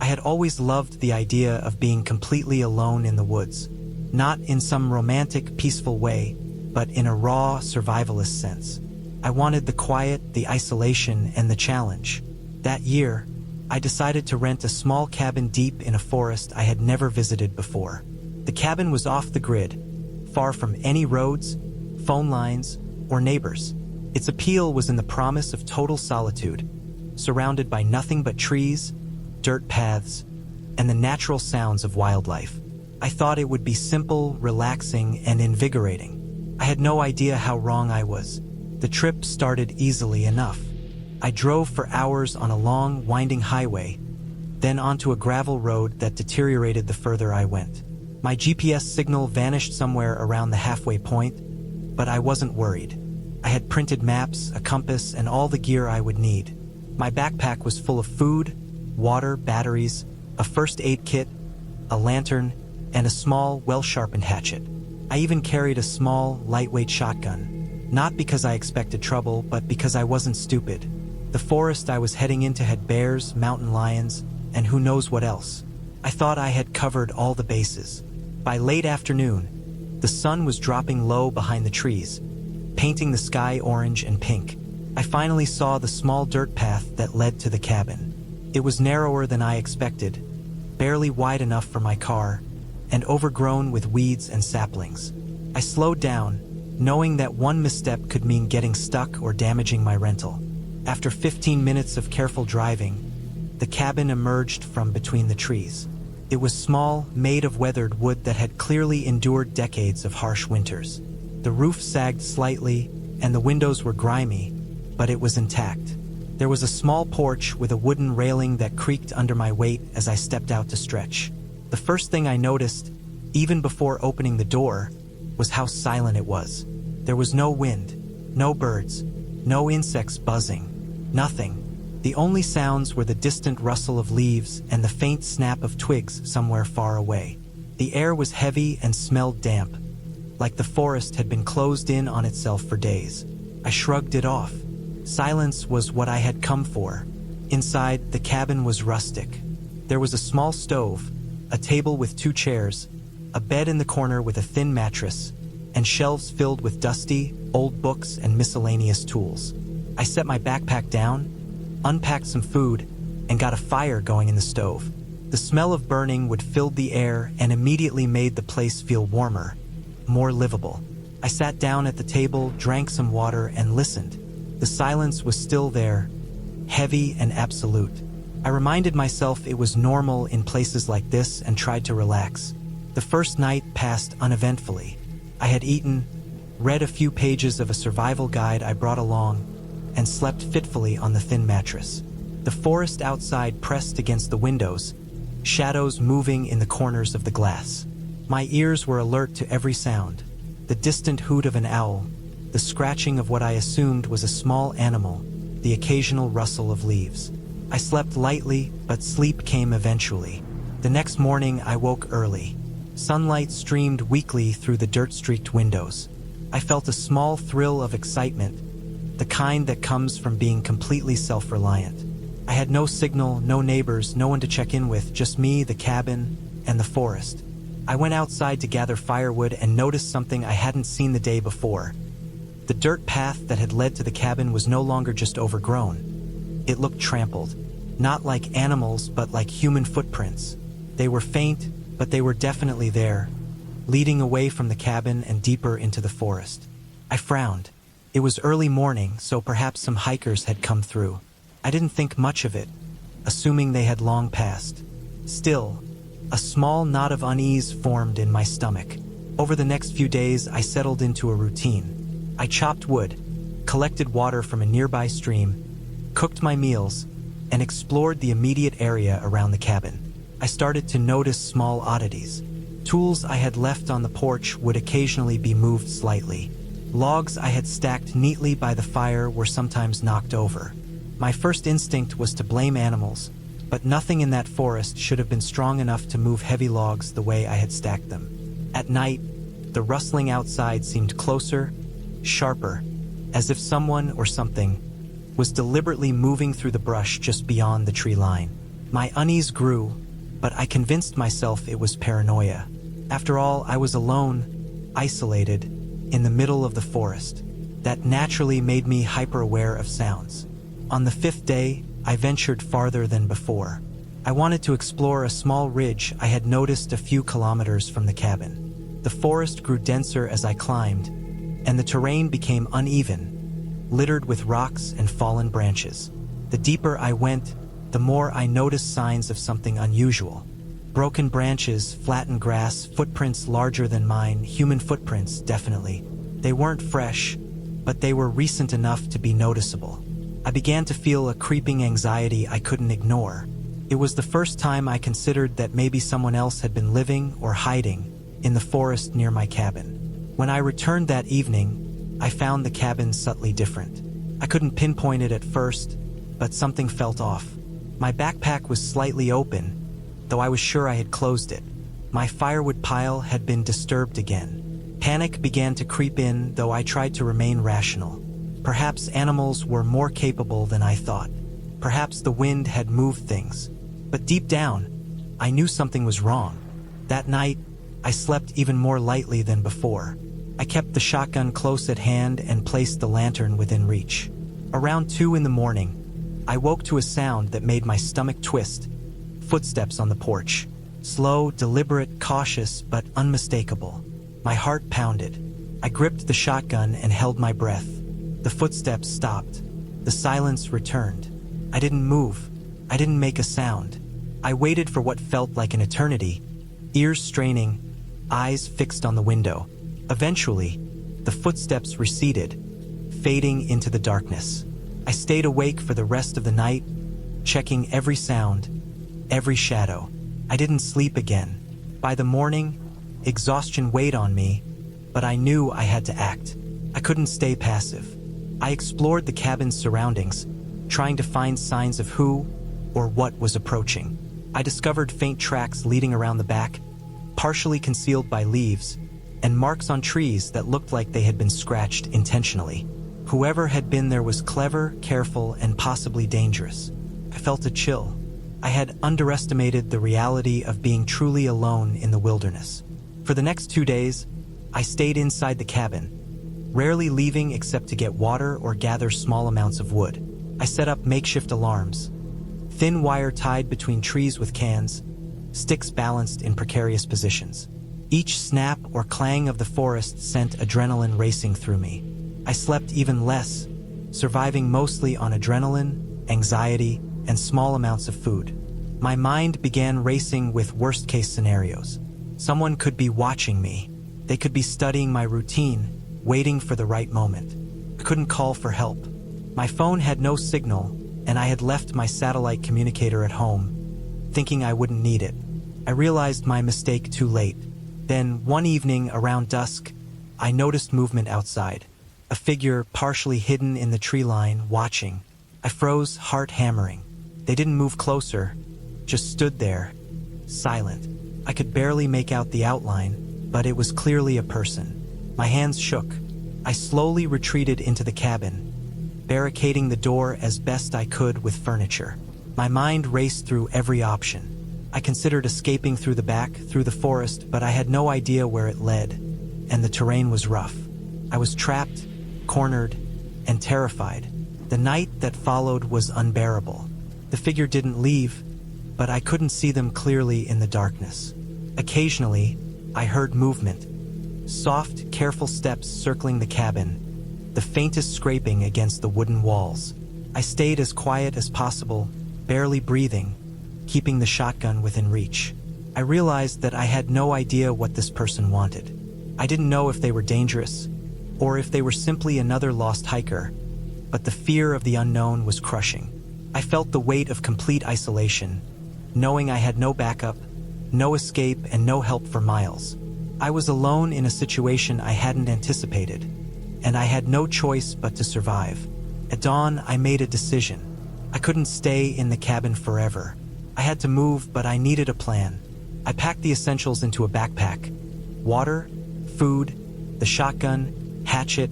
had always loved the idea of being completely alone in the woods, not in some romantic, peaceful way, but in a raw, survivalist sense. I wanted the quiet, the isolation, and the challenge. That year, I decided to rent a small cabin deep in a forest I had never visited before. The cabin was off the grid, far from any roads, phone lines, or neighbors. Its appeal was in the promise of total solitude, surrounded by nothing but trees, dirt paths, and the natural sounds of wildlife. I thought it would be simple, relaxing, and invigorating. I had no idea how wrong I was. The trip started easily enough. I drove for hours on a long, winding highway, then onto a gravel road that deteriorated the further I went. My GPS signal vanished somewhere around the halfway point, but I wasn't worried. I had printed maps, a compass, and all the gear I would need. My backpack was full of food, water, batteries, a first aid kit, a lantern, and a small, well-sharpened hatchet. I even carried a small, lightweight shotgun, not because I expected trouble, but because I wasn't stupid. The forest I was heading into had bears, mountain lions, and who knows what else. I thought I had covered all the bases. By late afternoon, the sun was dropping low behind the trees, painting the sky orange and pink. I finally saw the small dirt path that led to the cabin. It was narrower than I expected, barely wide enough for my car, and overgrown with weeds and saplings. I slowed down, knowing that one misstep could mean getting stuck or damaging my rental. After 15 minutes of careful driving, the cabin emerged from between the trees. It was small, made of weathered wood that had clearly endured decades of harsh winters. The roof sagged slightly, and the windows were grimy, but it was intact. There was a small porch with a wooden railing that creaked under my weight as I stepped out to stretch. The first thing I noticed, even before opening the door, was how silent it was. There was no wind, no birds, no insects buzzing. Nothing. The only sounds were the distant rustle of leaves and the faint snap of twigs somewhere far away. The air was heavy and smelled damp, like the forest had been closed in on itself for days. I shrugged it off. Silence was what I had come for. Inside, the cabin was rustic. There was a small stove, a table with 2 chairs, a bed in the corner with a thin mattress, and shelves filled with dusty, old books and miscellaneous tools. I set my backpack down, unpacked some food, and got a fire going in the stove. The smell of burning wood filled the air and immediately made the place feel warmer, more livable. I sat down at the table, drank some water, and listened. The silence was still there, heavy and absolute. I reminded myself it was normal in places like this and tried to relax. The first night passed uneventfully. I had eaten, read a few pages of a survival guide I brought along, and slept fitfully on the thin mattress. The forest outside pressed against the windows, shadows moving in the corners of the glass. My ears were alert to every sound: the distant hoot of an owl, the scratching of what I assumed was a small animal, the occasional rustle of leaves. I slept lightly, but sleep came eventually. The next morning I woke early. Sunlight streamed weakly through the dirt-streaked windows. I felt a small thrill of excitement, the kind that comes from being completely self-reliant. I had no signal, no neighbors, no one to check in with, just me, the cabin, and the forest. I went outside to gather firewood and noticed something I hadn't seen the day before. The dirt path that had led to the cabin was no longer just overgrown. It looked trampled, not like animals, but like human footprints. They were faint, but they were definitely there, leading away from the cabin and deeper into the forest. I frowned. It was early morning, so perhaps some hikers had come through. I didn't think much of it, assuming they had long passed. Still, a small knot of unease formed in my stomach. Over the next few days, I settled into a routine. I chopped wood, collected water from a nearby stream, cooked my meals, and explored the immediate area around the cabin. I started to notice small oddities. Tools I had left on the porch would occasionally be moved slightly. Logs I had stacked neatly by the fire were sometimes knocked over. My first instinct was to blame animals, but nothing in that forest should have been strong enough to move heavy logs the way I had stacked them. At night, the rustling outside seemed closer, sharper, as if someone or something was deliberately moving through the brush just beyond the tree line. My unease grew, but I convinced myself it was paranoia. After all, I was alone, isolated, in the middle of the forest. That naturally made me hyper-aware of sounds. On the 5th day, I ventured farther than before. I wanted to explore a small ridge I had noticed a few kilometers from the cabin. The forest grew denser as I climbed, and the terrain became uneven, littered with rocks and fallen branches. The deeper I went, the more I noticed signs of something unusual. Broken branches, flattened grass, footprints larger than mine, human footprints, definitely. They weren't fresh, but they were recent enough to be noticeable. I began to feel a creeping anxiety I couldn't ignore. It was the first time I considered that maybe someone else had been living or hiding in the forest near my cabin. When I returned that evening, I found the cabin subtly different. I couldn't pinpoint it at first, but something felt off. My backpack was slightly open, though I was sure I had closed it. My firewood pile had been disturbed again. Panic began to creep in, though I tried to remain rational. Perhaps animals were more capable than I thought. Perhaps the wind had moved things. But deep down, I knew something was wrong. That night, I slept even more lightly than before. I kept the shotgun close at hand and placed the lantern within reach. Around 2 in the morning, I woke to a sound that made my stomach twist. Footsteps on the porch. Slow, deliberate, cautious, but unmistakable. My heart pounded. I gripped the shotgun and held my breath. The footsteps stopped. The silence returned. I didn't move. I didn't make a sound. I waited for what felt like an eternity, ears straining, eyes fixed on the window. Eventually, the footsteps receded, fading into the darkness. I stayed awake for the rest of the night, checking every sound, every shadow. I didn't sleep again. By the morning, exhaustion weighed on me, but I knew I had to act. I couldn't stay passive. I explored the cabin's surroundings, trying to find signs of who or what was approaching. I discovered faint tracks leading around the back, partially concealed by leaves, and marks on trees that looked like they had been scratched intentionally. Whoever had been there was clever, careful, and possibly dangerous. I felt a chill. I had underestimated the reality of being truly alone in the wilderness. For the next 2 days, I stayed inside the cabin, rarely leaving except to get water or gather small amounts of wood. I set up makeshift alarms, thin wire tied between trees with cans, sticks balanced in precarious positions. Each snap or clang of the forest sent adrenaline racing through me. I slept even less, surviving mostly on adrenaline, anxiety, and small amounts of food. My mind began racing with worst-case scenarios. Someone could be watching me. They could be studying my routine, waiting for the right moment. I couldn't call for help. My phone had no signal, and I had left my satellite communicator at home, thinking I wouldn't need it. I realized my mistake too late. Then, one evening around dusk, I noticed movement outside. A figure partially hidden in the tree line, watching. I froze, heart hammering. They didn't move closer, just stood there, silent. I could barely make out the outline, but it was clearly a person. My hands shook. I slowly retreated into the cabin, barricading the door as best I could with furniture. My mind raced through every option. I considered escaping through the back, through the forest, but I had no idea where it led, and the terrain was rough. I was trapped, cornered, and terrified. The night that followed was unbearable. The figure didn't leave, but I couldn't see them clearly in the darkness. Occasionally, I heard movement. Soft, careful steps circling the cabin, the faintest scraping against the wooden walls. I stayed as quiet as possible, barely breathing, keeping the shotgun within reach. I realized that I had no idea what this person wanted. I didn't know if they were dangerous, or if they were simply another lost hiker, but the fear of the unknown was crushing. I felt the weight of complete isolation, knowing I had no backup, no escape, and no help for miles. I was alone in a situation I hadn't anticipated, and I had no choice but to survive. At dawn, I made a decision. I couldn't stay in the cabin forever. I had to move, but I needed a plan. I packed the essentials into a backpack: water, food, the shotgun, hatchet,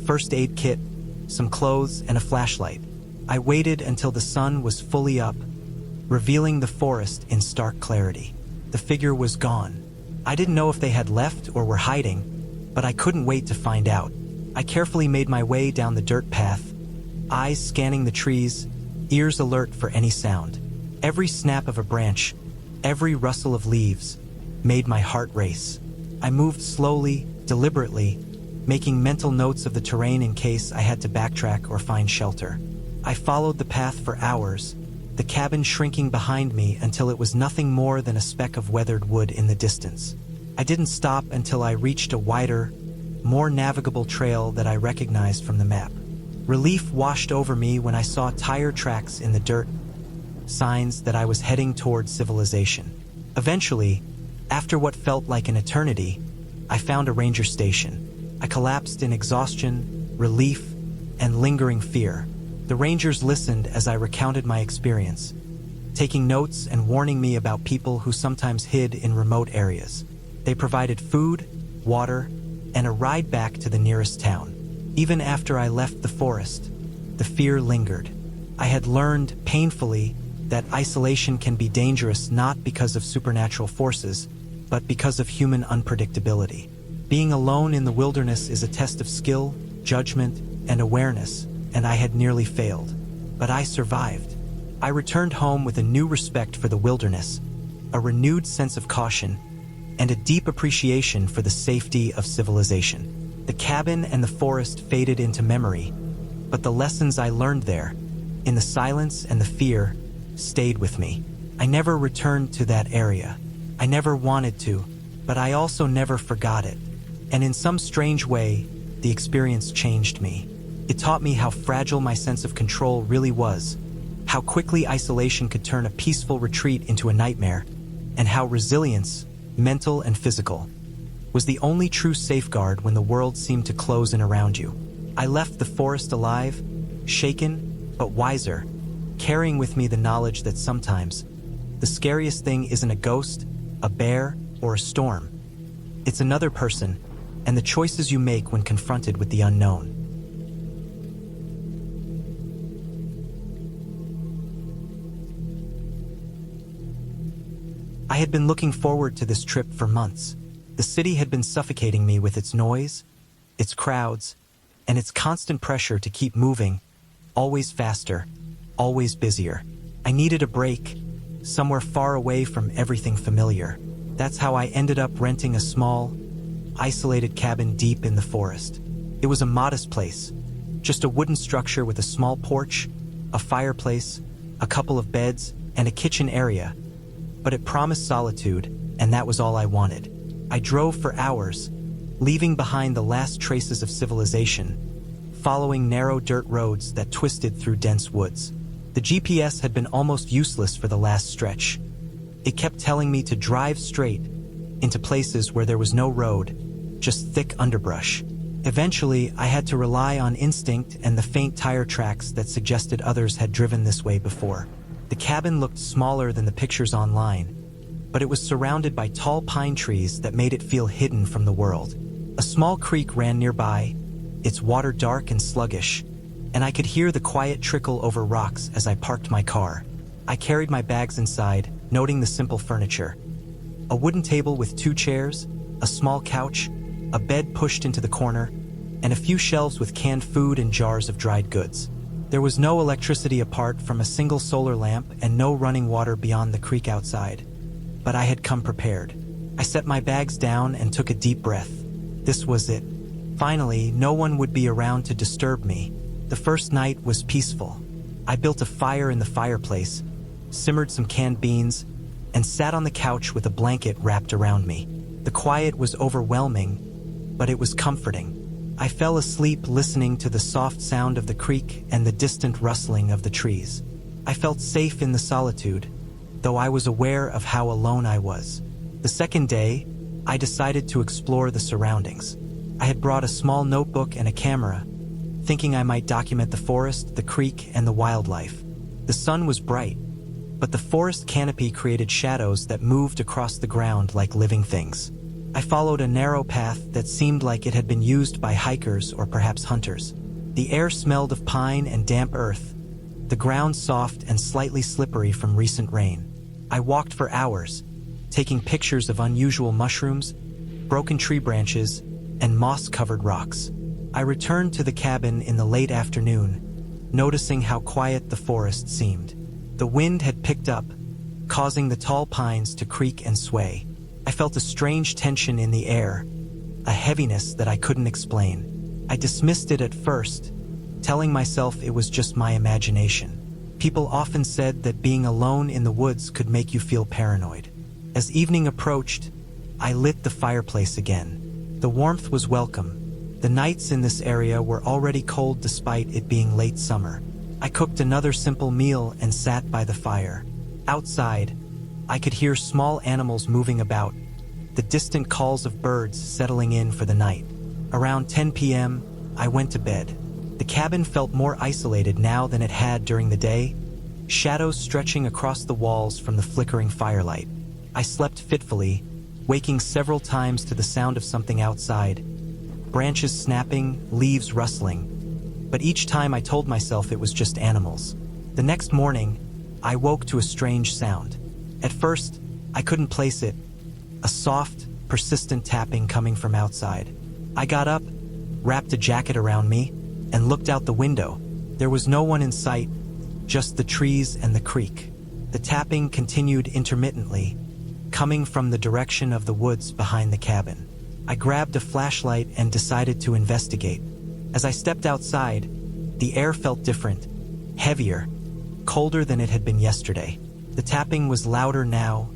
first aid kit, some clothes, and a flashlight. I waited until the sun was fully up, revealing the forest in stark clarity. The figure was gone. I didn't know if they had left or were hiding, but I couldn't wait to find out. I carefully made my way down the dirt path, eyes scanning the trees, ears alert for any sound. Every snap of a branch, every rustle of leaves, made my heart race. I moved slowly, deliberately, making mental notes of the terrain in case I had to backtrack or find shelter. I followed the path for hours, the cabin shrinking behind me until it was nothing more than a speck of weathered wood in the distance. I didn't stop until I reached a wider, more navigable trail that I recognized from the map. Relief washed over me when I saw tire tracks in the dirt, signs that I was heading toward civilization. Eventually, after what felt like an eternity, I found a ranger station. I collapsed in exhaustion, relief, and lingering fear. The rangers listened as I recounted my experience, taking notes and warning me about people who sometimes hid in remote areas. They provided food, water, and a ride back to the nearest town. Even after I left the forest, the fear lingered. I had learned, painfully, that isolation can be dangerous not because of supernatural forces, but because of human unpredictability. Being alone in the wilderness is a test of skill, judgment, and awareness, and I had nearly failed. But I survived. I returned home with a new respect for the wilderness, a renewed sense of caution, and a deep appreciation for the safety of civilization. The cabin and the forest faded into memory, but the lessons I learned there, in the silence and the fear, stayed with me. I never returned to that area. I never wanted to, but I also never forgot it. And in some strange way, the experience changed me. It taught me how fragile my sense of control really was, how quickly isolation could turn a peaceful retreat into a nightmare, and how resilience, mental and physical, was the only true safeguard when the world seemed to close in around you. I left the forest alive, shaken, but wiser, carrying with me the knowledge that sometimes the scariest thing isn't a ghost, a bear, or a storm. It's another person, and the choices you make when confronted with the unknown. I had been looking forward to this trip for months. The city had been suffocating me with its noise, its crowds, and its constant pressure to keep moving, always faster, always busier. I needed a break, somewhere far away from everything familiar. That's how I ended up renting a small, isolated cabin deep in the forest. It was a modest place, just a wooden structure with a small porch, a fireplace, a couple of beds, and a kitchen area. But it promised solitude, and that was all I wanted. I drove for hours, leaving behind the last traces of civilization, following narrow dirt roads that twisted through dense woods. The GPS had been almost useless for the last stretch. It kept telling me to drive straight into places where there was no road, just thick underbrush. Eventually, I had to rely on instinct and the faint tire tracks that suggested others had driven this way before. The cabin looked smaller than the pictures online, but it was surrounded by tall pine trees that made it feel hidden from the world. A small creek ran nearby, its water dark and sluggish, and I could hear the quiet trickle over rocks as I parked my car. I carried my bags inside, noting the simple furniture. A wooden table with 2 chairs, a small couch, a bed pushed into the corner, and a few shelves with canned food and jars of dried goods. There was no electricity apart from a single solar lamp and no running water beyond the creek outside. But I had come prepared. I set my bags down and took a deep breath. This was it. Finally, no one would be around to disturb me. The first night was peaceful. I built a fire in the fireplace, simmered some canned beans, and sat on the couch with a blanket wrapped around me. The quiet was overwhelming, but it was comforting. I fell asleep listening to the soft sound of the creek and the distant rustling of the trees. I felt safe in the solitude, though I was aware of how alone I was. The second day, I decided to explore the surroundings. I had brought a small notebook and a camera, thinking I might document the forest, the creek, and the wildlife. The sun was bright, but the forest canopy created shadows that moved across the ground like living things. I followed a narrow path that seemed like it had been used by hikers or perhaps hunters. The air smelled of pine and damp earth, the ground soft and slightly slippery from recent rain. I walked for hours, taking pictures of unusual mushrooms, broken tree branches, and moss-covered rocks. I returned to the cabin in the late afternoon, noticing how quiet the forest seemed. The wind had picked up, causing the tall pines to creak and sway. I felt a strange tension in the air, a heaviness that I couldn't explain. I dismissed it at first, telling myself it was just my imagination. People often said that being alone in the woods could make you feel paranoid. As evening approached, I lit the fireplace again. The warmth was welcome. The nights in this area were already cold despite it being late summer. I cooked another simple meal and sat by the fire. Outside, I could hear small animals moving about, the distant calls of birds settling in for the night. Around 10 p.m., I went to bed. The cabin felt more isolated now than it had during the day, shadows stretching across the walls from the flickering firelight. I slept fitfully, waking several times to the sound of something outside, branches snapping, leaves rustling. But each time I told myself it was just animals. The next morning, I woke to a strange sound. At first, I couldn't place it, a soft, persistent tapping coming from outside. I got up, wrapped a jacket around me, and looked out the window. There was no one in sight, just the trees and the creek. The tapping continued intermittently, coming from the direction of the woods behind the cabin. I grabbed a flashlight and decided to investigate. As I stepped outside, the air felt different, heavier, colder than it had been yesterday. The tapping was louder now,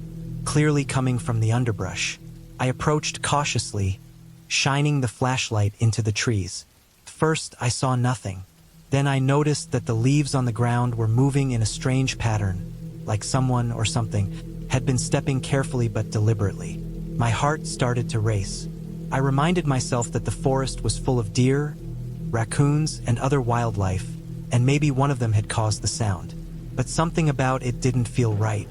clearly coming from the underbrush. I approached cautiously, shining the flashlight into the trees. First, I saw nothing. Then I noticed that the leaves on the ground were moving in a strange pattern, like someone or something had been stepping carefully but deliberately. My heart started to race. I reminded myself that the forest was full of deer, raccoons, and other wildlife, and maybe one of them had caused the sound. But something about it didn't feel right.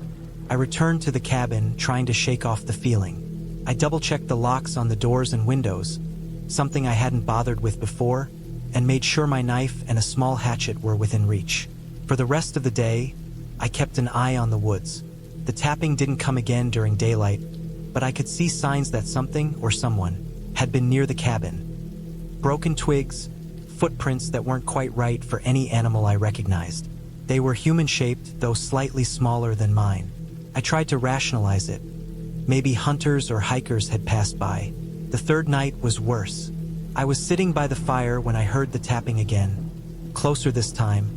I returned to the cabin, trying to shake off the feeling. I double-checked the locks on the doors and windows, something I hadn't bothered with before, and made sure my knife and a small hatchet were within reach. For the rest of the day, I kept an eye on the woods. The tapping didn't come again during daylight, but I could see signs that something or someone had been near the cabin. Broken twigs, footprints that weren't quite right for any animal I recognized. They were human-shaped, though slightly smaller than mine. I tried to rationalize it. Maybe hunters or hikers had passed by. The third night was worse. I was sitting by the fire when I heard the tapping again, closer this time,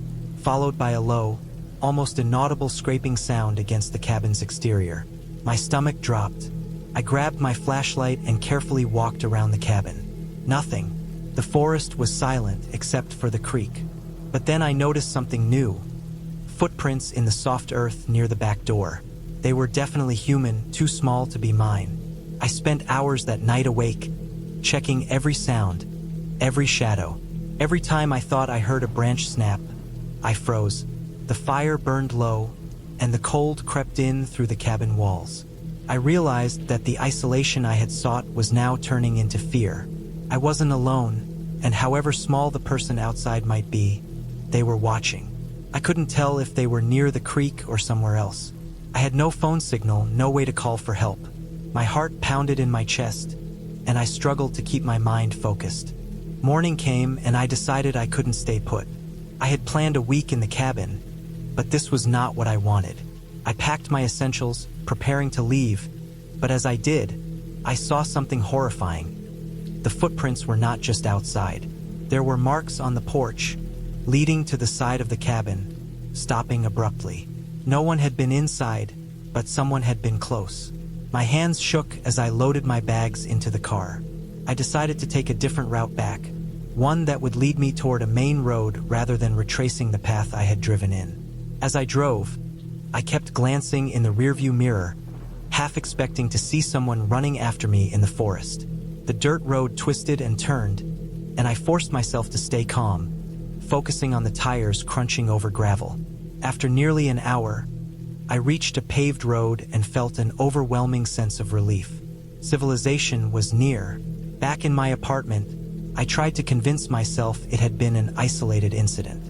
followed by a low, almost inaudible scraping sound against the cabin's exterior. My stomach dropped. I grabbed my flashlight and carefully walked around the cabin. Nothing. The forest was silent except for the creek. But then I noticed something new. Footprints in the soft earth near the back door. They were definitely human, too small to be mine. I spent hours that night awake, checking every sound, every shadow. Every time I thought I heard a branch snap, I froze. The fire burned low, and the cold crept in through the cabin walls. I realized that the isolation I had sought was now turning into fear. I wasn't alone, and however small the person outside might be, they were watching. I couldn't tell if they were near the creek or somewhere else. I had no phone signal, no way to call for help. My heart pounded in my chest, and I struggled to keep my mind focused. Morning came, and I decided I couldn't stay put. I had planned a week in the cabin, but this was not what I wanted. I packed my essentials, preparing to leave, but as I did, I saw something horrifying. The footprints were not just outside. There were marks on the porch, leading to the side of the cabin, stopping abruptly. No one had been inside, but someone had been close. My hands shook as I loaded my bags into the car. I decided to take a different route back, one that would lead me toward a main road rather than retracing the path I had driven in. As I drove, I kept glancing in the rearview mirror, half expecting to see someone running after me in the forest. The dirt road twisted and turned, and I forced myself to stay calm, focusing on the tires crunching over gravel. After nearly an hour, I reached a paved road and felt an overwhelming sense of relief. Civilization was near. Back in my apartment, I tried to convince myself it had been an isolated incident.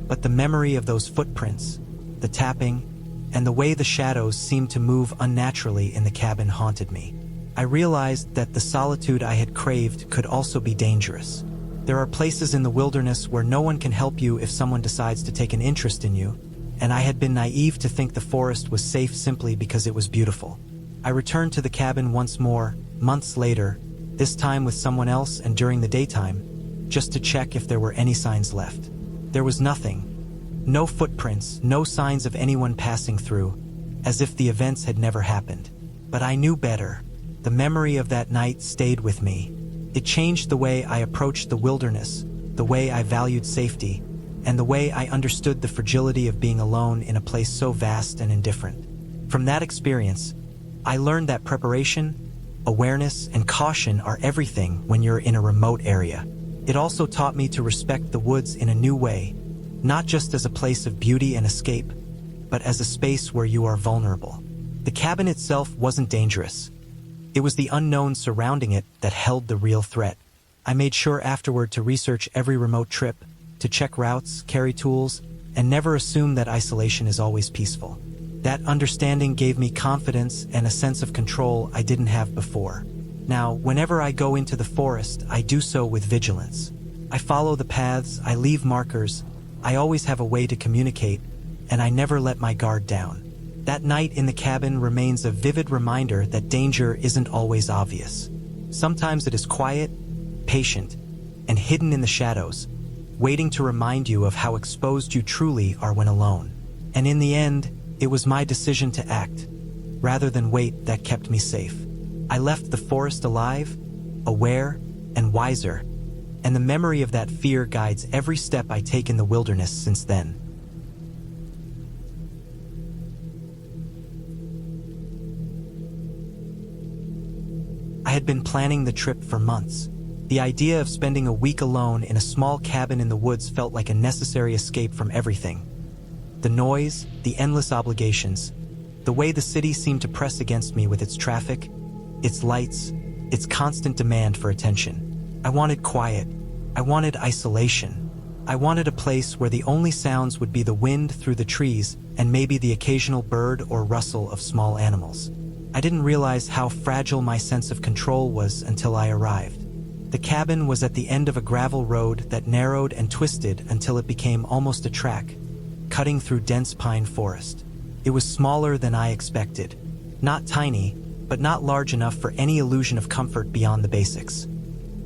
but the memory of those footprints, the tapping, and the way the shadows seemed to move unnaturally in the cabin haunted me. I realized that the solitude I had craved could also be dangerous. There are places in the wilderness where no one can help you if someone decides to take an interest in you, and I had been naive to think the forest was safe simply because it was beautiful. I returned to the cabin once more, months later, this time with someone else and during the daytime, just to check if there were any signs left. There was nothing. No footprints, no signs of anyone passing through, as if the events had never happened. But I knew better. The memory of that night stayed with me. It changed the way I approached the wilderness, the way I valued safety, and the way I understood the fragility of being alone in a place so vast and indifferent. From that experience, I learned that preparation, awareness, and caution are everything when you're in a remote area. It also taught me to respect the woods in a new way, not just as a place of beauty and escape, but as a space where you are vulnerable. The cabin itself wasn't dangerous. It was the unknown surrounding it that held the real threat. I made sure afterward to research every remote trip, to check routes, carry tools, and never assume that isolation is always peaceful. That understanding gave me confidence and a sense of control I didn't have before. Now, whenever I go into the forest, I do so with vigilance. I follow the paths, I leave markers, I always have a way to communicate, and I never let my guard down. That night in the cabin remains a vivid reminder that danger isn't always obvious. Sometimes it is quiet, patient, and hidden in the shadows, waiting to remind you of how exposed you truly are when alone. And in the end, it was my decision to act, rather than wait, that kept me safe. I left the forest alive, aware, and wiser, and the memory of that fear guides every step I take in the wilderness since then. I had been planning the trip for months. The idea of spending a week alone in a small cabin in the woods felt like a necessary escape from everything. The noise, the endless obligations, the way the city seemed to press against me with its traffic, its lights, its constant demand for attention. I wanted quiet. I wanted isolation. I wanted a place where the only sounds would be the wind through the trees and maybe the occasional bird or rustle of small animals. I didn't realize how fragile my sense of control was until I arrived. The cabin was at the end of a gravel road that narrowed and twisted until it became almost a track, cutting through dense pine forest. It was smaller than I expected. Not tiny, but not large enough for any illusion of comfort beyond the basics.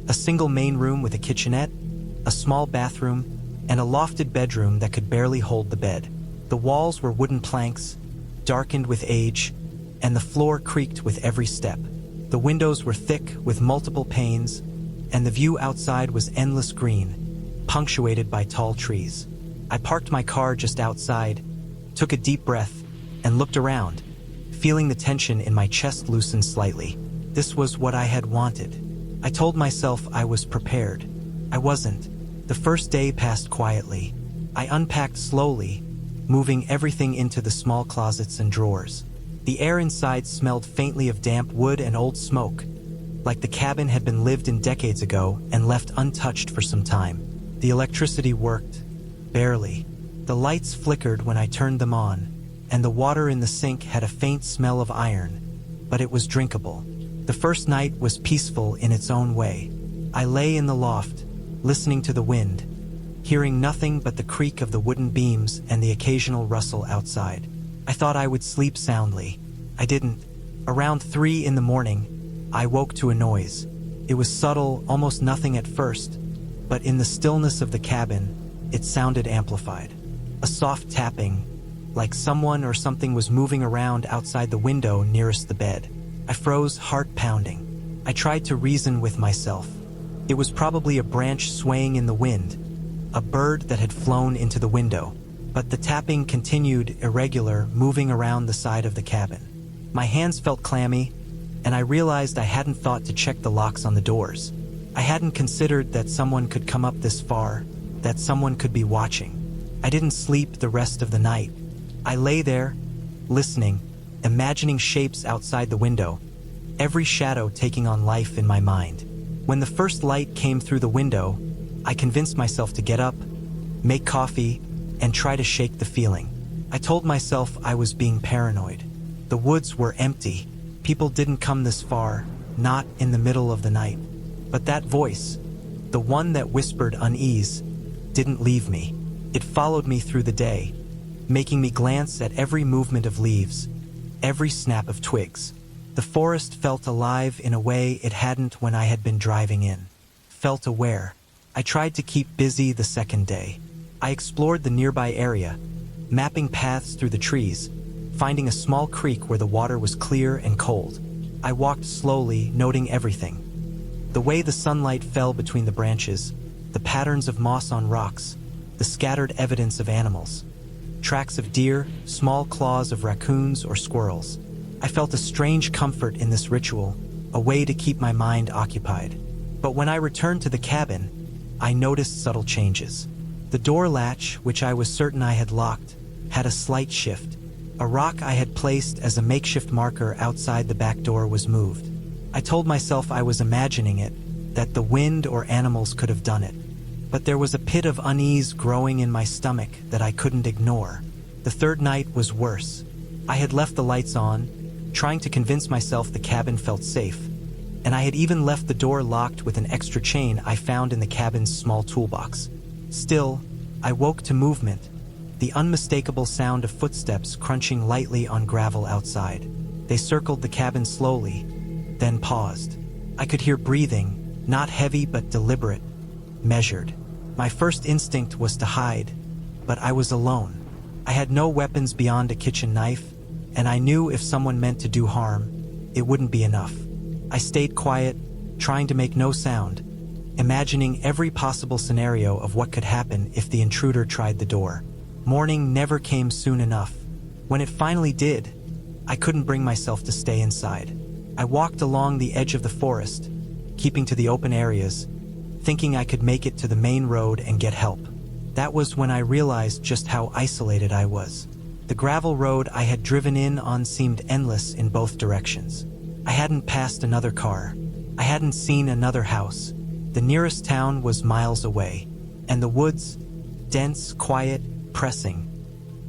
A single main room with a kitchenette, a small bathroom, and a lofted bedroom that could barely hold the bed. The walls were wooden planks, darkened with age, and the floor creaked with every step. The windows were thick with multiple panes, and the view outside was endless green, punctuated by tall trees. I parked my car just outside, took a deep breath, and looked around, feeling the tension in my chest loosen slightly. This was what I had wanted. I told myself I was prepared. I wasn't. The first day passed quietly. I unpacked slowly, moving everything into the small closets and drawers. The air inside smelled faintly of damp wood and old smoke, like the cabin had been lived in decades ago and left untouched for some time. The electricity worked, barely. The lights flickered when I turned them on, and the water in the sink had a faint smell of iron, but it was drinkable. The first night was peaceful in its own way. I lay in the loft, listening to the wind, hearing nothing but the creak of the wooden beams and the occasional rustle outside. I thought I would sleep soundly. I didn't. Around 3 in the morning, I woke to a noise. It was subtle, almost nothing at first, but in the stillness of the cabin, it sounded amplified. A soft tapping, like someone or something was moving around outside the window nearest the bed. I froze, heart pounding. I tried to reason with myself. It was probably a branch swaying in the wind, a bird that had flown into the window. But the tapping continued, irregular, moving around the side of the cabin. My hands felt clammy, and I realized I hadn't thought to check the locks on the doors. I hadn't considered that someone could come up this far, that someone could be watching. I didn't sleep the rest of the night. I lay there, listening, imagining shapes outside the window, every shadow taking on life in my mind. When the first light came through the window, I convinced myself to get up, make coffee, and try to shake the feeling. I told myself I was being paranoid. The woods were empty. People didn't come this far, not in the middle of the night. But that voice, the one that whispered unease, didn't leave me. It followed me through the day, making me glance at every movement of leaves, every snap of twigs. The forest felt alive in a way it hadn't when I had been driving in. Felt aware. I tried to keep busy the second day. I explored the nearby area, mapping paths through the trees, finding a small creek where the water was clear and cold. I walked slowly, noting everything. The way the sunlight fell between the branches, the patterns of moss on rocks, the scattered evidence of animals. Tracks of deer, small claws of raccoons or squirrels. I felt a strange comfort in this ritual, a way to keep my mind occupied. But when I returned to the cabin, I noticed subtle changes. The door latch, which I was certain I had locked, had a slight shift. A rock I had placed as a makeshift marker outside the back door was moved. I told myself I was imagining it, that the wind or animals could have done it. But there was a pit of unease growing in my stomach that I couldn't ignore. The third night was worse. I had left the lights on, trying to convince myself the cabin felt safe, and I had even left the door locked with an extra chain I found in the cabin's small toolbox. Still, I woke to movement, the unmistakable sound of footsteps crunching lightly on gravel outside. They circled the cabin slowly, then paused. I could hear breathing, not heavy but deliberate, measured. My first instinct was to hide, but I was alone. I had no weapons beyond a kitchen knife, and I knew if someone meant to do harm, it wouldn't be enough. I stayed quiet, trying to make no sound, imagining every possible scenario of what could happen if the intruder tried the door. Morning never came soon enough. When it finally did, I couldn't bring myself to stay inside. I walked along the edge of the forest, keeping to the open areas, thinking I could make it to the main road and get help. That was when I realized just how isolated I was. The gravel road I had driven in on seemed endless in both directions. I hadn't passed another car. I hadn't seen another house. The nearest town was miles away, and the woods, dense, quiet, pressing,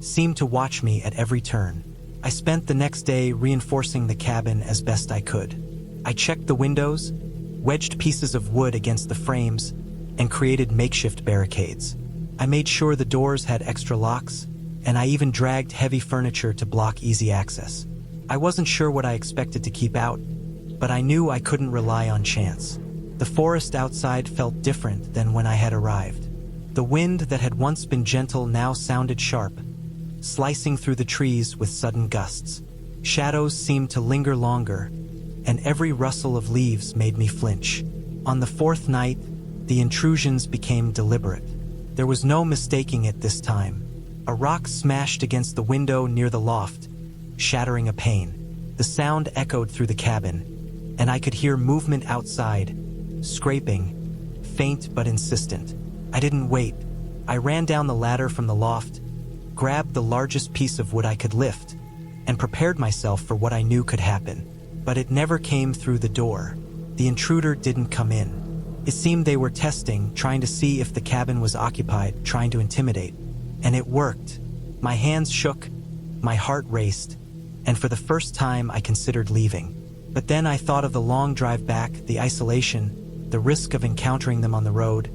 seemed to watch me at every turn. I spent the next day reinforcing the cabin as best I could. I checked the windows, wedged pieces of wood against the frames, and created makeshift barricades. I made sure the doors had extra locks, and I even dragged heavy furniture to block easy access. I wasn't sure what I expected to keep out, but I knew I couldn't rely on chance. The forest outside felt different than when I had arrived. The wind that had once been gentle now sounded sharp, slicing through the trees with sudden gusts. Shadows seemed to linger longer, and every rustle of leaves made me flinch. On the fourth night, the intrusions became deliberate. There was no mistaking it this time. A rock smashed against the window near the loft, shattering a pane. The sound echoed through the cabin, and I could hear movement outside, scraping, faint but insistent. I didn't wait. I ran down the ladder from the loft, grabbed the largest piece of wood I could lift, and prepared myself for what I knew could happen. But it never came through the door. The intruder didn't come in. It seemed they were testing, trying to see if the cabin was occupied, trying to intimidate. And it worked. My hands shook, my heart raced, and for the first time I considered leaving. But then I thought of the long drive back, the isolation, the risk of encountering them on the road,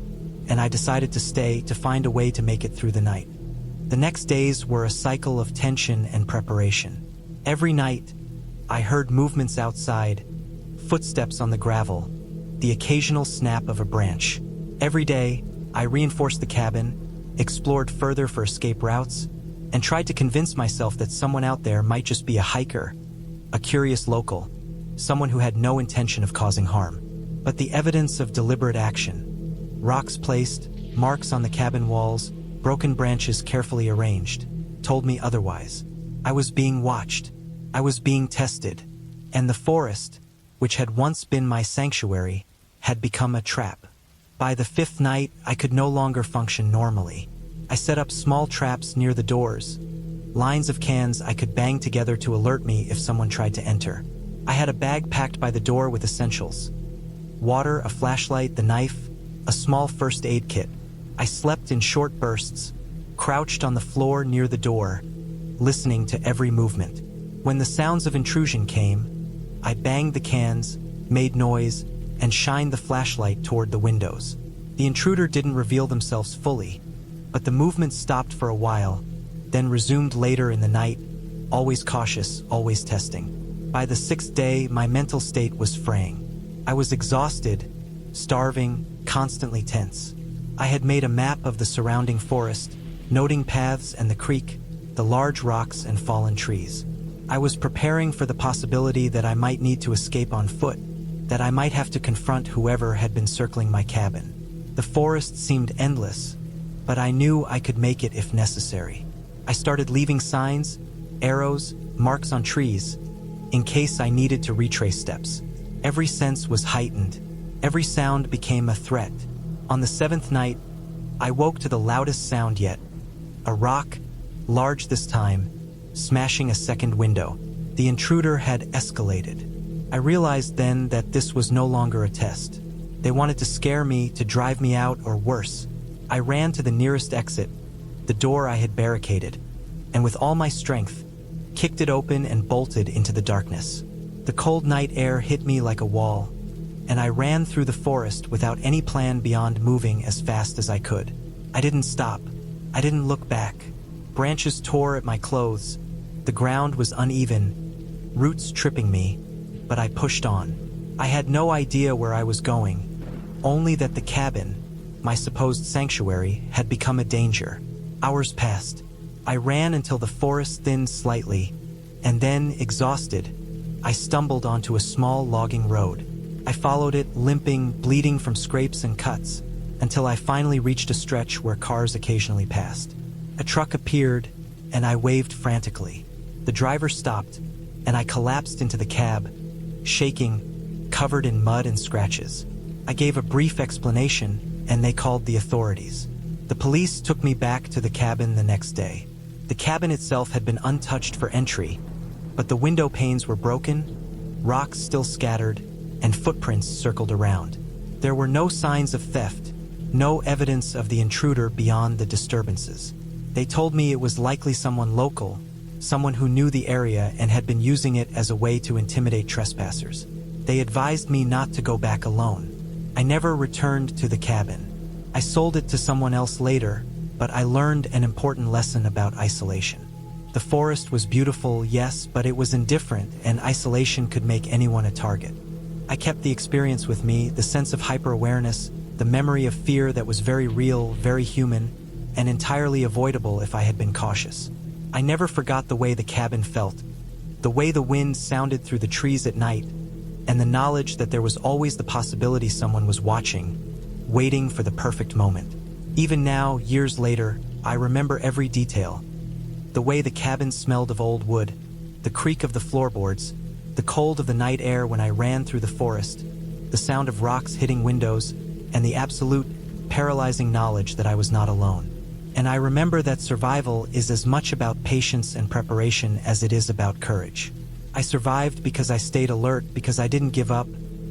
and I decided to stay, to find a way to make it through the night. The next days were a cycle of tension and preparation. Every night, I heard movements outside, footsteps on the gravel, the occasional snap of a branch. Every day, I reinforced the cabin, explored further for escape routes, and tried to convince myself that someone out there might just be a hiker, a curious local, someone who had no intention of causing harm. But the evidence of deliberate action, rocks placed, marks on the cabin walls, broken branches carefully arranged, told me otherwise. I was being watched. I was being tested. And the forest, which had once been my sanctuary, had become a trap. By the fifth night, I could no longer function normally. I set up small traps near the doors, lines of cans I could bang together to alert me if someone tried to enter. I had a bag packed by the door with essentials: water, a flashlight, the knife, a small first aid kit. I slept in short bursts, crouched on the floor near the door, listening to every movement. When the sounds of intrusion came, I banged the cans, made noise, and shined the flashlight toward the windows. The intruder didn't reveal themselves fully, but the movement stopped for a while, then resumed later in the night, always cautious, always testing. By the 6th day, my mental state was fraying. I was exhausted, starving, constantly tense. I had made a map of the surrounding forest, noting paths and the creek, the large rocks and fallen trees. I was preparing for the possibility that I might need to escape on foot, that I might have to confront whoever had been circling my cabin. The forest seemed endless, but I knew I could make it if necessary. I started leaving signs, arrows, marks on trees, in case I needed to retrace steps. Every sense was heightened. Every sound became a threat. On the 7th night, I woke to the loudest sound yet. A rock, large this time, smashing a second window. The intruder had escalated. I realized then that this was no longer a test. They wanted to scare me, to drive me out, or worse. I ran to the nearest exit, the door I had barricaded, and with all my strength, kicked it open and bolted into the darkness. The cold night air hit me like a wall, and I ran through the forest without any plan beyond moving as fast as I could. I didn't stop. I didn't look back. Branches tore at my clothes. The ground was uneven, roots tripping me, but I pushed on. I had no idea where I was going, only that the cabin, my supposed sanctuary, had become a danger. Hours passed. I ran until the forest thinned slightly, and then, exhausted, I stumbled onto a small logging road. I followed it, limping, bleeding from scrapes and cuts, until I finally reached a stretch where cars occasionally passed. A truck appeared, and I waved frantically. The driver stopped, and I collapsed into the cab, shaking, covered in mud and scratches. I gave a brief explanation, and they called the authorities. The police took me back to the cabin the next day. The cabin itself had been untouched for entry, but the window panes were broken, rocks still scattered, and footprints circled around. There were no signs of theft, no evidence of the intruder beyond the disturbances. They told me it was likely someone local, someone who knew the area and had been using it as a way to intimidate trespassers. They advised me not to go back alone. I never returned to the cabin. I sold it to someone else later, but I learned an important lesson about isolation. The forest was beautiful, yes, but it was indifferent, and isolation could make anyone a target. I kept the experience with me, the sense of hyper-awareness, the memory of fear that was very real, very human, and entirely avoidable if I had been cautious. I never forgot the way the cabin felt, the way the wind sounded through the trees at night, and the knowledge that there was always the possibility someone was watching, waiting for the perfect moment. Even now, years later, I remember every detail. The way the cabin smelled of old wood, the creak of the floorboards, the cold of the night air when I ran through the forest, the sound of rocks hitting windows, and the absolute, paralyzing knowledge that I was not alone. And I remember that survival is as much about patience and preparation as it is about courage. I survived because I stayed alert, because I didn't give up,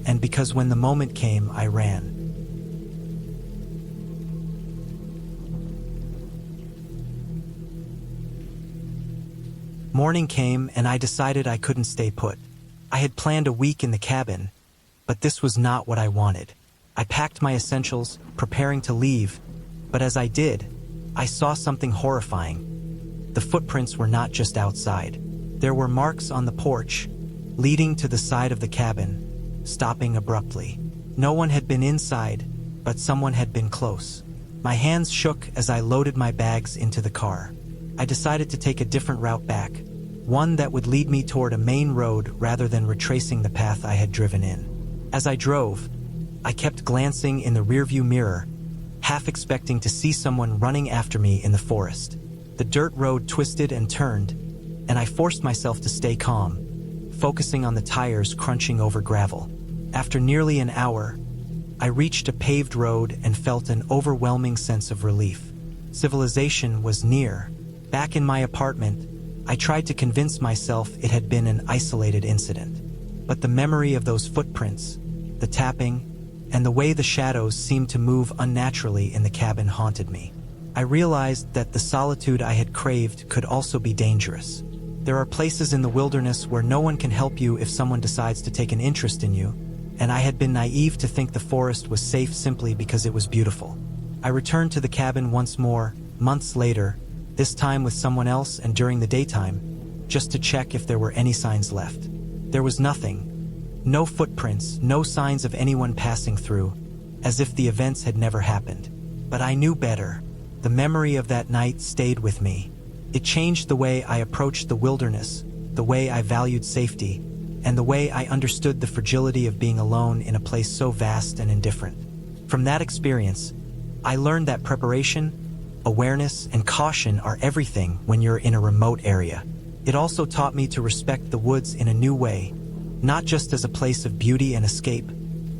and because when the moment came, I ran. Morning came, and I decided I couldn't stay put. I had planned a week in the cabin, but this was not what I wanted. I packed my essentials, preparing to leave, but as I did, I saw something horrifying. The footprints were not just outside. There were marks on the porch, leading to the side of the cabin, stopping abruptly. No one had been inside, but someone had been close. My hands shook as I loaded my bags into the car. I decided to take a different route back, one that would lead me toward a main road rather than retracing the path I had driven in. As I drove, I kept glancing in the rearview mirror, half expecting to see someone running after me in the forest. The dirt road twisted and turned, and I forced myself to stay calm, focusing on the tires crunching over gravel. After nearly an hour, I reached a paved road and felt an overwhelming sense of relief. Civilization was near. Back in my apartment, I tried to convince myself it had been an isolated incident. But the memory of those footprints, the tapping, and the way the shadows seemed to move unnaturally in the cabin haunted me. I realized that the solitude I had craved could also be dangerous. There are places in the wilderness where no one can help you if someone decides to take an interest in you, and I had been naive to think the forest was safe simply because it was beautiful. I returned to the cabin once more, months later, this time with someone else and during the daytime, just to check if there were any signs left. There was nothing. No footprints, no signs of anyone passing through, as if the events had never happened. But I knew better. The memory of that night stayed with me. It changed the way I approached the wilderness, the way I valued safety, and the way I understood the fragility of being alone in a place so vast and indifferent. From that experience, I learned that preparation, awareness, and caution are everything when you're in a remote area. It also taught me to respect the woods in a new way, not just as a place of beauty and escape,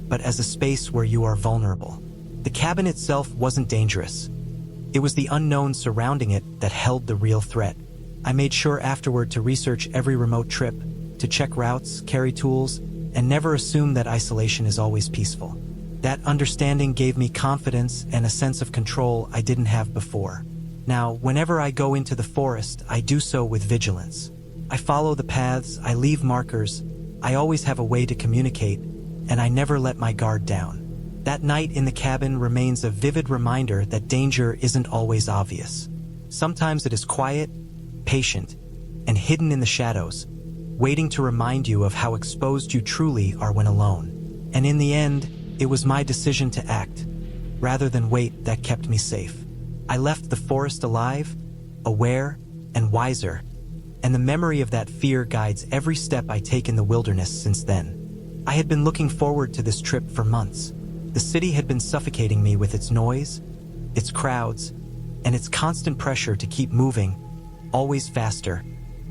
but as a space where you are vulnerable. The cabin itself wasn't dangerous. It was the unknown surrounding it that held the real threat. I made sure afterward to research every remote trip, to check routes, carry tools, and never assume that isolation is always peaceful. That understanding gave me confidence and a sense of control I didn't have before. Now, whenever I go into the forest, I do so with vigilance. I follow the paths, I leave markers, I always have a way to communicate, and I never let my guard down. That night in the cabin remains a vivid reminder that danger isn't always obvious. Sometimes it is quiet, patient, and hidden in the shadows, waiting to remind you of how exposed you truly are when alone. And in the end, it was my decision to act, rather than wait, that kept me safe. I left the forest alive, aware, and wiser, and the memory of that fear guides every step I take in the wilderness since then. I had been looking forward to this trip for months. The city had been suffocating me with its noise, its crowds, and its constant pressure to keep moving, always faster,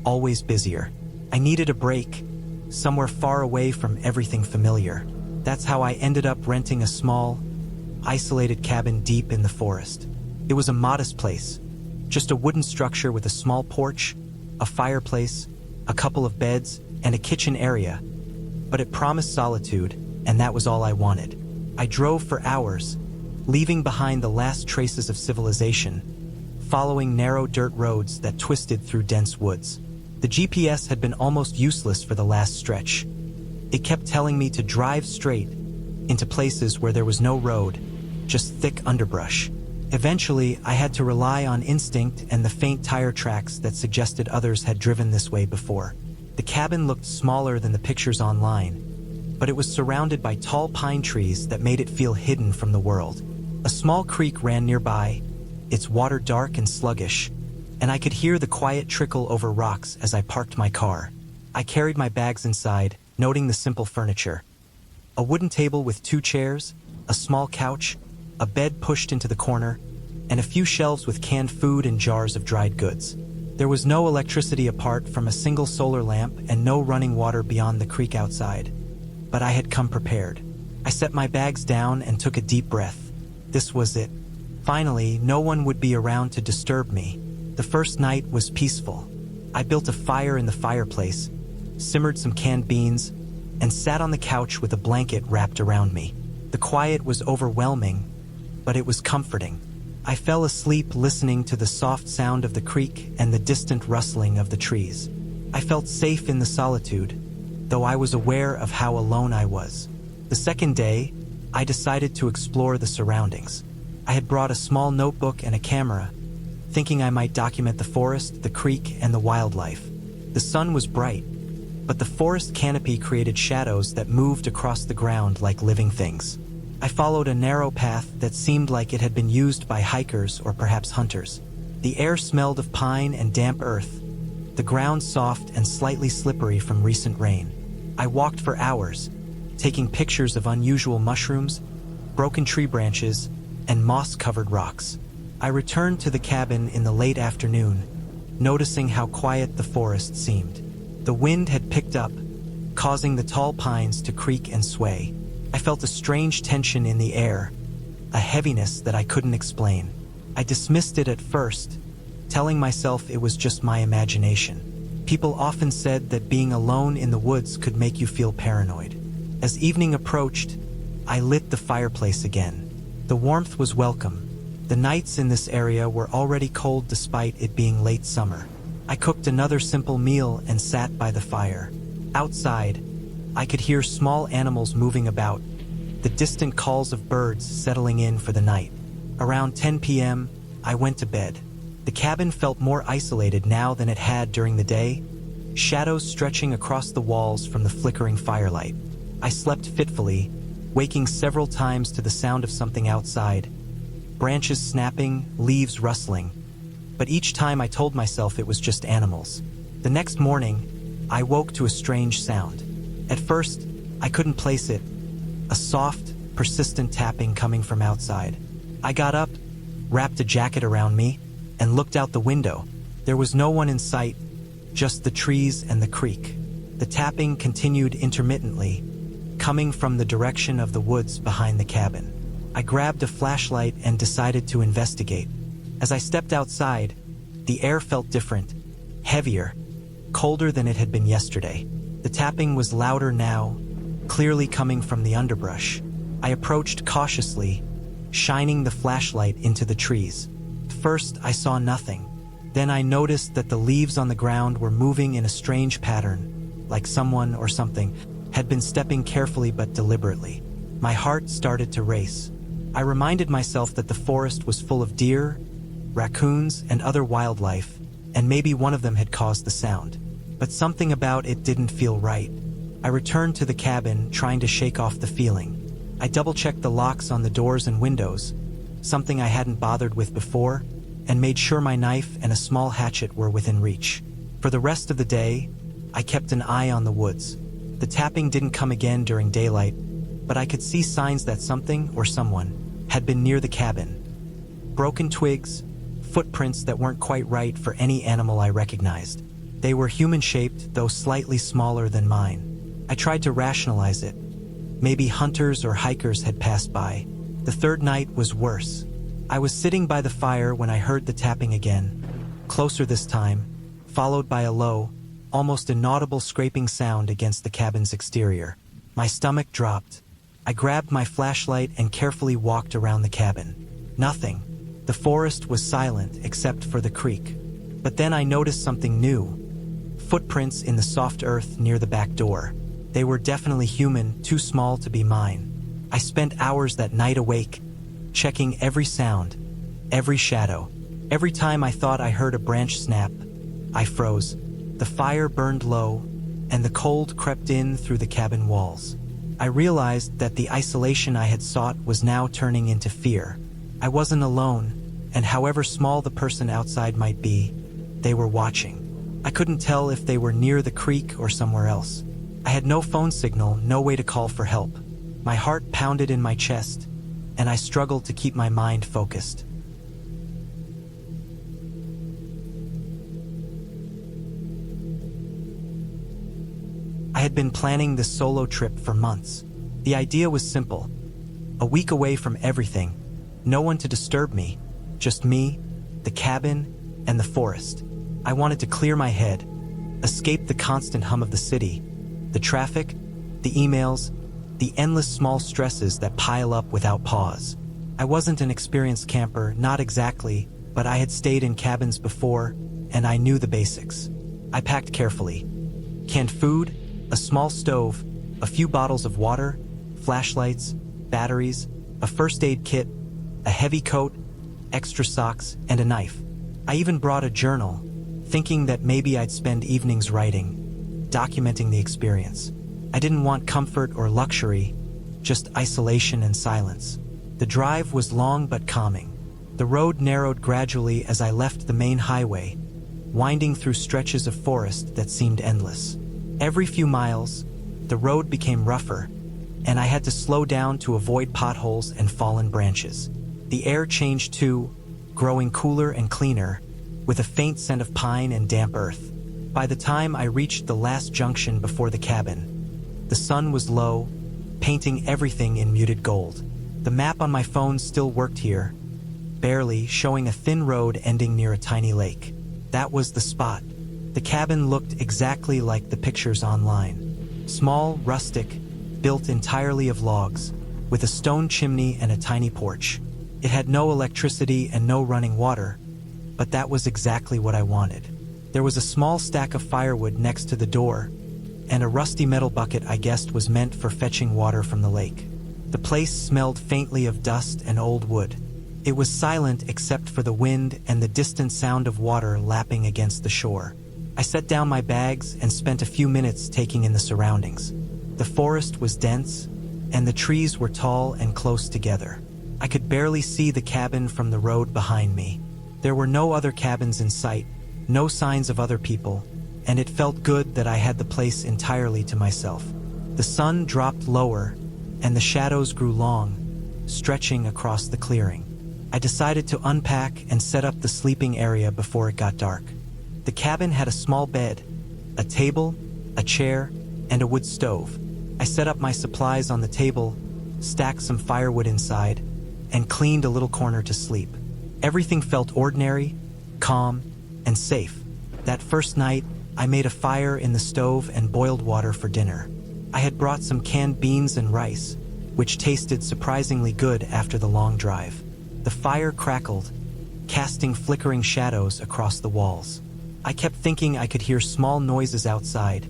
always busier. I needed a break, somewhere far away from everything familiar. That's how I ended up renting a small, isolated cabin deep in the forest. It was a modest place, just a wooden structure with a small porch, a fireplace, a couple of beds, and a kitchen area. But it promised solitude, and that was all I wanted. I drove for hours, leaving behind the last traces of civilization, following narrow dirt roads that twisted through dense woods. The GPS had been almost useless for the last stretch. It kept telling me to drive straight into places where there was no road, just thick underbrush. Eventually, I had to rely on instinct and the faint tire tracks that suggested others had driven this way before. The cabin looked smaller than the pictures online, but it was surrounded by tall pine trees that made it feel hidden from the world. A small creek ran nearby, its water dark and sluggish, and I could hear the quiet trickle over rocks as I parked my car. I carried my bags inside, noting the simple furniture. A wooden table with 2 chairs, a small couch, a bed pushed into the corner, and a few shelves with canned food and jars of dried goods. There was no electricity apart from a single solar lamp and no running water beyond the creek outside. But I had come prepared. I set my bags down and took a deep breath. This was it. Finally, no one would be around to disturb me. The first night was peaceful. I built a fire in the fireplace, simmered some canned beans, and sat on the couch with a blanket wrapped around me. The quiet was overwhelming, but it was comforting. I fell asleep listening to the soft sound of the creek and the distant rustling of the trees. I felt safe in the solitude, though I was aware of how alone I was. The second day, I decided to explore the surroundings. I had brought a small notebook and a camera, thinking I might document the forest, the creek, and the wildlife. The sun was bright, but the forest canopy created shadows that moved across the ground like living things. I followed a narrow path that seemed like it had been used by hikers or perhaps hunters. The air smelled of pine and damp earth, the ground soft and slightly slippery from recent rain. I walked for hours, taking pictures of unusual mushrooms, broken tree branches, and moss-covered rocks. I returned to the cabin in the late afternoon, noticing how quiet the forest seemed. The wind had picked up, causing the tall pines to creak and sway. I felt a strange tension in the air, a heaviness that I couldn't explain. I dismissed it at first, telling myself it was just my imagination. People often said that being alone in the woods could make you feel paranoid. As evening approached, I lit the fireplace again. The warmth was welcome, The nights in this area were already cold despite it being late summer. I cooked another simple meal and sat by the fire. Outside, I could hear small animals moving about, the distant calls of birds settling in for the night. Around 10 p.m., I went to bed. The cabin felt more isolated now than it had during the day, shadows stretching across the walls from the flickering firelight. I slept fitfully, waking several times to the sound of something outside, branches snapping, leaves rustling. But each time I told myself it was just animals. The next morning, I woke to a strange sound. At first, I couldn't place it, a soft, persistent tapping coming from outside. I got up, wrapped a jacket around me, and looked out the window. There was no one in sight, just the trees and the creek. The tapping continued intermittently, coming from the direction of the woods behind the cabin. I grabbed a flashlight and decided to investigate. As I stepped outside, the air felt different, heavier, colder than it had been yesterday. The tapping was louder now, clearly coming from the underbrush. I approached cautiously, shining the flashlight into the trees. First, I saw nothing. Then I noticed that the leaves on the ground were moving in a strange pattern, like someone or something had been stepping carefully but deliberately. My heart started to race. I reminded myself that the forest was full of deer, raccoons, and other wildlife, and maybe one of them had caused the sound. But something about it didn't feel right. I returned to the cabin, trying to shake off the feeling. I double-checked the locks on the doors and windows, something I hadn't bothered with before, and made sure my knife and a small hatchet were within reach. For the rest of the day, I kept an eye on the woods. The tapping didn't come again during daylight, but I could see signs that something or someone had been near the cabin. Broken twigs, footprints that weren't quite right for any animal I recognized. They were human-shaped, though slightly smaller than mine. I tried to rationalize it. Maybe hunters or hikers had passed by. The third night was worse. I was sitting by the fire when I heard the tapping again, closer this time, followed by a low, almost inaudible scraping sound against the cabin's exterior. My stomach dropped. I grabbed my flashlight and carefully walked around the cabin. Nothing. The forest was silent except for the creek. But then I noticed something new. Footprints in the soft earth near the back door. They were definitely human, too small to be mine. I spent hours that night awake, checking every sound, every shadow. Every time I thought I heard a branch snap, I froze. The fire burned low, and the cold crept in through the cabin walls. I realized that the isolation I had sought was now turning into fear. I wasn't alone, and however small the person outside might be, they were watching. I couldn't tell if they were near the creek or somewhere else. I had no phone signal, no way to call for help. My heart pounded in my chest, and I struggled to keep my mind focused. I had been planning this solo trip for months. The idea was simple. A week away from everything, no one to disturb me, just me, the cabin, and the forest. I wanted to clear my head, escape the constant hum of the city, the traffic, the emails, the endless small stresses that pile up without pause. I wasn't an experienced camper, not exactly, but I had stayed in cabins before, and I knew the basics. I packed carefully. Canned food, a small stove, a few bottles of water, flashlights, batteries, a first aid kit, a heavy coat, extra socks, and a knife. I even brought a journal, thinking that maybe I'd spend evenings writing, documenting the experience. I didn't want comfort or luxury, just isolation and silence. The drive was long but calming. The road narrowed gradually as I left the main highway, winding through stretches of forest that seemed endless. Every few miles, the road became rougher, and I had to slow down to avoid potholes and fallen branches. The air changed too, growing cooler and cleaner, with a faint scent of pine and damp earth. By the time I reached the last junction before the cabin, the sun was low, painting everything in muted gold. The map on my phone still worked here, barely, showing a thin road ending near a tiny lake. That was the spot. The cabin looked exactly like the pictures online. Small, rustic, built entirely of logs, with a stone chimney and a tiny porch. It had no electricity and no running water, but that was exactly what I wanted. There was a small stack of firewood next to the door, and a rusty metal bucket I guessed was meant for fetching water from the lake. The place smelled faintly of dust and old wood. It was silent except for the wind and the distant sound of water lapping against the shore. I set down my bags and spent a few minutes taking in the surroundings. The forest was dense, and the trees were tall and close together. I could barely see the cabin from the road behind me. There were no other cabins in sight, no signs of other people, and it felt good that I had the place entirely to myself. The sun dropped lower, and the shadows grew long, stretching across the clearing. I decided to unpack and set up the sleeping area before it got dark. The cabin had a small bed, a table, a chair, and a wood stove. I set up my supplies on the table, stacked some firewood inside, and cleaned a little corner to sleep. Everything felt ordinary, calm, and safe. That first night, I made a fire in the stove and boiled water for dinner. I had brought some canned beans and rice, which tasted surprisingly good after the long drive. The fire crackled, casting flickering shadows across the walls. I kept thinking I could hear small noises outside,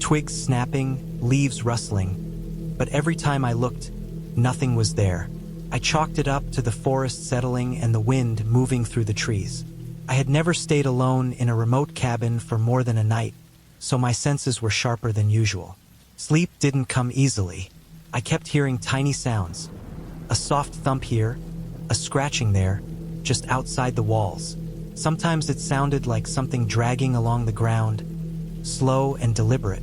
twigs snapping, leaves rustling, but every time I looked, nothing was there. I chalked it up to the forest settling and the wind moving through the trees. I had never stayed alone in a remote cabin for more than a night, so my senses were sharper than usual. Sleep didn't come easily. I kept hearing tiny sounds, a soft thump here, a scratching there, just outside the walls. Sometimes it sounded like something dragging along the ground, slow and deliberate.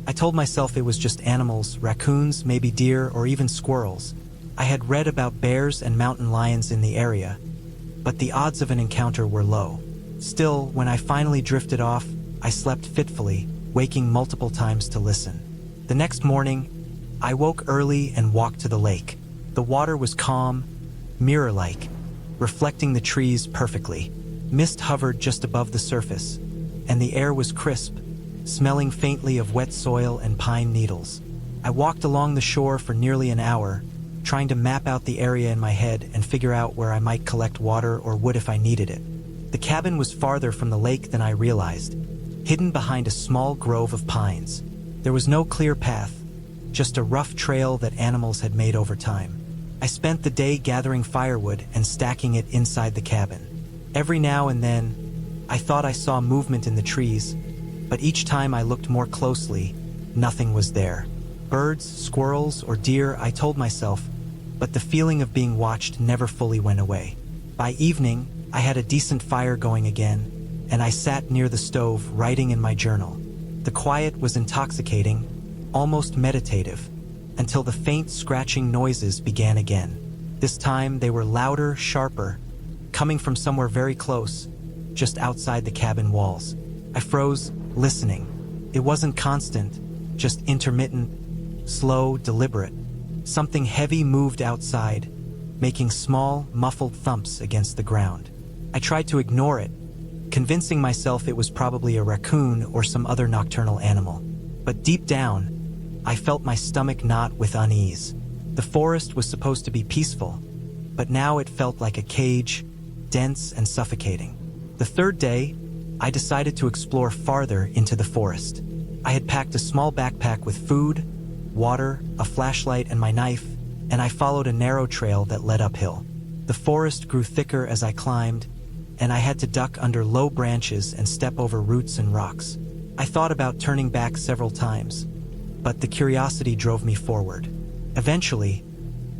I told myself it was just animals, raccoons, maybe deer, or even squirrels. I had read about bears and mountain lions in the area, but the odds of an encounter were low. Still, when I finally drifted off, I slept fitfully, waking multiple times to listen. The next morning, I woke early and walked to the lake. The water was calm, mirror-like, reflecting the trees perfectly. Mist hovered just above the surface, and the air was crisp, smelling faintly of wet soil and pine needles. I walked along the shore for nearly an hour, trying to map out the area in my head and figure out where I might collect water or wood if I needed it. The cabin was farther from the lake than I realized, hidden behind a small grove of pines. There was no clear path, just a rough trail that animals had made over time. I spent the day gathering firewood and stacking it inside the cabin. Every now and then, I thought I saw movement in the trees, but each time I looked more closely, nothing was there. Birds, squirrels, or deer, I told myself, but the feeling of being watched never fully went away. By evening, I had a decent fire going again, and I sat near the stove writing in my journal. The quiet was intoxicating, almost meditative, until the faint scratching noises began again. This time they were louder, sharper, coming from somewhere very close, just outside the cabin walls. I froze, listening. It wasn't constant, just intermittent, slow, deliberate. Something heavy moved outside, making small, muffled thumps against the ground. I tried to ignore it, convincing myself it was probably a raccoon or some other nocturnal animal. But deep down, I felt my stomach knot with unease. The forest was supposed to be peaceful, but now it felt like a cage, dense and suffocating. The third day, I decided to explore farther into the forest. I had packed a small backpack with food, water, a flashlight, and my knife, and I followed a narrow trail that led uphill. The forest grew thicker as I climbed, and I had to duck under low branches and step over roots and rocks. I thought about turning back several times, but the curiosity drove me forward. Eventually,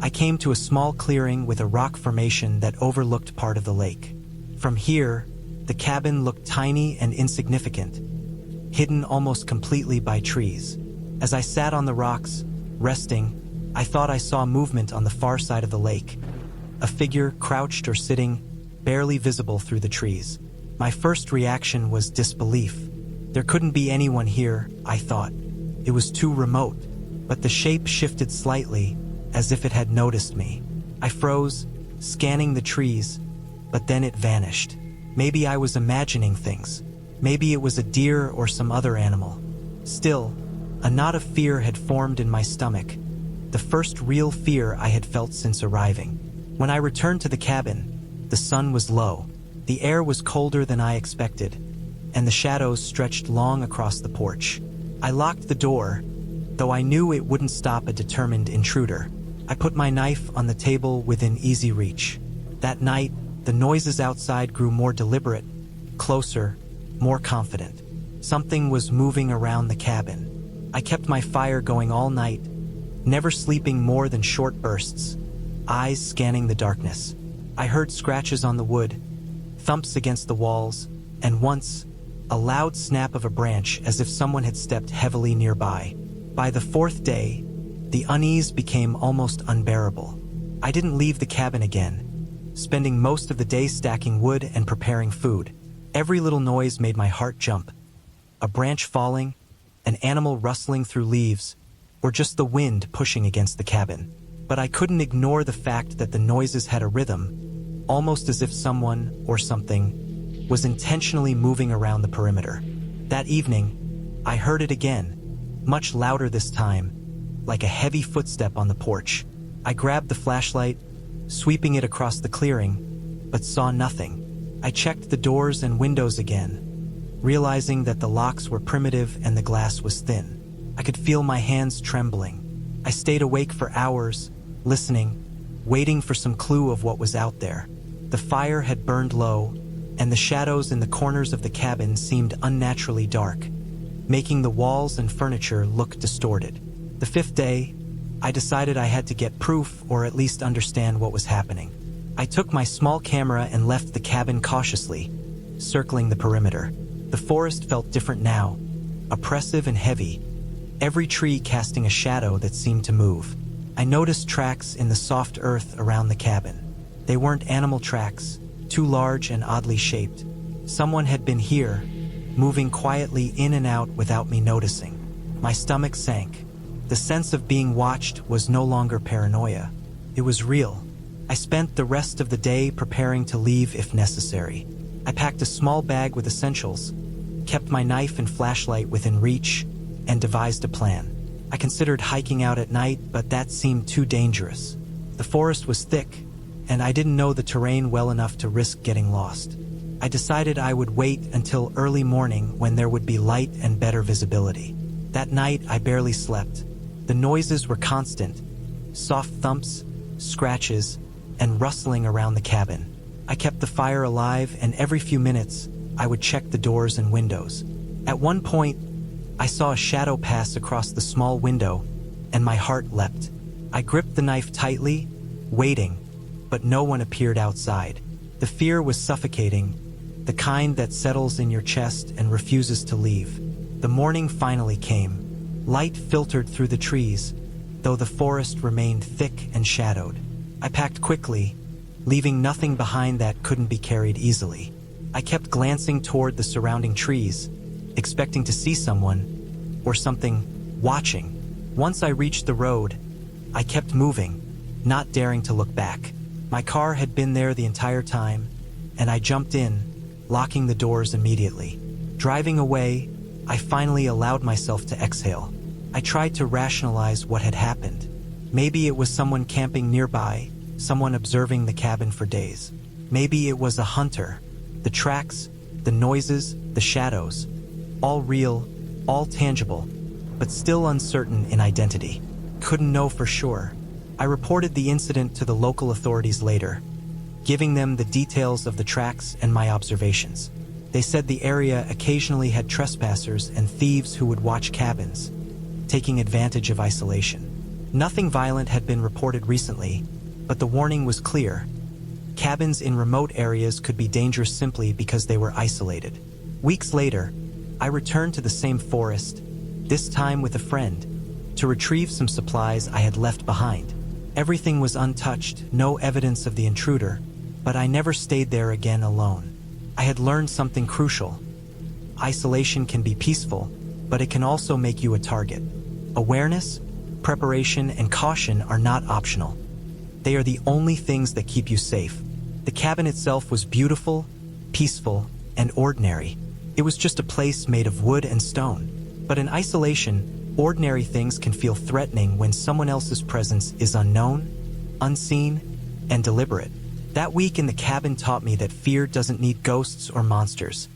I came to a small clearing with a rock formation that overlooked part of the lake. From here, the cabin looked tiny and insignificant, hidden almost completely by trees. As I sat on the rocks, resting, I thought I saw movement on the far side of the lake. A figure crouched or sitting, barely visible through the trees. My first reaction was disbelief. There couldn't be anyone here, I thought. It was too remote. But the shape shifted slightly, as if it had noticed me. I froze, scanning the trees, but then it vanished. Maybe I was imagining things. Maybe it was a deer or some other animal. Still, a knot of fear had formed in my stomach, the first real fear I had felt since arriving. When I returned to the cabin, the sun was low, the air was colder than I expected, and the shadows stretched long across the porch. I locked the door, though I knew it wouldn't stop a determined intruder. I put my knife on the table within easy reach. That night, the noises outside grew more deliberate, closer, more confident. Something was moving around the cabin. I kept my fire going all night, never sleeping more than short bursts, eyes scanning the darkness. I heard scratches on the wood, thumps against the walls, and once, a loud snap of a branch as if someone had stepped heavily nearby. By the fourth day, the unease became almost unbearable. I didn't leave the cabin again, spending most of the day stacking wood and preparing food. Every little noise made my heart jump. A branch falling, an animal rustling through leaves, or just the wind pushing against the cabin. But I couldn't ignore the fact that the noises had a rhythm, almost as if someone or something was intentionally moving around the perimeter. That evening, I heard it again, much louder this time, like a heavy footstep on the porch. I grabbed the flashlight, sweeping it across the clearing, but saw nothing. I checked the doors and windows again, realizing that the locks were primitive and the glass was thin. I could feel my hands trembling. I stayed awake for hours, listening, waiting for some clue of what was out there. The fire had burned low, and the shadows in the corners of the cabin seemed unnaturally dark, making the walls and furniture look distorted. The fifth day, I decided I had to get proof or at least understand what was happening. I took my small camera and left the cabin cautiously, circling the perimeter. The forest felt different now, oppressive and heavy, every tree casting a shadow that seemed to move. I noticed tracks in the soft earth around the cabin. They weren't animal tracks, too large and oddly shaped. Someone had been here, moving quietly in and out without me noticing. My stomach sank. The sense of being watched was no longer paranoia. It was real. I spent the rest of the day preparing to leave if necessary. I packed a small bag with essentials, kept my knife and flashlight within reach, and devised a plan. I considered hiking out at night, but that seemed too dangerous. The forest was thick, and I didn't know the terrain well enough to risk getting lost. I decided I would wait until early morning when there would be light and better visibility. That night, I barely slept. The noises were constant, soft thumps, scratches, and rustling around the cabin. I kept the fire alive, and every few minutes, I would check the doors and windows. At one point, I saw a shadow pass across the small window, and my heart leapt. I gripped the knife tightly, waiting, but no one appeared outside. The fear was suffocating, the kind that settles in your chest and refuses to leave. The morning finally came. Light filtered through the trees, though the forest remained thick and shadowed. I packed quickly, leaving nothing behind that couldn't be carried easily. I kept glancing toward the surrounding trees, expecting to see someone or something watching. Once I reached the road, I kept moving, not daring to look back. My car had been there the entire time, and I jumped in, locking the doors immediately. Driving away, I finally allowed myself to exhale. I tried to rationalize what had happened. Maybe it was someone camping nearby, someone observing the cabin for days. Maybe it was a hunter. The tracks, the noises, the shadows, all real, all tangible, but still uncertain in identity. Couldn't know for sure. I reported the incident to the local authorities later, giving them the details of the tracks and my observations. They said the area occasionally had trespassers and thieves who would watch cabins, taking advantage of isolation. Nothing violent had been reported recently, but the warning was clear. Cabins in remote areas could be dangerous simply because they were isolated. Weeks later, I returned to the same forest, this time with a friend, to retrieve some supplies I had left behind. Everything was untouched, no evidence of the intruder, but I never stayed there again alone. I had learned something crucial. Isolation can be peaceful, but it can also make you a target. Awareness, preparation, and caution are not optional. They are the only things that keep you safe. The cabin itself was beautiful, peaceful, and ordinary. It was just a place made of wood and stone. But in isolation, ordinary things can feel threatening when someone else's presence is unknown, unseen, and deliberate. That week in the cabin taught me that fear doesn't need ghosts or monsters.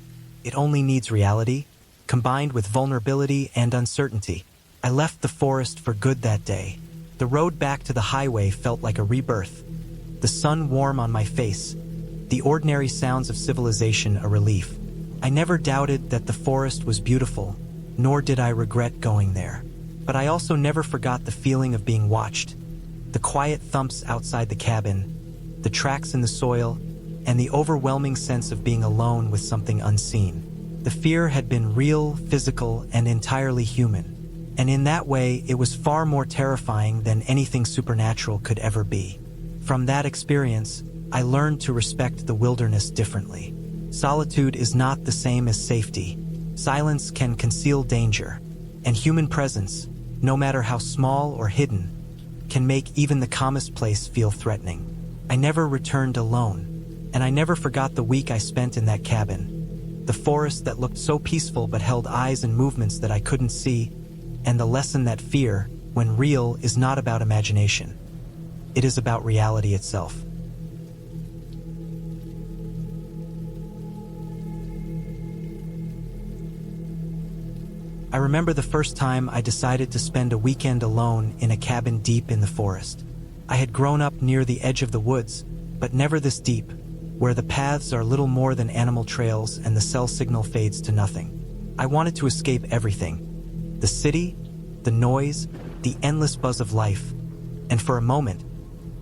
It only needs reality, combined with vulnerability and uncertainty. I left the forest for good that day. The road back to the highway felt like a rebirth. The sun warm on my face, the ordinary sounds of civilization a relief. I never doubted that the forest was beautiful, nor did I regret going there. But I also never forgot the feeling of being watched. The quiet thumps outside the cabin, the tracks in the soil, and the overwhelming sense of being alone with something unseen. The fear had been real, physical, and entirely human. And in that way, it was far more terrifying than anything supernatural could ever be. From that experience, I learned to respect the wilderness differently. Solitude is not the same as safety. Silence can conceal danger, and human presence, no matter how small or hidden, can make even the calmest place feel threatening. I never returned alone, and I never forgot the week I spent in that cabin. The forest that looked so peaceful but held eyes and movements that I couldn't see, and the lesson that fear, when real, is not about imagination. It is about reality itself. I remember the first time I decided to spend a weekend alone in a cabin deep in the forest. I had grown up near the edge of the woods, but never this deep, where the paths are little more than animal trails and the cell signal fades to nothing. I wanted to escape everything. The city, the noise, the endless buzz of life. And for a moment,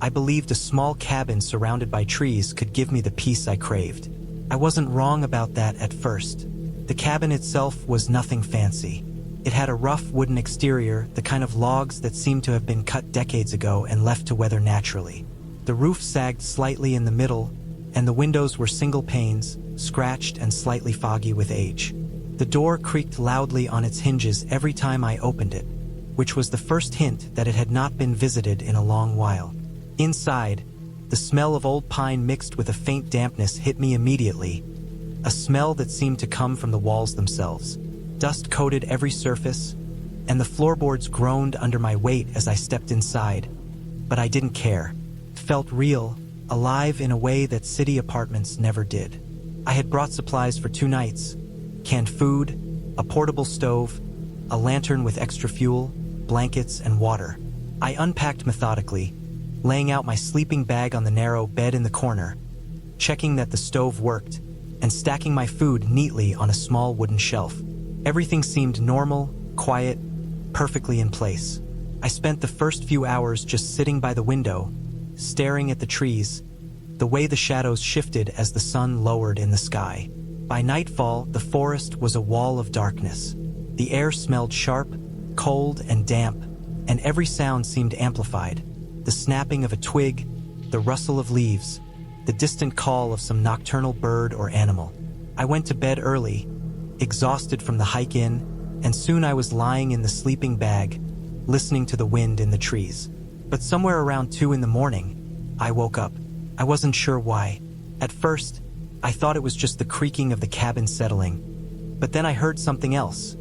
I believed a small cabin surrounded by trees could give me the peace I craved. I wasn't wrong about that at first. The cabin itself was nothing fancy. It had a rough wooden exterior, the kind of logs that seemed to have been cut decades ago and left to weather naturally. The roof sagged slightly in the middle, and the windows were single panes, scratched and slightly foggy with age. The door creaked loudly on its hinges every time I opened it, which was the first hint that it had not been visited in a long while. Inside, the smell of old pine mixed with a faint dampness hit me immediately, a smell that seemed to come from the walls themselves. Dust coated every surface, and the floorboards groaned under my weight as I stepped inside. But I didn't care. It felt real, alive in a way that city apartments never did. I had brought supplies for 2 nights: canned food, a portable stove, a lantern with extra fuel, blankets, and water. I unpacked methodically, laying out my sleeping bag on the narrow bed in the corner, checking that the stove worked, and stacking my food neatly on a small wooden shelf. Everything seemed normal, quiet, perfectly in place. I spent the first few hours just sitting by the window, staring at the trees, the way the shadows shifted as the sun lowered in the sky. By nightfall, the forest was a wall of darkness. The air smelled sharp, cold, and damp, and every sound seemed amplified. The snapping of a twig, the rustle of leaves, the distant call of some nocturnal bird or animal. I went to bed early, exhausted from the hike in, and soon I was lying in the sleeping bag, listening to the wind in the trees. But somewhere around 2 in the morning, I woke up. I wasn't sure why. At first, I thought it was just the creaking of the cabin settling. But then I heard something else.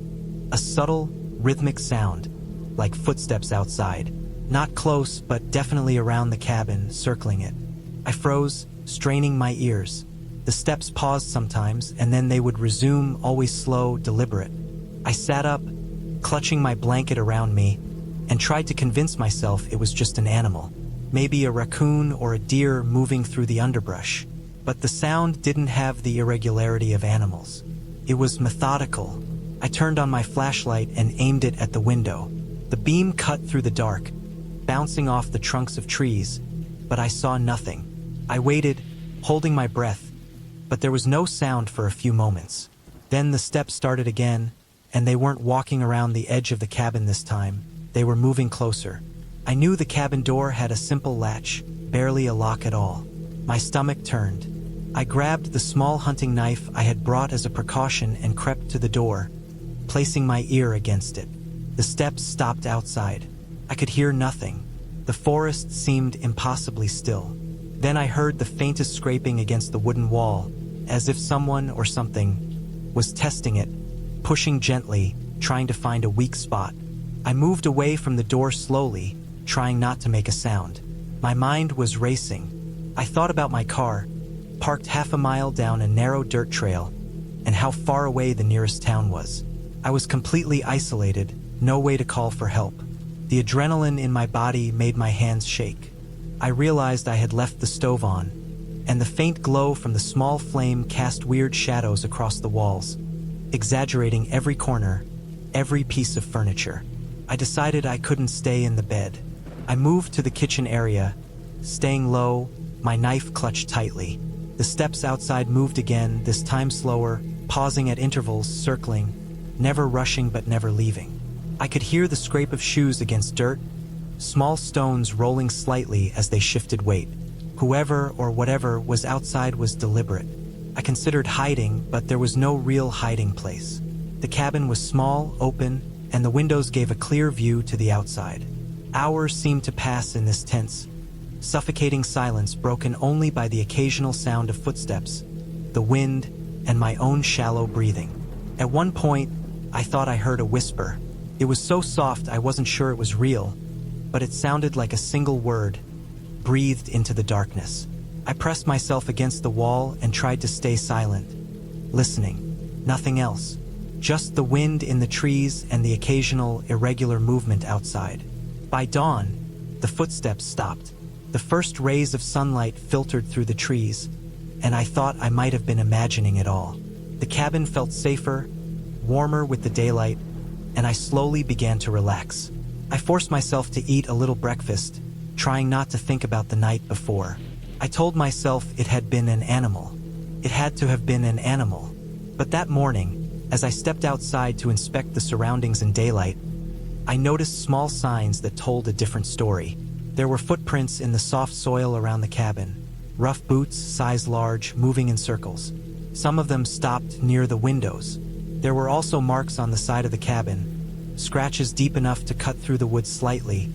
A subtle, rhythmic sound, like footsteps outside. Not close, but definitely around the cabin, circling it. I froze, straining my ears. The steps paused sometimes, and then they would resume, always slow, deliberate. I sat up, clutching my blanket around me, and tried to convince myself it was just an animal. Maybe a raccoon or a deer moving through the underbrush. But the sound didn't have the irregularity of animals. It was methodical. I turned on my flashlight and aimed it at the window. The beam cut through the dark, bouncing off the trunks of trees, but I saw nothing. I waited, holding my breath, but there was no sound for a few moments. Then the steps started again, and they weren't walking around the edge of the cabin this time. They were moving closer. I knew the cabin door had a simple latch, barely a lock at all. My stomach turned. I grabbed the small hunting knife I had brought as a precaution and crept to the door, placing my ear against it. The steps stopped outside. I could hear nothing. The forest seemed impossibly still. Then I heard the faintest scraping against the wooden wall, as if someone or something was testing it, pushing gently, trying to find a weak spot. I moved away from the door slowly, trying not to make a sound. My mind was racing. I thought about my car, parked half a mile down a narrow dirt trail, and how far away the nearest town was. I was completely isolated, no way to call for help. The adrenaline in my body made my hands shake. I realized I had left the stove on, and the faint glow from the small flame cast weird shadows across the walls, exaggerating every corner, every piece of furniture. I decided I couldn't stay in the bed. I moved to the kitchen area, staying low, my knife clutched tightly. The steps outside moved again, this time slower, pausing at intervals, circling, never rushing but never leaving. I could hear the scrape of shoes against dirt, small stones rolling slightly as they shifted weight. Whoever or whatever was outside was deliberate. I considered hiding, but there was no real hiding place. The cabin was small, open, and the windows gave a clear view to the outside. Hours seemed to pass in this tense, suffocating silence broken only by the occasional sound of footsteps, the wind, and my own shallow breathing. At one point, I thought I heard a whisper. It was so soft I wasn't sure it was real, but it sounded like a single word, breathed into the darkness. I pressed myself against the wall and tried to stay silent, listening. Nothing else. Just the wind in the trees and the occasional irregular movement outside. By dawn, the footsteps stopped. The first rays of sunlight filtered through the trees, and I thought I might have been imagining it all. The cabin felt safer, warmer with the daylight, and I slowly began to relax. I forced myself to eat a little breakfast, trying not to think about the night before. I told myself it had been an animal. It had to have been an animal. But that morning, as I stepped outside to inspect the surroundings in daylight, I noticed small signs that told a different story. There were footprints in the soft soil around the cabin, rough boots, size large, moving in circles. Some of them stopped near the windows. There were also marks on the side of the cabin, scratches deep enough to cut through the wood slightly,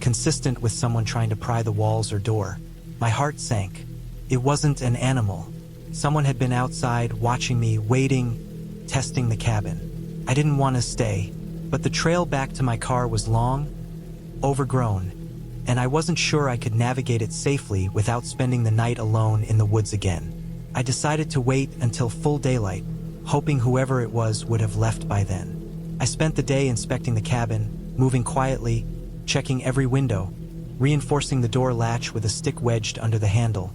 consistent with someone trying to pry the walls or door. My heart sank. It wasn't an animal. Someone had been outside, watching me, waiting, testing the cabin. I didn't want to stay, but the trail back to my car was long, overgrown, and I wasn't sure I could navigate it safely without spending the night alone in the woods again. I decided to wait until full daylight, hoping whoever it was would have left by then. I spent the day inspecting the cabin, moving quietly, checking every window, reinforcing the door latch with a stick wedged under the handle,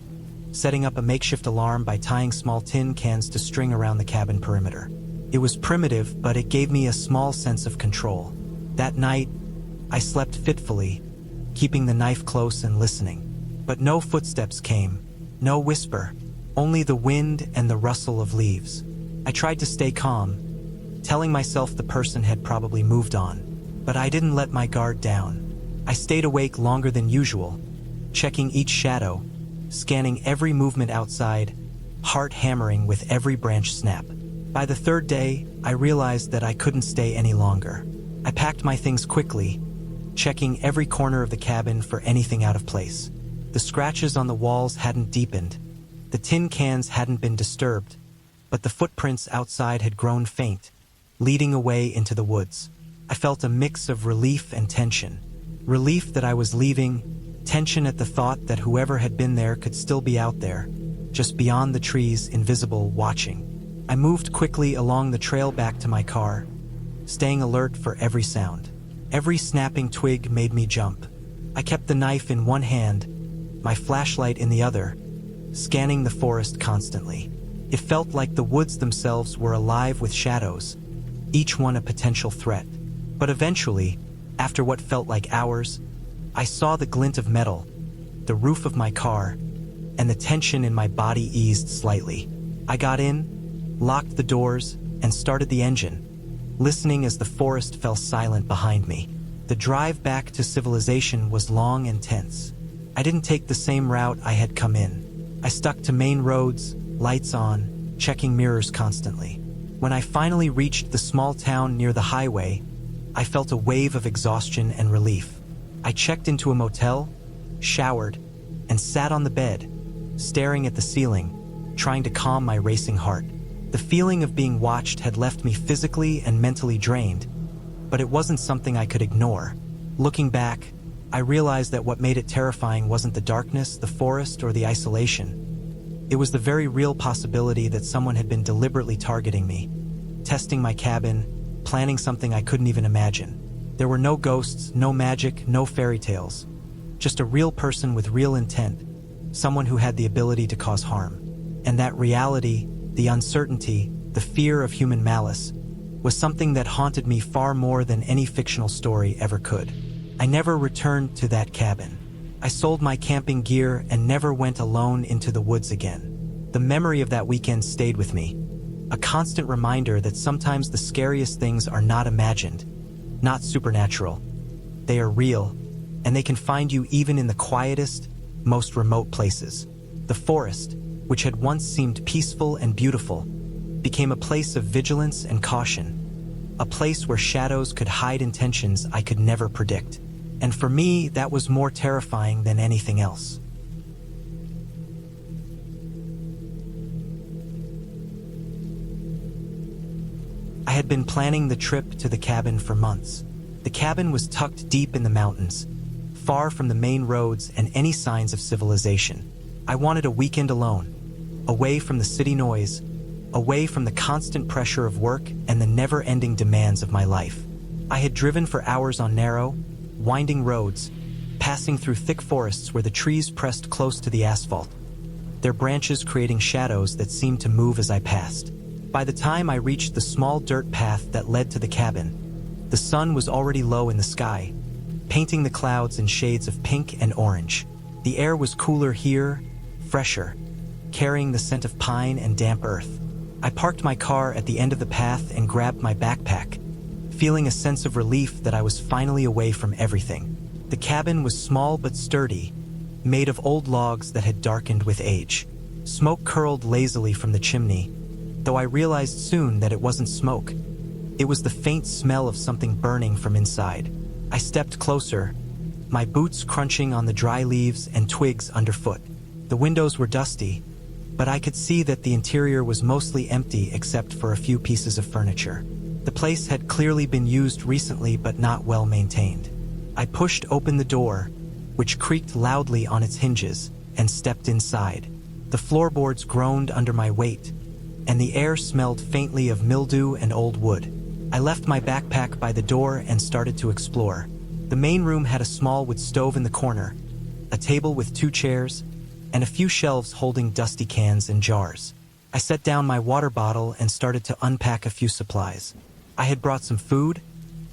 setting up a makeshift alarm by tying small tin cans to string around the cabin perimeter. It was primitive, but it gave me a small sense of control. That night, I slept fitfully, keeping the knife close and listening. But no footsteps came, no whisper, only the wind and the rustle of leaves. I tried to stay calm, telling myself the person had probably moved on, but I didn't let my guard down. I stayed awake longer than usual, checking each shadow, scanning every movement outside, heart hammering with every branch snap. By the third day, I realized that I couldn't stay any longer. I packed my things quickly, checking every corner of the cabin for anything out of place. The scratches on the walls hadn't deepened, the tin cans hadn't been disturbed, but the footprints outside had grown faint, leading away into the woods. I felt a mix of relief and tension. Relief that I was leaving, tension at the thought that whoever had been there could still be out there, just beyond the trees, invisible, watching. I moved quickly along the trail back to my car, staying alert for every sound. Every snapping twig made me jump. I kept the knife in one hand, my flashlight in the other, scanning the forest constantly. It felt like the woods themselves were alive with shadows, each one a potential threat. But eventually, after what felt like hours, I saw the glint of metal, the roof of my car, and the tension in my body eased slightly. I got in, locked the doors, and started the engine, listening as the forest fell silent behind me. The drive back to civilization was long and tense. I didn't take the same route I had come in. I stuck to main roads, lights on, checking mirrors constantly. When I finally reached the small town near the highway, I felt a wave of exhaustion and relief. I checked into a motel, showered, and sat on the bed, staring at the ceiling, trying to calm my racing heart. The feeling of being watched had left me physically and mentally drained, but it wasn't something I could ignore. Looking back, I realized that what made it terrifying wasn't the darkness, the forest, or the isolation. It was the very real possibility that someone had been deliberately targeting me, testing my cabin, planning something I couldn't even imagine. There were no ghosts, no magic, no fairy tales. Just a real person with real intent, someone who had the ability to cause harm. And that reality, the uncertainty, the fear of human malice, was something that haunted me far more than any fictional story ever could. I never returned to that cabin. I sold my camping gear and never went alone into the woods again. The memory of that weekend stayed with me, a constant reminder that sometimes the scariest things are not imagined, not supernatural. They are real, and they can find you even in the quietest, most remote places. The forest, which had once seemed peaceful and beautiful, became a place of vigilance and caution, a place where shadows could hide intentions I could never predict. And for me, that was more terrifying than anything else. I had been planning the trip to the cabin for months. The cabin was tucked deep in the mountains, far from the main roads and any signs of civilization. I wanted a weekend alone, away from the city noise, away from the constant pressure of work and the never-ending demands of my life. I had driven for hours on narrow, winding roads, passing through thick forests where the trees pressed close to the asphalt, their branches creating shadows that seemed to move as I passed. By the time I reached the small dirt path that led to the cabin, the sun was already low in the sky, painting the clouds in shades of pink and orange. The air was cooler here, fresher, carrying the scent of pine and damp earth. I parked my car at the end of the path and grabbed my backpack, feeling a sense of relief that I was finally away from everything. The cabin was small but sturdy, made of old logs that had darkened with age. Smoke curled lazily from the chimney, though I realized soon that it wasn't smoke. It was the faint smell of something burning from inside. I stepped closer, my boots crunching on the dry leaves and twigs underfoot. The windows were dusty, but I could see that the interior was mostly empty except for a few pieces of furniture. The place had clearly been used recently but not well maintained. I pushed open the door, which creaked loudly on its hinges, and stepped inside. The floorboards groaned under my weight, and the air smelled faintly of mildew and old wood. I left my backpack by the door and started to explore. The main room had a small wood stove in the corner, a table with 2 chairs, and a few shelves holding dusty cans and jars. I set down my water bottle and started to unpack a few supplies. I had brought some food,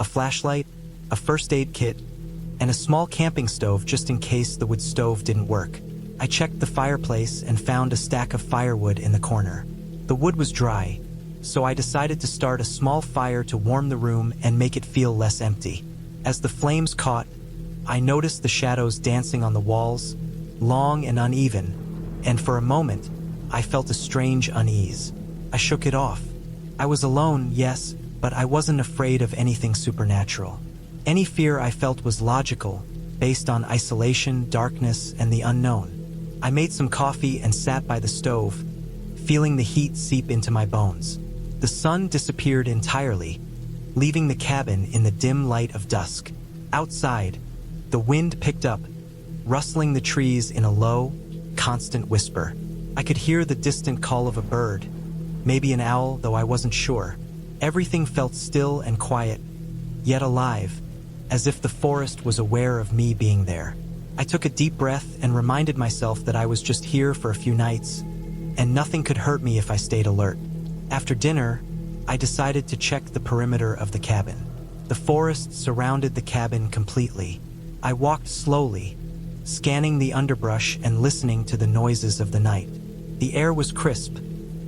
a flashlight, a first aid kit, and a small camping stove just in case the wood stove didn't work. I checked the fireplace and found a stack of firewood in the corner. The wood was dry, so I decided to start a small fire to warm the room and make it feel less empty. As the flames caught, I noticed the shadows dancing on the walls, long and uneven, and for a moment, I felt a strange unease. I shook it off. I was alone, yes, but I wasn't afraid of anything supernatural. Any fear I felt was logical, based on isolation, darkness, and the unknown. I made some coffee and sat by the stove, feeling the heat seep into my bones. The sun disappeared entirely, leaving the cabin in the dim light of dusk. Outside, the wind picked up, rustling the trees in a low, constant whisper. I could hear the distant call of a bird, maybe an owl, though I wasn't sure. Everything felt still and quiet, yet alive, as if the forest was aware of me being there. I took a deep breath and reminded myself that I was just here for a few nights, and nothing could hurt me if I stayed alert. After dinner, I decided to check the perimeter of the cabin. The forest surrounded the cabin completely. I walked slowly, scanning the underbrush and listening to the noises of the night. The air was crisp,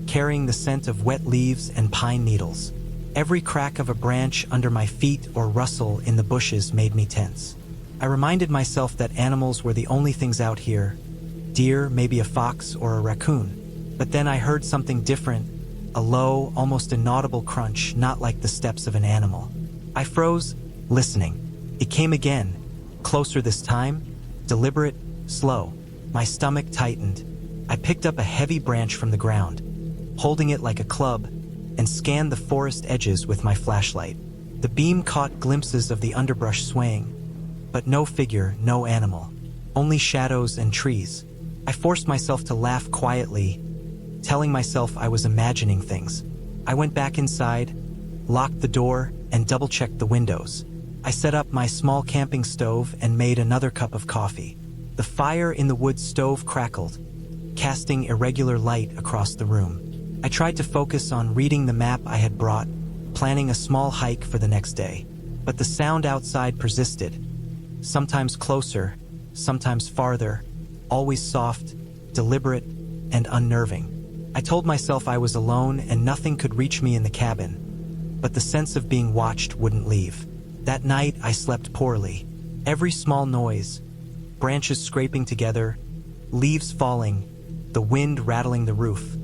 carrying the scent of wet leaves and pine needles. Every crack of a branch under my feet or rustle in the bushes made me tense. I reminded myself that animals were the only things out here. Deer, maybe a fox or a raccoon. But then I heard something different, a low, almost inaudible crunch, not like the steps of an animal. I froze, listening. It came again, closer this time, deliberate, slow. My stomach tightened. I picked up a heavy branch from the ground, holding it like a club, and scanned the forest edges with my flashlight. The beam caught glimpses of the underbrush swaying, but no figure, no animal. Only shadows and trees. I forced myself to laugh quietly, telling myself I was imagining things. I went back inside, locked the door, and double-checked the windows. I set up my small camping stove and made another cup of coffee. The fire in the wood stove crackled, casting irregular light across the room. I tried to focus on reading the map I had brought, planning a small hike for the next day. But the sound outside persisted, sometimes closer, sometimes farther, always soft, deliberate, and unnerving. I told myself I was alone and nothing could reach me in the cabin, but the sense of being watched wouldn't leave. That night, I slept poorly. Every small noise, branches scraping together, leaves falling, the wind rattling the roof,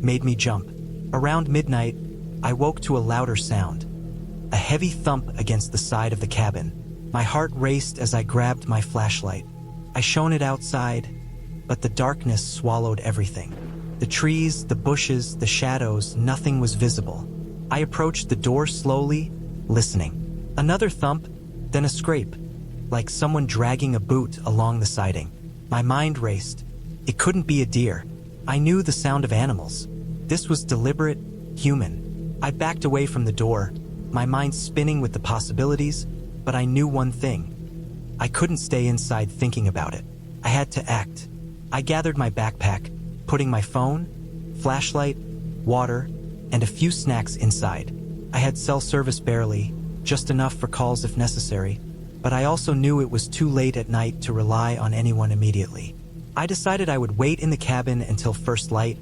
made me jump. Around midnight, I woke to a louder sound, a heavy thump against the side of the cabin. My heart raced as I grabbed my flashlight. I shone it outside, but the darkness swallowed everything. The trees, the bushes, the shadows, nothing was visible. I approached the door slowly, listening. Another thump, then a scrape, like someone dragging a boot along the siding. My mind raced. It couldn't be a deer. I knew the sound of animals. This was deliberate, human. I backed away from the door, my mind spinning with the possibilities, but I knew one thing. I couldn't stay inside thinking about it. I had to act. I gathered my backpack, putting my phone, flashlight, water, and a few snacks inside. I had cell service barely, just enough for calls if necessary, but I also knew it was too late at night to rely on anyone immediately. I decided I would wait in the cabin until first light,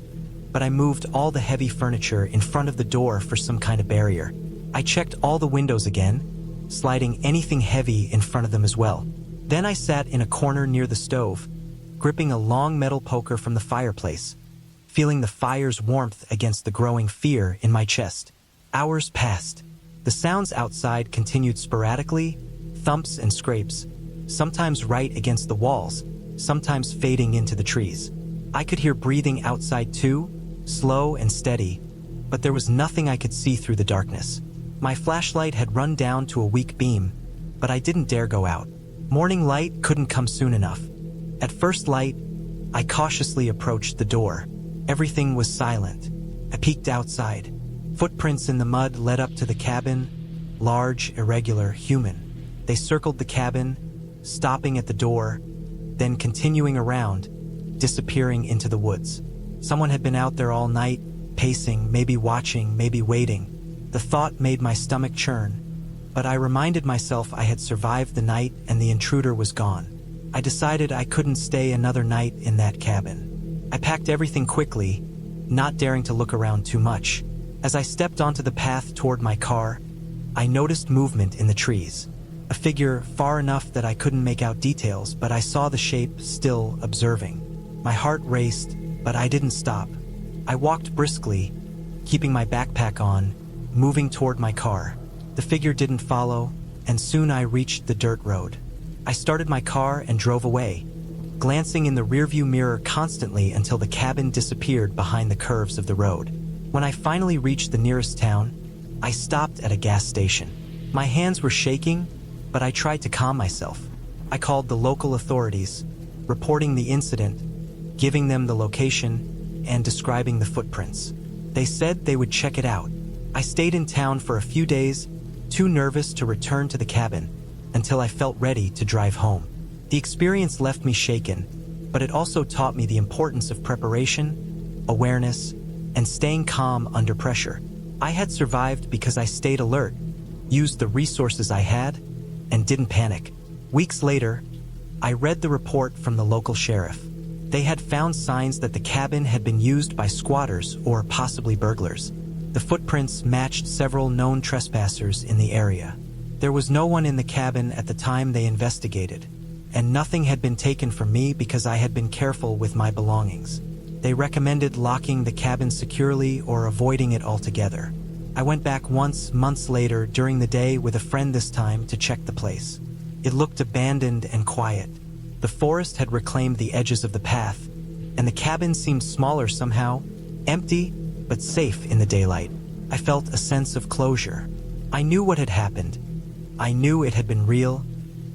but I moved all the heavy furniture in front of the door for some kind of barrier. I checked all the windows again, sliding anything heavy in front of them as well. Then I sat in a corner near the stove, gripping a long metal poker from the fireplace, feeling the fire's warmth against the growing fear in my chest. Hours passed. The sounds outside continued sporadically, thumps and scrapes, sometimes right against the walls, sometimes fading into the trees. I could hear breathing outside too, slow and steady, but there was nothing I could see through the darkness. My flashlight had run down to a weak beam, but I didn't dare go out. Morning light couldn't come soon enough. At first light, I cautiously approached the door. Everything was silent. I peeked outside. Footprints in the mud led up to the cabin, large, irregular, human. They circled the cabin, stopping at the door, then continuing around, disappearing into the woods. Someone had been out there all night, pacing, maybe watching, maybe waiting. The thought made my stomach churn, but I reminded myself I had survived the night and the intruder was gone. I decided I couldn't stay another night in that cabin. I packed everything quickly, not daring to look around too much. As I stepped onto the path toward my car, I noticed movement in the trees. A figure far enough that I couldn't make out details, but I saw the shape, still observing. My heart raced, but I didn't stop. I walked briskly, keeping my backpack on, moving toward my car. The figure didn't follow, and soon I reached the dirt road. I started my car and drove away, glancing in the rearview mirror constantly until the cabin disappeared behind the curves of the road. When I finally reached the nearest town, I stopped at a gas station. My hands were shaking, but I tried to calm myself. I called the local authorities, reporting the incident, giving them the location, and describing the footprints. They said they would check it out. I stayed in town for a few days, too nervous to return to the cabin, until I felt ready to drive home. The experience left me shaken, but it also taught me the importance of preparation, awareness, and staying calm under pressure. I had survived because I stayed alert, used the resources I had, and didn't panic. Weeks later, I read the report from the local sheriff. They had found signs that the cabin had been used by squatters or possibly burglars. The footprints matched several known trespassers in the area. There was no one in the cabin at the time they investigated, and nothing had been taken from me because I had been careful with my belongings. They recommended locking the cabin securely or avoiding it altogether. I went back once, months later, during the day with a friend this time to check the place. It looked abandoned and quiet. The forest had reclaimed the edges of the path, and the cabin seemed smaller somehow, empty, but safe in the daylight. I felt a sense of closure. I knew what had happened. I knew it had been real,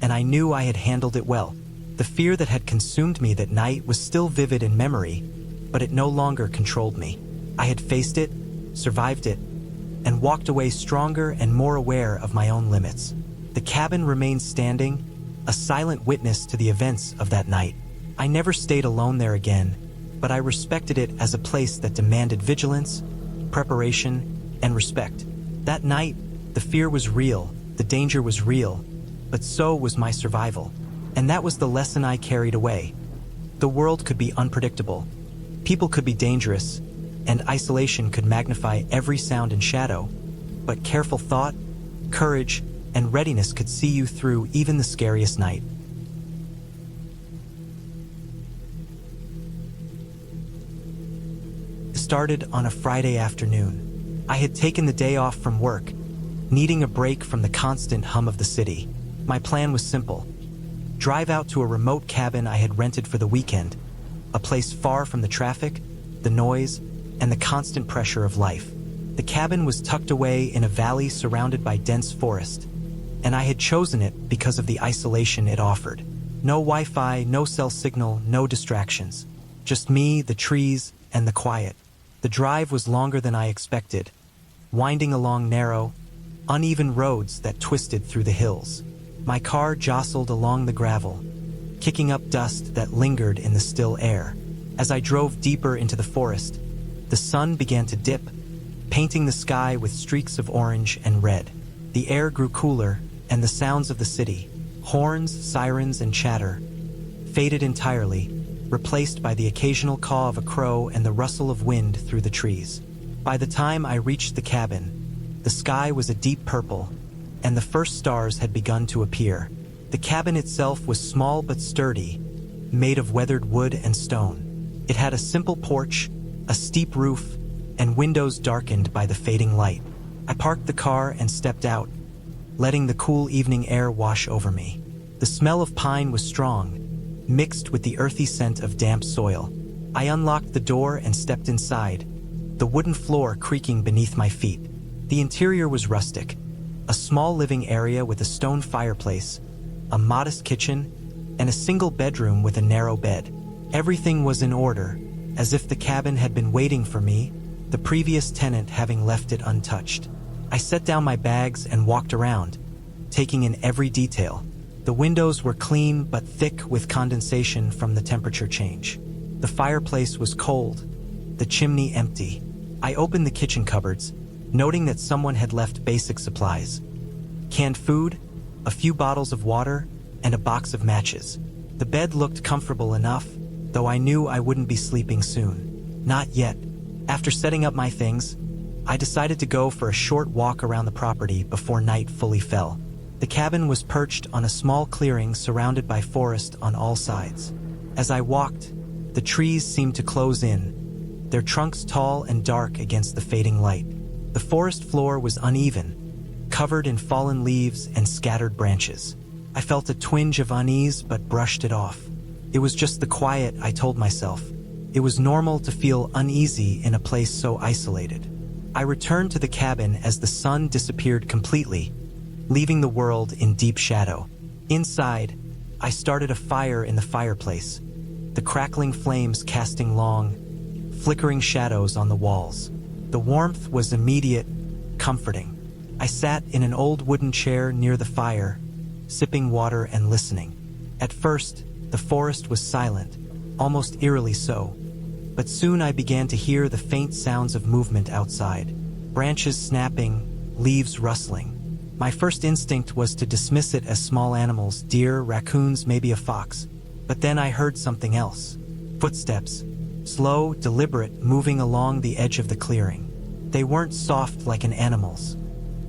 and I knew I had handled it well. The fear that had consumed me that night was still vivid in memory, but it no longer controlled me. I had faced it, survived it, and walked away stronger and more aware of my own limits. The cabin remained standing, a silent witness to the events of that night. I never stayed alone there again, but I respected it as a place that demanded vigilance, preparation, and respect. That night, the fear was real, the danger was real, but so was my survival. And that was the lesson I carried away. The world could be unpredictable, people could be dangerous, and isolation could magnify every sound and shadow, but careful thought, courage, and readiness could see you through even the scariest night. It started on a Friday afternoon. I had taken the day off from work, needing a break from the constant hum of the city. My plan was simple: drive out to a remote cabin I had rented for the weekend, a place far from the traffic, the noise, and the constant pressure of life. The cabin was tucked away in a valley surrounded by dense forest, and I had chosen it because of the isolation it offered. No Wi-Fi, no cell signal, no distractions. Just me, the trees, and the quiet. The drive was longer than I expected, winding along narrow, uneven roads that twisted through the hills. My car jostled along the gravel, kicking up dust that lingered in the still air. As I drove deeper into the forest, the sun began to dip, painting the sky with streaks of orange and red. The air grew cooler, and the sounds of the city, horns, sirens, and chatter, faded entirely, replaced by the occasional caw of a crow and the rustle of wind through the trees. By the time I reached the cabin, the sky was a deep purple, and the first stars had begun to appear. The cabin itself was small but sturdy, made of weathered wood and stone. It had a simple porch, a steep roof, and windows darkened by the fading light. I parked the car and stepped out, letting the cool evening air wash over me. The smell of pine was strong, mixed with the earthy scent of damp soil. I unlocked the door and stepped inside, the wooden floor creaking beneath my feet. The interior was rustic, a small living area with a stone fireplace, a modest kitchen, and a single bedroom with a narrow bed. Everything was in order, as if the cabin had been waiting for me, the previous tenant having left it untouched. I set down my bags and walked around, taking in every detail. The windows were clean but thick with condensation from the temperature change. The fireplace was cold, the chimney empty. I opened the kitchen cupboards, noting that someone had left basic supplies: canned food, a few bottles of water, and a box of matches. The bed looked comfortable enough, though I knew I wouldn't be sleeping soon. Not yet. After setting up my things, I decided to go for a short walk around the property before night fully fell. The cabin was perched on a small clearing surrounded by forest on all sides. As I walked, the trees seemed to close in, their trunks tall and dark against the fading light. The forest floor was uneven, covered in fallen leaves and scattered branches. I felt a twinge of unease but brushed it off. It was just the quiet, I told myself. It was normal to feel uneasy in a place so isolated. I returned to the cabin as the sun disappeared completely, leaving the world in deep shadow. Inside, I started a fire in the fireplace, the crackling flames casting long, flickering shadows on the walls. The warmth was immediate, comforting. I sat in an old wooden chair near the fire, sipping water and listening. At first, the forest was silent, almost eerily so, but soon I began to hear the faint sounds of movement outside. Branches snapping, leaves rustling. My first instinct was to dismiss it as small animals, deer, raccoons, maybe a fox. But then I heard something else. Footsteps, slow, deliberate, moving along the edge of the clearing. They weren't soft like an animal's.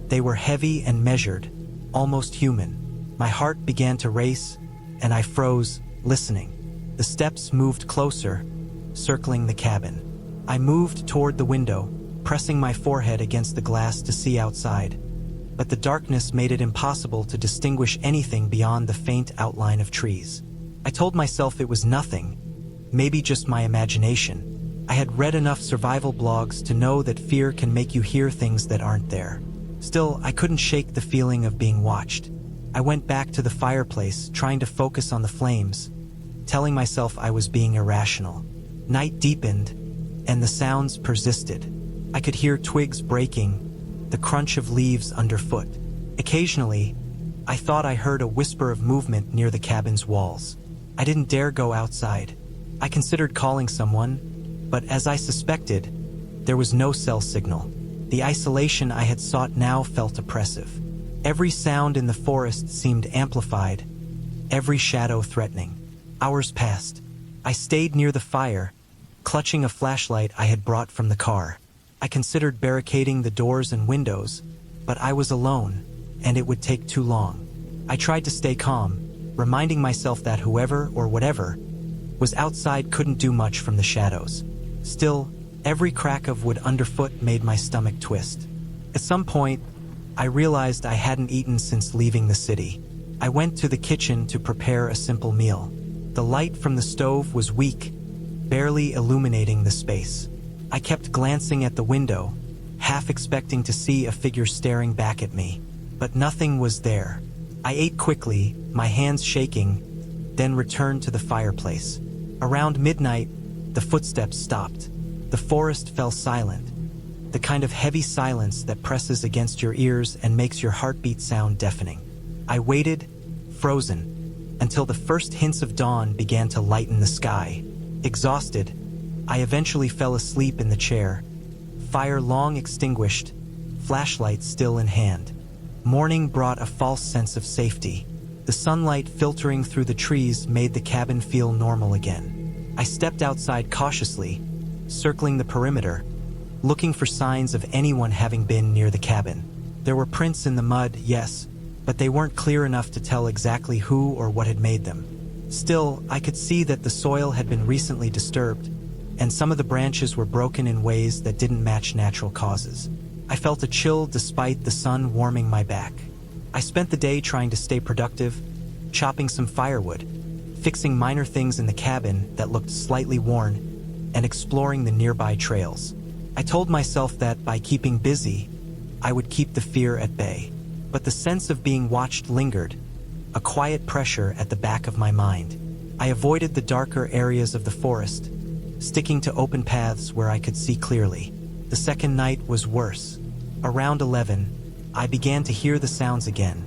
They were heavy and measured, almost human. My heart began to race, and I froze, listening. The steps moved closer, circling the cabin. I moved toward the window, pressing my forehead against the glass to see outside. But the darkness made it impossible to distinguish anything beyond the faint outline of trees. I told myself it was nothing, maybe just my imagination. I had read enough survival blogs to know that fear can make you hear things that aren't there. Still, I couldn't shake the feeling of being watched. I went back to the fireplace, trying to focus on the flames, telling myself I was being irrational. Night deepened, and the sounds persisted. I could hear twigs breaking, the crunch of leaves underfoot. Occasionally, I thought I heard a whisper of movement near the cabin's walls. I didn't dare go outside. I considered calling someone, but as I suspected, there was no cell signal. The isolation I had sought now felt oppressive. Every sound in the forest seemed amplified, every shadow threatening. Hours passed. I stayed near the fire, clutching a flashlight I had brought from the car. I considered barricading the doors and windows, but I was alone, and it would take too long. I tried to stay calm, reminding myself that whoever or whatever was outside couldn't do much from the shadows. Still, every crack of wood underfoot made my stomach twist. At some point, I realized I hadn't eaten since leaving the city. I went to the kitchen to prepare a simple meal. The light from the stove was weak, barely illuminating the space. I kept glancing at the window, half expecting to see a figure staring back at me, but nothing was there. I ate quickly, my hands shaking, then returned to the fireplace. Around midnight, the footsteps stopped. The forest fell silent, the kind of heavy silence that presses against your ears and makes your heartbeat sound deafening. I waited, frozen, until the first hints of dawn began to lighten the sky. Exhausted, I eventually fell asleep in the chair, fire long extinguished, flashlight still in hand. Morning brought a false sense of safety. The sunlight filtering through the trees made the cabin feel normal again. I stepped outside cautiously, circling the perimeter, looking for signs of anyone having been near the cabin. There were prints in the mud, yes, but they weren't clear enough to tell exactly who or what had made them. Still, I could see that the soil had been recently disturbed, and some of the branches were broken in ways that didn't match natural causes. I felt a chill despite the sun warming my back. I spent the day trying to stay productive, chopping some firewood, fixing minor things in the cabin that looked slightly worn, and exploring the nearby trails. I told myself that by keeping busy, I would keep the fear at bay. But the sense of being watched lingered, a quiet pressure at the back of my mind. I avoided the darker areas of the forest, sticking to open paths where I could see clearly. The second night was worse. Around 11, I began to hear the sounds again.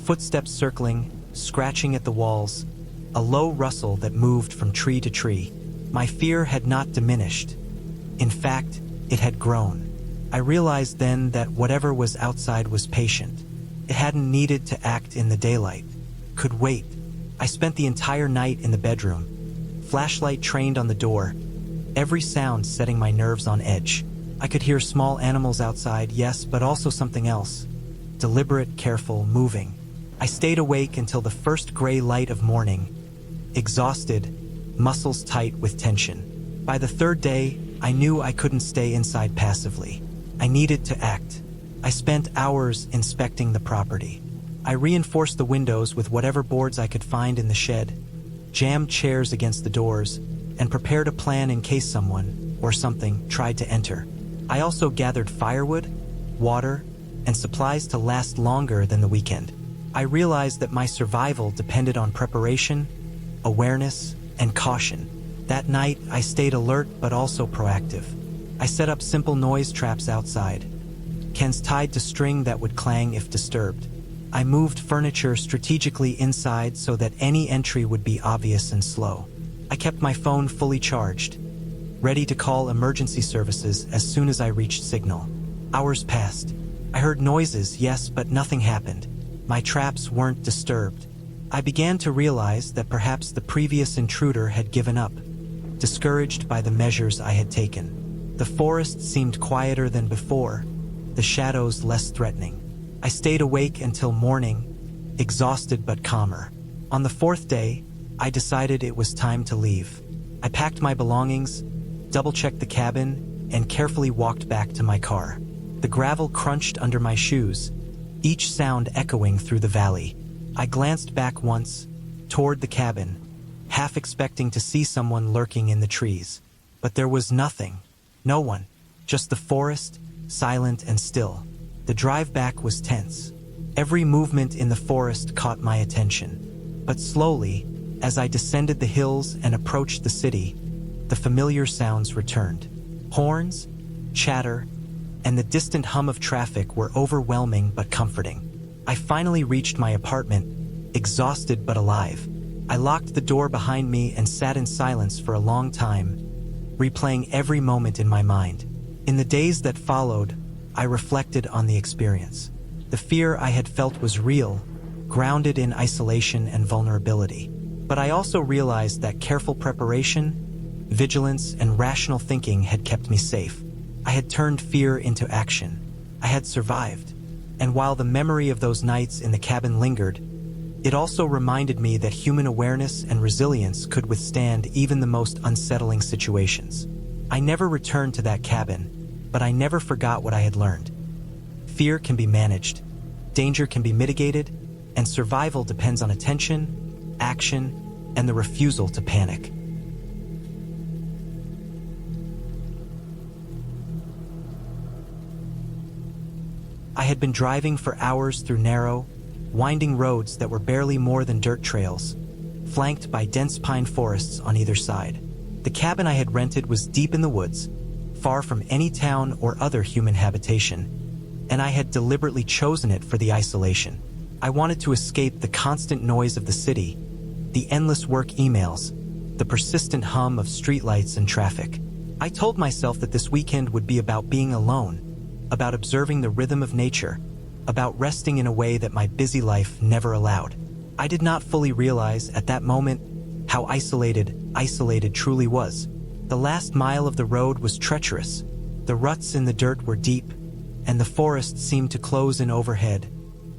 Footsteps circling, scratching at the walls, a low rustle that moved from tree to tree. My fear had not diminished. In fact, it had grown. I realized then that whatever was outside was patient. It hadn't needed to act in the daylight. Could wait. I spent the entire night in the bedroom. Flashlight trained on the door, every sound setting my nerves on edge. I could hear small animals outside, yes, but also something else. Deliberate, careful, moving. I stayed awake until the first gray light of morning, exhausted, muscles tight with tension. By the third day, I knew I couldn't stay inside passively. I needed to act. I spent hours inspecting the property. I reinforced the windows with whatever boards I could find in the shed, jammed chairs against the doors, and prepared a plan in case someone, or something, tried to enter. I also gathered firewood, water, and supplies to last longer than the weekend. I realized that my survival depended on preparation, awareness, and caution. That night, I stayed alert but also proactive. I set up simple noise traps outside, cans tied to string that would clang if disturbed. I moved furniture strategically inside so that any entry would be obvious and slow. I kept my phone fully charged, ready to call emergency services as soon as I reached signal. Hours passed. I heard noises, yes, but nothing happened. My traps weren't disturbed. I began to realize that perhaps the previous intruder had given up, discouraged by the measures I had taken. The forest seemed quieter than before, the shadows less threatening. I stayed awake until morning, exhausted but calmer. On the fourth day, I decided it was time to leave. I packed my belongings, double-checked the cabin, and carefully walked back to my car. The gravel crunched under my shoes, each sound echoing through the valley. I glanced back once, toward the cabin, half expecting to see someone lurking in the trees. But there was nothing. No one. Just the forest, silent and still. The drive back was tense. Every movement in the forest caught my attention. But slowly, as I descended the hills and approached the city, the familiar sounds returned. Horns, chatter, and the distant hum of traffic were overwhelming but comforting. I finally reached my apartment, exhausted but alive. I locked the door behind me and sat in silence for a long time, replaying every moment in my mind. In the days that followed, I reflected on the experience. The fear I had felt was real, grounded in isolation and vulnerability. But I also realized that careful preparation, vigilance, and rational thinking had kept me safe. I had turned fear into action. I had survived. And while the memory of those nights in the cabin lingered, it also reminded me that human awareness and resilience could withstand even the most unsettling situations. I never returned to that cabin, but I never forgot what I had learned. Fear can be managed, danger can be mitigated, and survival depends on attention, action, and the refusal to panic. I had been driving for hours through narrow, winding roads that were barely more than dirt trails, flanked by dense pine forests on either side. The cabin I had rented was deep in the woods, far from any town or other human habitation, and I had deliberately chosen it for the isolation. I wanted to escape the constant noise of the city, the endless work emails, the persistent hum of streetlights and traffic. I told myself that this weekend would be about being alone, about observing the rhythm of nature, about resting in a way that my busy life never allowed. I did not fully realize at that moment how isolated truly was. The last mile of the road was treacherous, the ruts in the dirt were deep, and the forest seemed to close in overhead,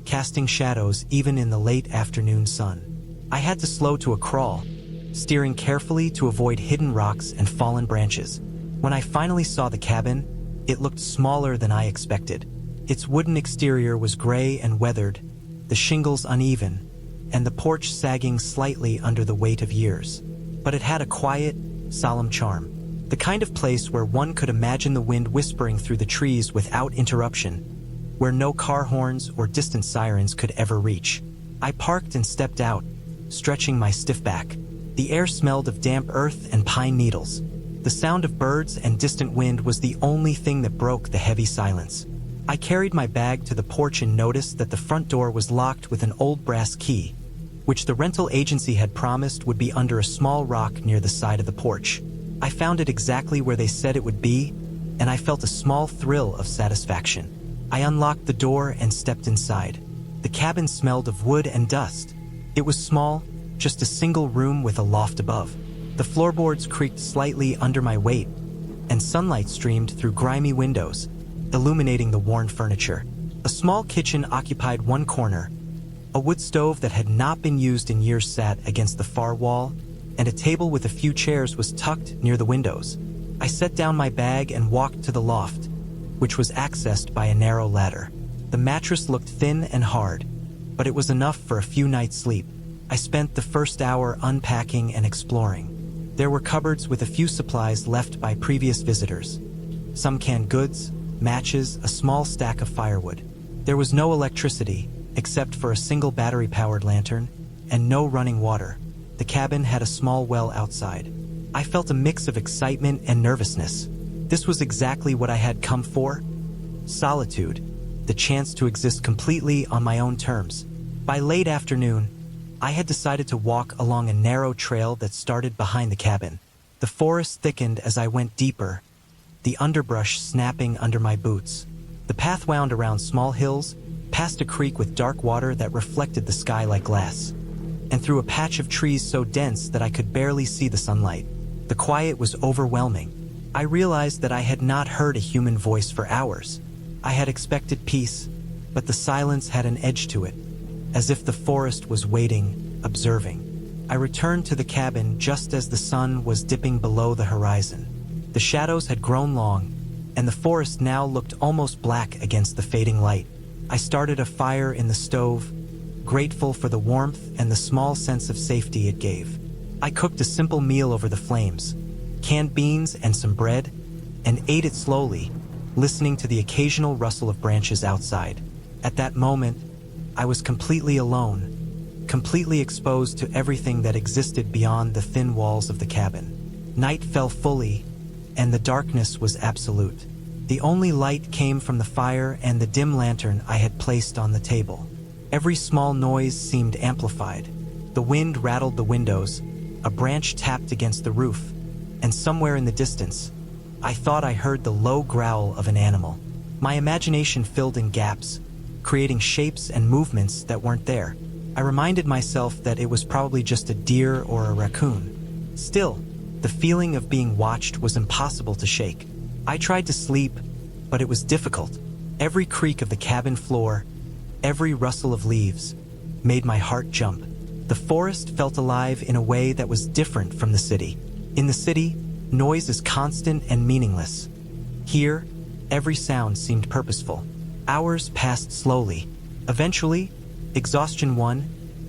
casting shadows even in the late afternoon sun. I had to slow to a crawl, steering carefully to avoid hidden rocks and fallen branches. When I finally saw the cabin, it looked smaller than I expected. Its wooden exterior was gray and weathered, the shingles uneven, and the porch sagging slightly under the weight of years. But it had a quiet, solemn charm, the kind of place where one could imagine the wind whispering through the trees without interruption, where no car horns or distant sirens could ever reach. I parked and stepped out, stretching my stiff back. The air smelled of damp earth and pine needles. The sound of birds and distant wind was the only thing that broke the heavy silence. I carried my bag to the porch and noticed that the front door was locked with an old brass key, which the rental agency had promised would be under a small rock near the side of the porch. I found it exactly where they said it would be, and I felt a small thrill of satisfaction. I unlocked the door and stepped inside. The cabin smelled of wood and dust. It was small, just a single room with a loft above. The floorboards creaked slightly under my weight, and sunlight streamed through grimy windows, illuminating the worn furniture. A small kitchen occupied one corner. A wood stove that had not been used in years sat against the far wall, and a table with a few chairs was tucked near the windows. I set down my bag and walked to the loft, which was accessed by a narrow ladder. The mattress looked thin and hard, but it was enough for a few nights' sleep. I spent the first hour unpacking and exploring. There were cupboards with a few supplies left by previous visitors. Some canned goods, matches, a small stack of firewood. There was no electricity, except for a single battery-powered lantern, and no running water. The cabin had a small well outside. I felt a mix of excitement and nervousness. This was exactly what I had come for. Solitude, the chance to exist completely on my own terms. By late afternoon, I had decided to walk along a narrow trail that started behind the cabin. The forest thickened as I went deeper, the underbrush snapping under my boots. The path wound around small hills, past a creek with dark water that reflected the sky like glass, and through a patch of trees so dense that I could barely see the sunlight. The quiet was overwhelming. I realized that I had not heard a human voice for hours. I had expected peace, but the silence had an edge to it, as if the forest was waiting, observing. I returned to the cabin just as the sun was dipping below the horizon. The shadows had grown long, and the forest now looked almost black against the fading light. I started a fire in the stove, grateful for the warmth and the small sense of safety it gave. I cooked a simple meal over the flames, canned beans and some bread, and ate it slowly, listening to the occasional rustle of branches outside. At that moment, I was completely alone, completely exposed to everything that existed beyond the thin walls of the cabin. Night fell fully, and the darkness was absolute. The only light came from the fire and the dim lantern I had placed on the table. Every small noise seemed amplified. The wind rattled the windows, a branch tapped against the roof, and somewhere in the distance, I thought I heard the low growl of an animal. My imagination filled in gaps, creating shapes and movements that weren't there. I reminded myself that it was probably just a deer or a raccoon. Still, the feeling of being watched was impossible to shake. I tried to sleep, but it was difficult. Every creak of the cabin floor, every rustle of leaves, made my heart jump. The forest felt alive in a way that was different from the city. In the city, noise is constant and meaningless. Here, every sound seemed purposeful. Hours passed slowly. Eventually, exhaustion won,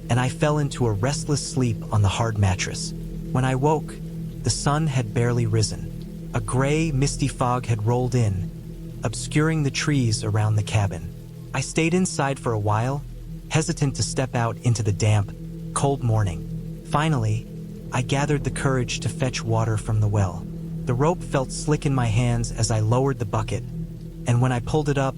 and I fell into a restless sleep on the hard mattress. When I woke, the sun had barely risen. A gray, misty fog had rolled in, obscuring the trees around the cabin. I stayed inside for a while, hesitant to step out into the damp, cold morning. Finally, I gathered the courage to fetch water from the well. The rope felt slick in my hands as I lowered the bucket, and when I pulled it up,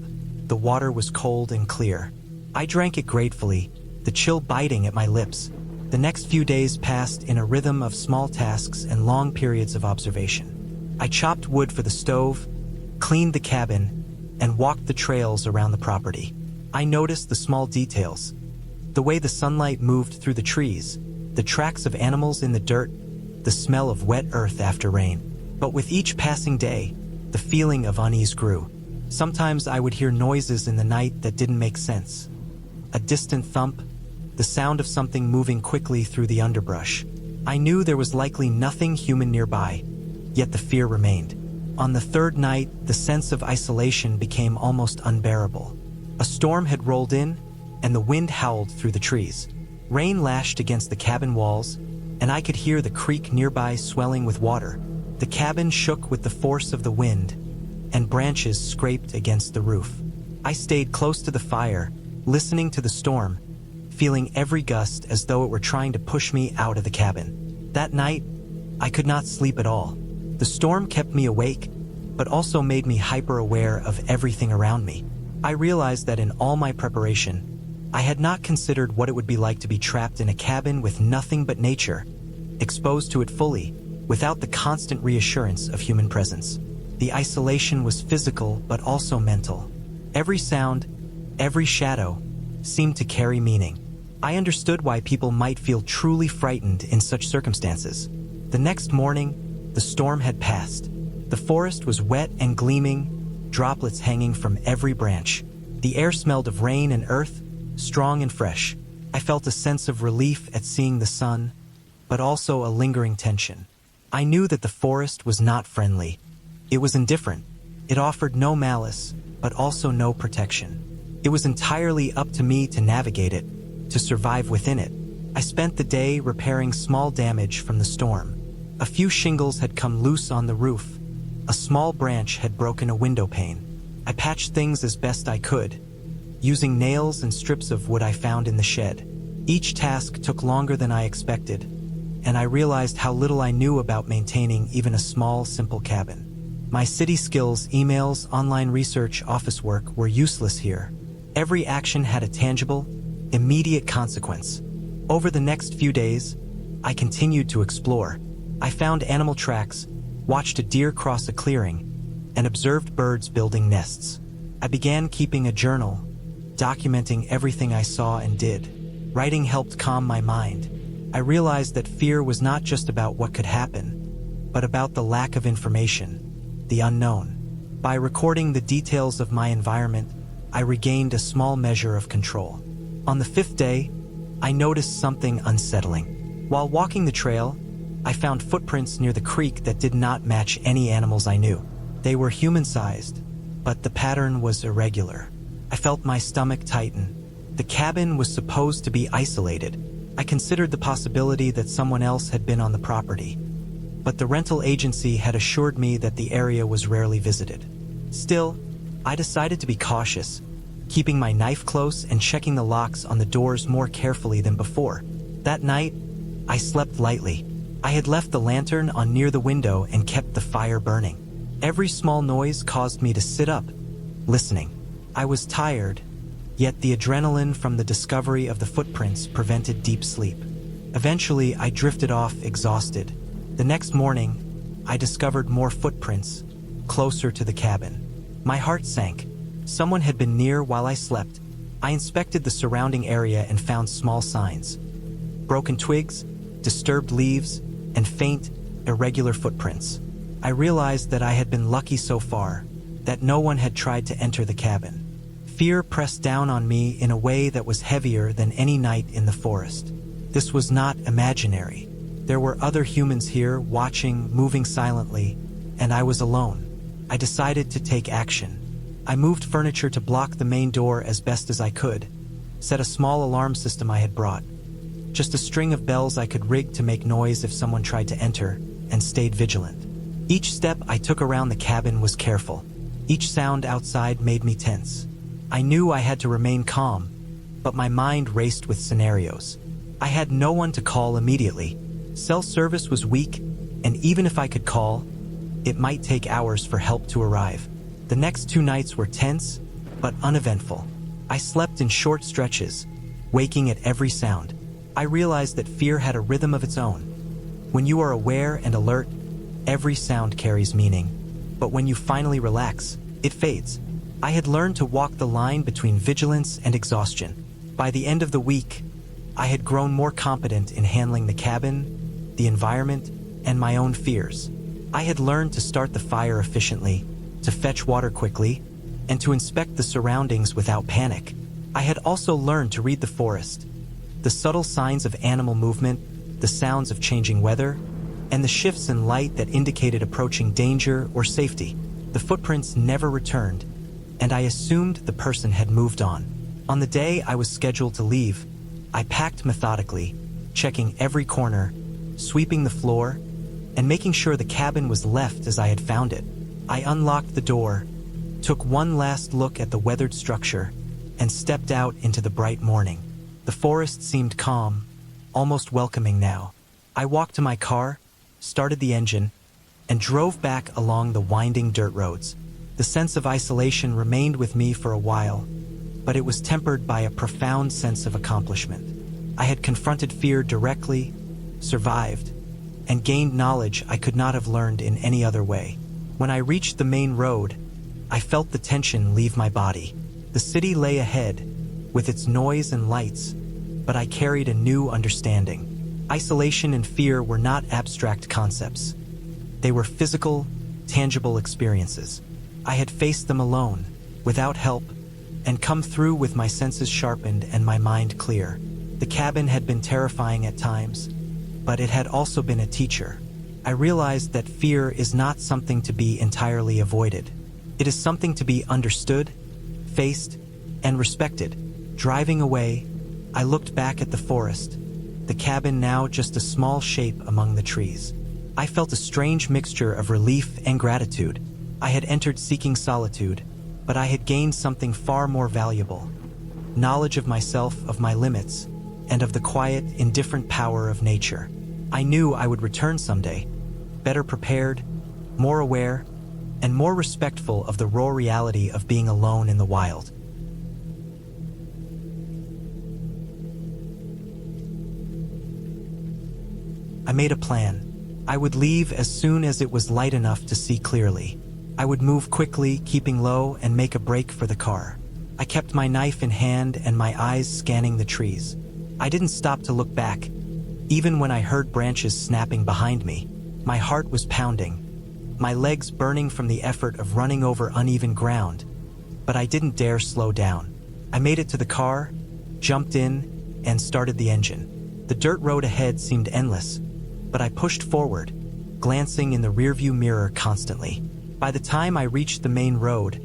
the water was cold and clear. I drank it gratefully, the chill biting at my lips. The next few days passed in a rhythm of small tasks and long periods of observation. I chopped wood for the stove, cleaned the cabin, and walked the trails around the property. I noticed the small details, the way the sunlight moved through the trees, the tracks of animals in the dirt, the smell of wet earth after rain. But with each passing day, the feeling of unease grew. Sometimes I would hear noises in the night that didn't make sense. A distant thump, the sound of something moving quickly through the underbrush. I knew there was likely nothing human nearby, yet the fear remained. On the third night, the sense of isolation became almost unbearable. A storm had rolled in, and the wind howled through the trees. Rain lashed against the cabin walls, and I could hear the creek nearby swelling with water. The cabin shook with the force of the wind, and branches scraped against the roof. I stayed close to the fire, listening to the storm, feeling every gust as though it were trying to push me out of the cabin. That night, I could not sleep at all. The storm kept me awake, but also made me hyper-aware of everything around me. I realized that in all my preparation, I had not considered what it would be like to be trapped in a cabin with nothing but nature, exposed to it fully, without the constant reassurance of human presence. The isolation was physical but also mental. Every sound, every shadow, seemed to carry meaning. I understood why people might feel truly frightened in such circumstances. The next morning, the storm had passed. The forest was wet and gleaming, droplets hanging from every branch. The air smelled of rain and earth, strong and fresh. I felt a sense of relief at seeing the sun, but also a lingering tension. I knew that the forest was not friendly. It was indifferent. It offered no malice, but also no protection. It was entirely up to me to navigate it, to survive within it. I spent the day repairing small damage from the storm. A few shingles had come loose on the roof. A small branch had broken a window pane. I patched things as best I could, using nails and strips of wood I found in the shed. Each task took longer than I expected, and I realized how little I knew about maintaining even a small, simple cabin. My city skills, emails, online research, office work were useless here. Every action had a tangible, immediate consequence. Over the next few days, I continued to explore. I found animal tracks, watched a deer cross a clearing, and observed birds building nests. I began keeping a journal, documenting everything I saw and did. Writing helped calm my mind. I realized that fear was not just about what could happen, but about the lack of information, the unknown. By recording the details of my environment, I regained a small measure of control. On the fifth day, I noticed something unsettling. While walking the trail, I found footprints near the creek that did not match any animals I knew. They were human-sized, but the pattern was irregular. I felt my stomach tighten. The cabin was supposed to be isolated. I considered the possibility that someone else had been on the property, but the rental agency had assured me that the area was rarely visited. Still, I decided to be cautious, keeping my knife close and checking the locks on the doors more carefully than before. That night, I slept lightly. I had left the lantern on near the window and kept the fire burning. Every small noise caused me to sit up, listening. I was tired, yet the adrenaline from the discovery of the footprints prevented deep sleep. Eventually, I drifted off exhausted. The next morning, I discovered more footprints, closer to the cabin. My heart sank. Someone had been near while I slept. I inspected the surrounding area and found small signs. Broken twigs, disturbed leaves, and faint, irregular footprints. I realized that I had been lucky so far, that no one had tried to enter the cabin. Fear pressed down on me in a way that was heavier than any night in the forest. This was not imaginary. There were other humans here, watching, moving silently, and I was alone. I decided to take action. I moved furniture to block the main door as best as I could, set a small alarm system I had brought. Just a string of bells I could rig to make noise if someone tried to enter, and stayed vigilant. Each step I took around the cabin was careful. Each sound outside made me tense. I knew I had to remain calm, but my mind raced with scenarios. I had no one to call immediately. Cell service was weak, and even if I could call, it might take hours for help to arrive. The next 2 nights were tense, but uneventful. I slept in short stretches, waking at every sound. I realized that fear had a rhythm of its own. When you are aware and alert, every sound carries meaning. But when you finally relax, it fades. I had learned to walk the line between vigilance and exhaustion. By the end of the week, I had grown more competent in handling the cabin, the environment, and my own fears. I had learned to start the fire efficiently, to fetch water quickly, and to inspect the surroundings without panic. I had also learned to read the forest, the subtle signs of animal movement, the sounds of changing weather, and the shifts in light that indicated approaching danger or safety. The footprints never returned, and I assumed the person had moved on. On the day I was scheduled to leave, I packed methodically, checking every corner, sweeping the floor, and making sure the cabin was left as I had found it. I unlocked the door, took one last look at the weathered structure, and stepped out into the bright morning. The forest seemed calm, almost welcoming now. I walked to my car, started the engine, and drove back along the winding dirt roads. The sense of isolation remained with me for a while, but it was tempered by a profound sense of accomplishment. I had confronted fear directly, survived, and gained knowledge I could not have learned in any other way. When I reached the main road, I felt the tension leave my body. The city lay ahead, with its noise and lights, but I carried a new understanding. Isolation and fear were not abstract concepts. They were physical, tangible experiences. I had faced them alone, without help, and come through with my senses sharpened and my mind clear. The cabin had been terrifying at times, but it had also been a teacher. I realized that fear is not something to be entirely avoided. It is something to be understood, faced, and respected. Driving away, I looked back at the forest, the cabin now just a small shape among the trees. I felt a strange mixture of relief and gratitude. I had entered seeking solitude, but I had gained something far more valuable: knowledge of myself, of my limits, and of the quiet, indifferent power of nature. I knew I would return someday, better prepared, more aware, and more respectful of the raw reality of being alone in the wild. I made a plan. I would leave as soon as it was light enough to see clearly. I would move quickly, keeping low, and make a break for the car. I kept my knife in hand and my eyes scanning the trees. I didn't stop to look back, even when I heard branches snapping behind me. My heart was pounding, my legs burning from the effort of running over uneven ground, but I didn't dare slow down. I made it to the car, jumped in, and started the engine. The dirt road ahead seemed endless, but I pushed forward, glancing in the rearview mirror constantly. By the time I reached the main road,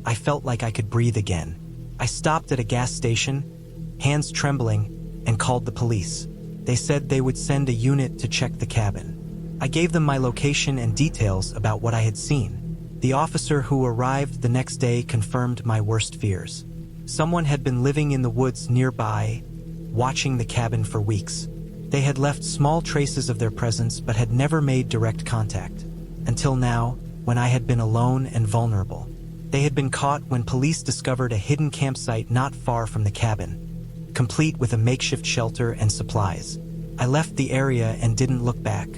I felt like I could breathe again. I stopped at a gas station, hands trembling, and called the police. They said they would send a unit to check the cabin. I gave them my location and details about what I had seen. The officer who arrived the next day confirmed my worst fears. Someone had been living in the woods nearby, watching the cabin for weeks. They had left small traces of their presence but had never made direct contact. Until now, when I had been alone and vulnerable. They had been caught when police discovered a hidden campsite not far from the cabin, complete with a makeshift shelter and supplies. I left the area and didn't look back.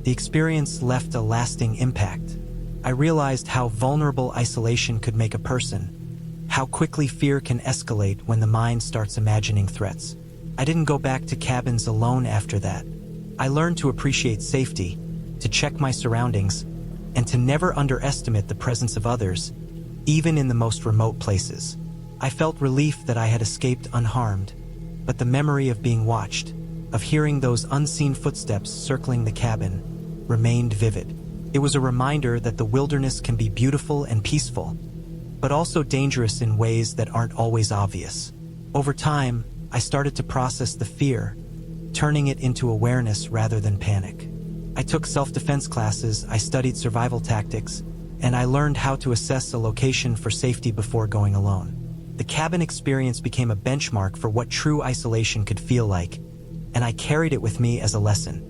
The experience left a lasting impact. I realized how vulnerable isolation could make a person, how quickly fear can escalate when the mind starts imagining threats. I didn't go back to cabins alone after that. I learned to appreciate safety, to check my surroundings, and to never underestimate the presence of others, even in the most remote places. I felt relief that I had escaped unharmed, but the memory of being watched, of hearing those unseen footsteps circling the cabin, remained vivid. It was a reminder that the wilderness can be beautiful and peaceful, but also dangerous in ways that aren't always obvious. Over time, I started to process the fear, turning it into awareness rather than panic. I took self-defense classes, I studied survival tactics, and I learned how to assess a location for safety before going alone. The cabin experience became a benchmark for what true isolation could feel like, and I carried it with me as a lesson.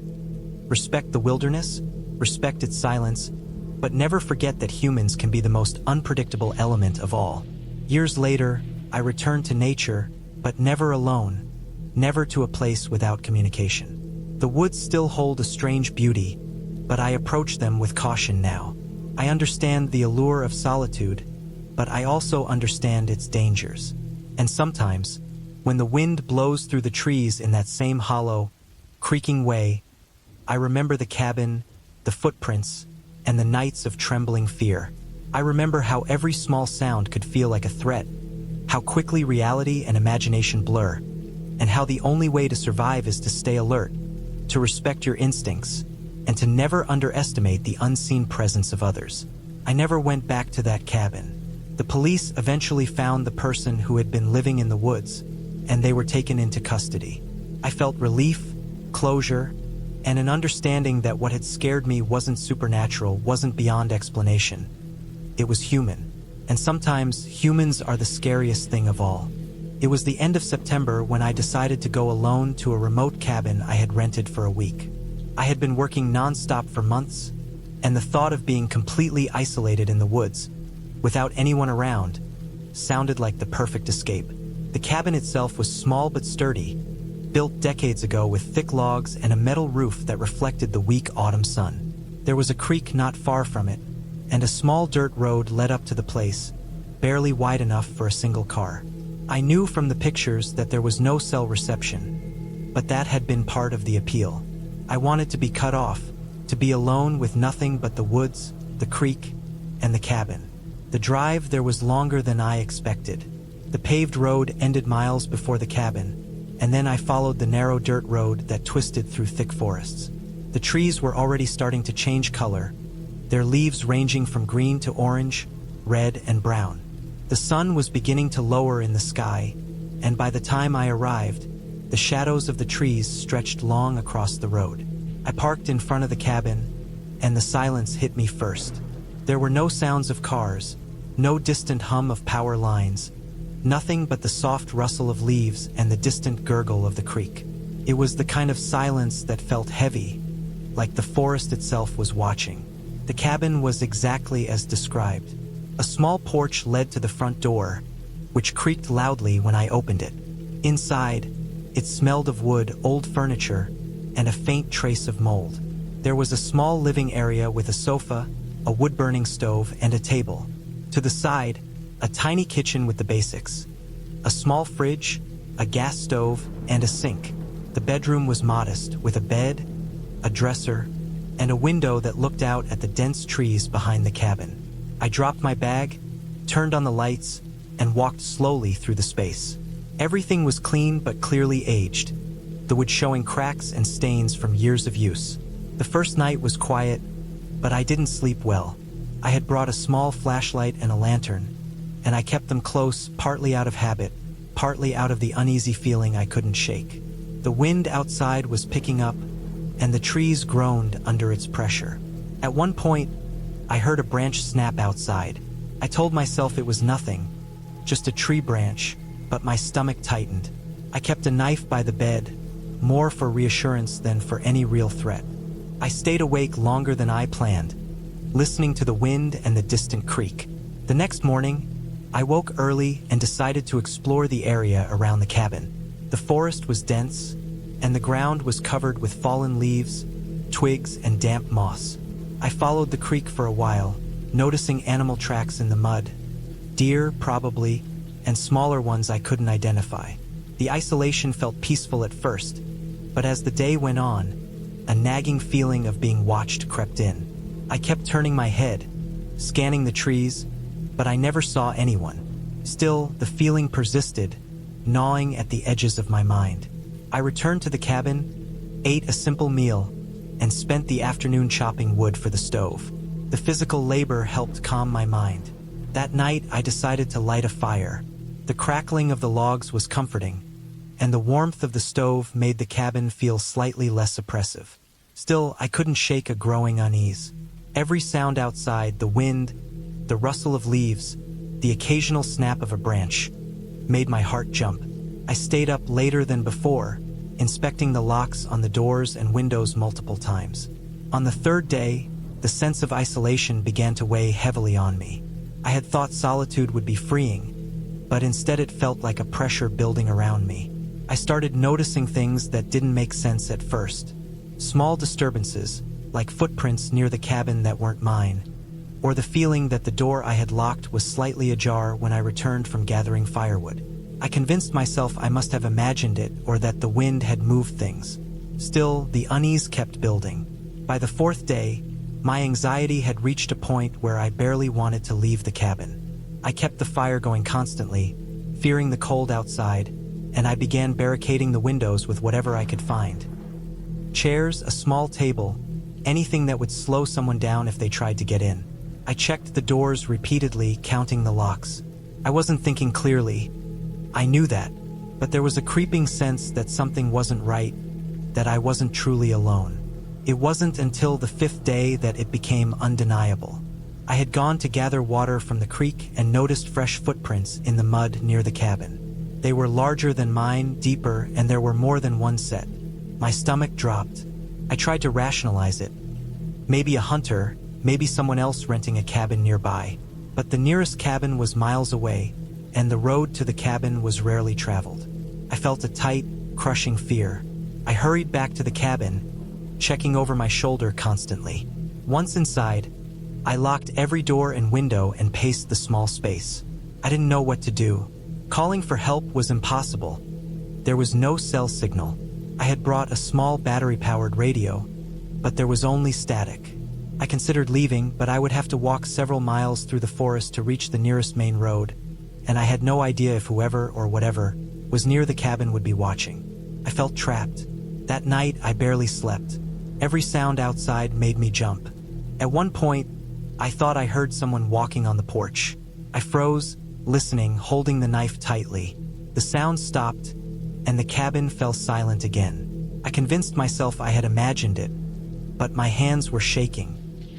Respect the wilderness, respect its silence, but never forget that humans can be the most unpredictable element of all. Years later, I returned to nature, but never alone, never to a place without communication. The woods still hold a strange beauty, but I approach them with caution now. I understand the allure of solitude, but I also understand its dangers. And sometimes, when the wind blows through the trees in that same hollow, creaking way, I remember the cabin, the footprints, and the nights of trembling fear. I remember how every small sound could feel like a threat, how quickly reality and imagination blur, and how the only way to survive is to stay alert, to respect your instincts, and to never underestimate the unseen presence of others. I never went back to that cabin. The police eventually found the person who had been living in the woods, and they were taken into custody. I felt relief, closure, and an understanding that what had scared me wasn't supernatural, wasn't beyond explanation. It was human. And sometimes humans are the scariest thing of all. It was the end of September when I decided to go alone to a remote cabin I had rented for a week. I had been working non-stop for months, and the thought of being completely isolated in the woods, without anyone around, sounded like the perfect escape. The cabin itself was small but sturdy, built decades ago with thick logs and a metal roof that reflected the weak autumn sun. There was a creek not far from it, and a small dirt road led up to the place, barely wide enough for a single car. I knew from the pictures that there was no cell reception, but that had been part of the appeal. I wanted to be cut off, to be alone with nothing but the woods, the creek, and the cabin. The drive there was longer than I expected. The paved road ended miles before the cabin, and then I followed the narrow dirt road that twisted through thick forests. The trees were already starting to change color, their leaves ranging from green to orange, red, and brown. The sun was beginning to lower in the sky, and by the time I arrived, the shadows of the trees stretched long across the road. I parked in front of the cabin, and the silence hit me first. There were no sounds of cars, no distant hum of power lines, nothing but the soft rustle of leaves and the distant gurgle of the creek. It was the kind of silence that felt heavy, like the forest itself was watching. The cabin was exactly as described. A small porch led to the front door, which creaked loudly when I opened it. Inside, it smelled of wood, old furniture, and a faint trace of mold. There was a small living area with a sofa, a wood-burning stove, and a table. To the side, a tiny kitchen with the basics. A small fridge, a gas stove, and a sink. The bedroom was modest, with a bed, a dresser, and a window that looked out at the dense trees behind the cabin. I dropped my bag, turned on the lights, and walked slowly through the space. Everything was clean but clearly aged, the wood showing cracks and stains from years of use. The first night was quiet, but I didn't sleep well. I had brought a small flashlight and a lantern, and I kept them close, partly out of habit, partly out of the uneasy feeling I couldn't shake. The wind outside was picking up, and the trees groaned under its pressure. At one point, I heard a branch snap outside. I told myself it was nothing, just a tree branch, but my stomach tightened. I kept a knife by the bed, more for reassurance than for any real threat. I stayed awake longer than I planned, listening to the wind and the distant creak. The next morning, I woke early and decided to explore the area around the cabin. The forest was dense, and the ground was covered with fallen leaves, twigs, and damp moss. I followed the creek for a while, noticing animal tracks in the mud. Deer, probably, and smaller ones I couldn't identify. The isolation felt peaceful at first, but as the day went on, a nagging feeling of being watched crept in. I kept turning my head, scanning the trees, but I never saw anyone. Still, the feeling persisted, gnawing at the edges of my mind. I returned to the cabin, ate a simple meal, and spent the afternoon chopping wood for the stove. The physical labor helped calm my mind. That night, I decided to light a fire. The crackling of the logs was comforting, and the warmth of the stove made the cabin feel slightly less oppressive. Still, I couldn't shake a growing unease. Every sound outside, the wind, the rustle of leaves, the occasional snap of a branch, made my heart jump. I stayed up later than before, inspecting the locks on the doors and windows multiple times. On the third day, the sense of isolation began to weigh heavily on me. I had thought solitude would be freeing, but instead it felt like a pressure building around me. I started noticing things that didn't make sense at first. Small disturbances, like footprints near the cabin that weren't mine, or the feeling that the door I had locked was slightly ajar when I returned from gathering firewood. I convinced myself I must have imagined it or that the wind had moved things. Still, the unease kept building. By the fourth day, my anxiety had reached a point where I barely wanted to leave the cabin. I kept the fire going constantly, fearing the cold outside, and I began barricading the windows with whatever I could find. Chairs, a small table, anything that would slow someone down if they tried to get in. I checked the doors repeatedly, counting the locks. I wasn't thinking clearly. I knew that, but there was a creeping sense that something wasn't right, that I wasn't truly alone. It wasn't until the fifth day that it became undeniable. I had gone to gather water from the creek and noticed fresh footprints in the mud near the cabin. They were larger than mine, deeper, and there were more than one set. My stomach dropped. I tried to rationalize it. Maybe a hunter, maybe someone else renting a cabin nearby. But the nearest cabin was miles away, and the road to the cabin was rarely traveled. I felt a tight, crushing fear. I hurried back to the cabin, checking over my shoulder constantly. Once inside, I locked every door and window and paced the small space. I didn't know what to do. Calling for help was impossible. There was no cell signal. I had brought a small battery-powered radio, but there was only static. I considered leaving, but I would have to walk several miles through the forest to reach the nearest main road, and I had no idea if whoever or whatever was near the cabin would be watching. I felt trapped. That night, I barely slept. Every sound outside made me jump. At one point, I thought I heard someone walking on the porch. I froze, listening, holding the knife tightly. The sound stopped, and the cabin fell silent again. I convinced myself I had imagined it, but my hands were shaking.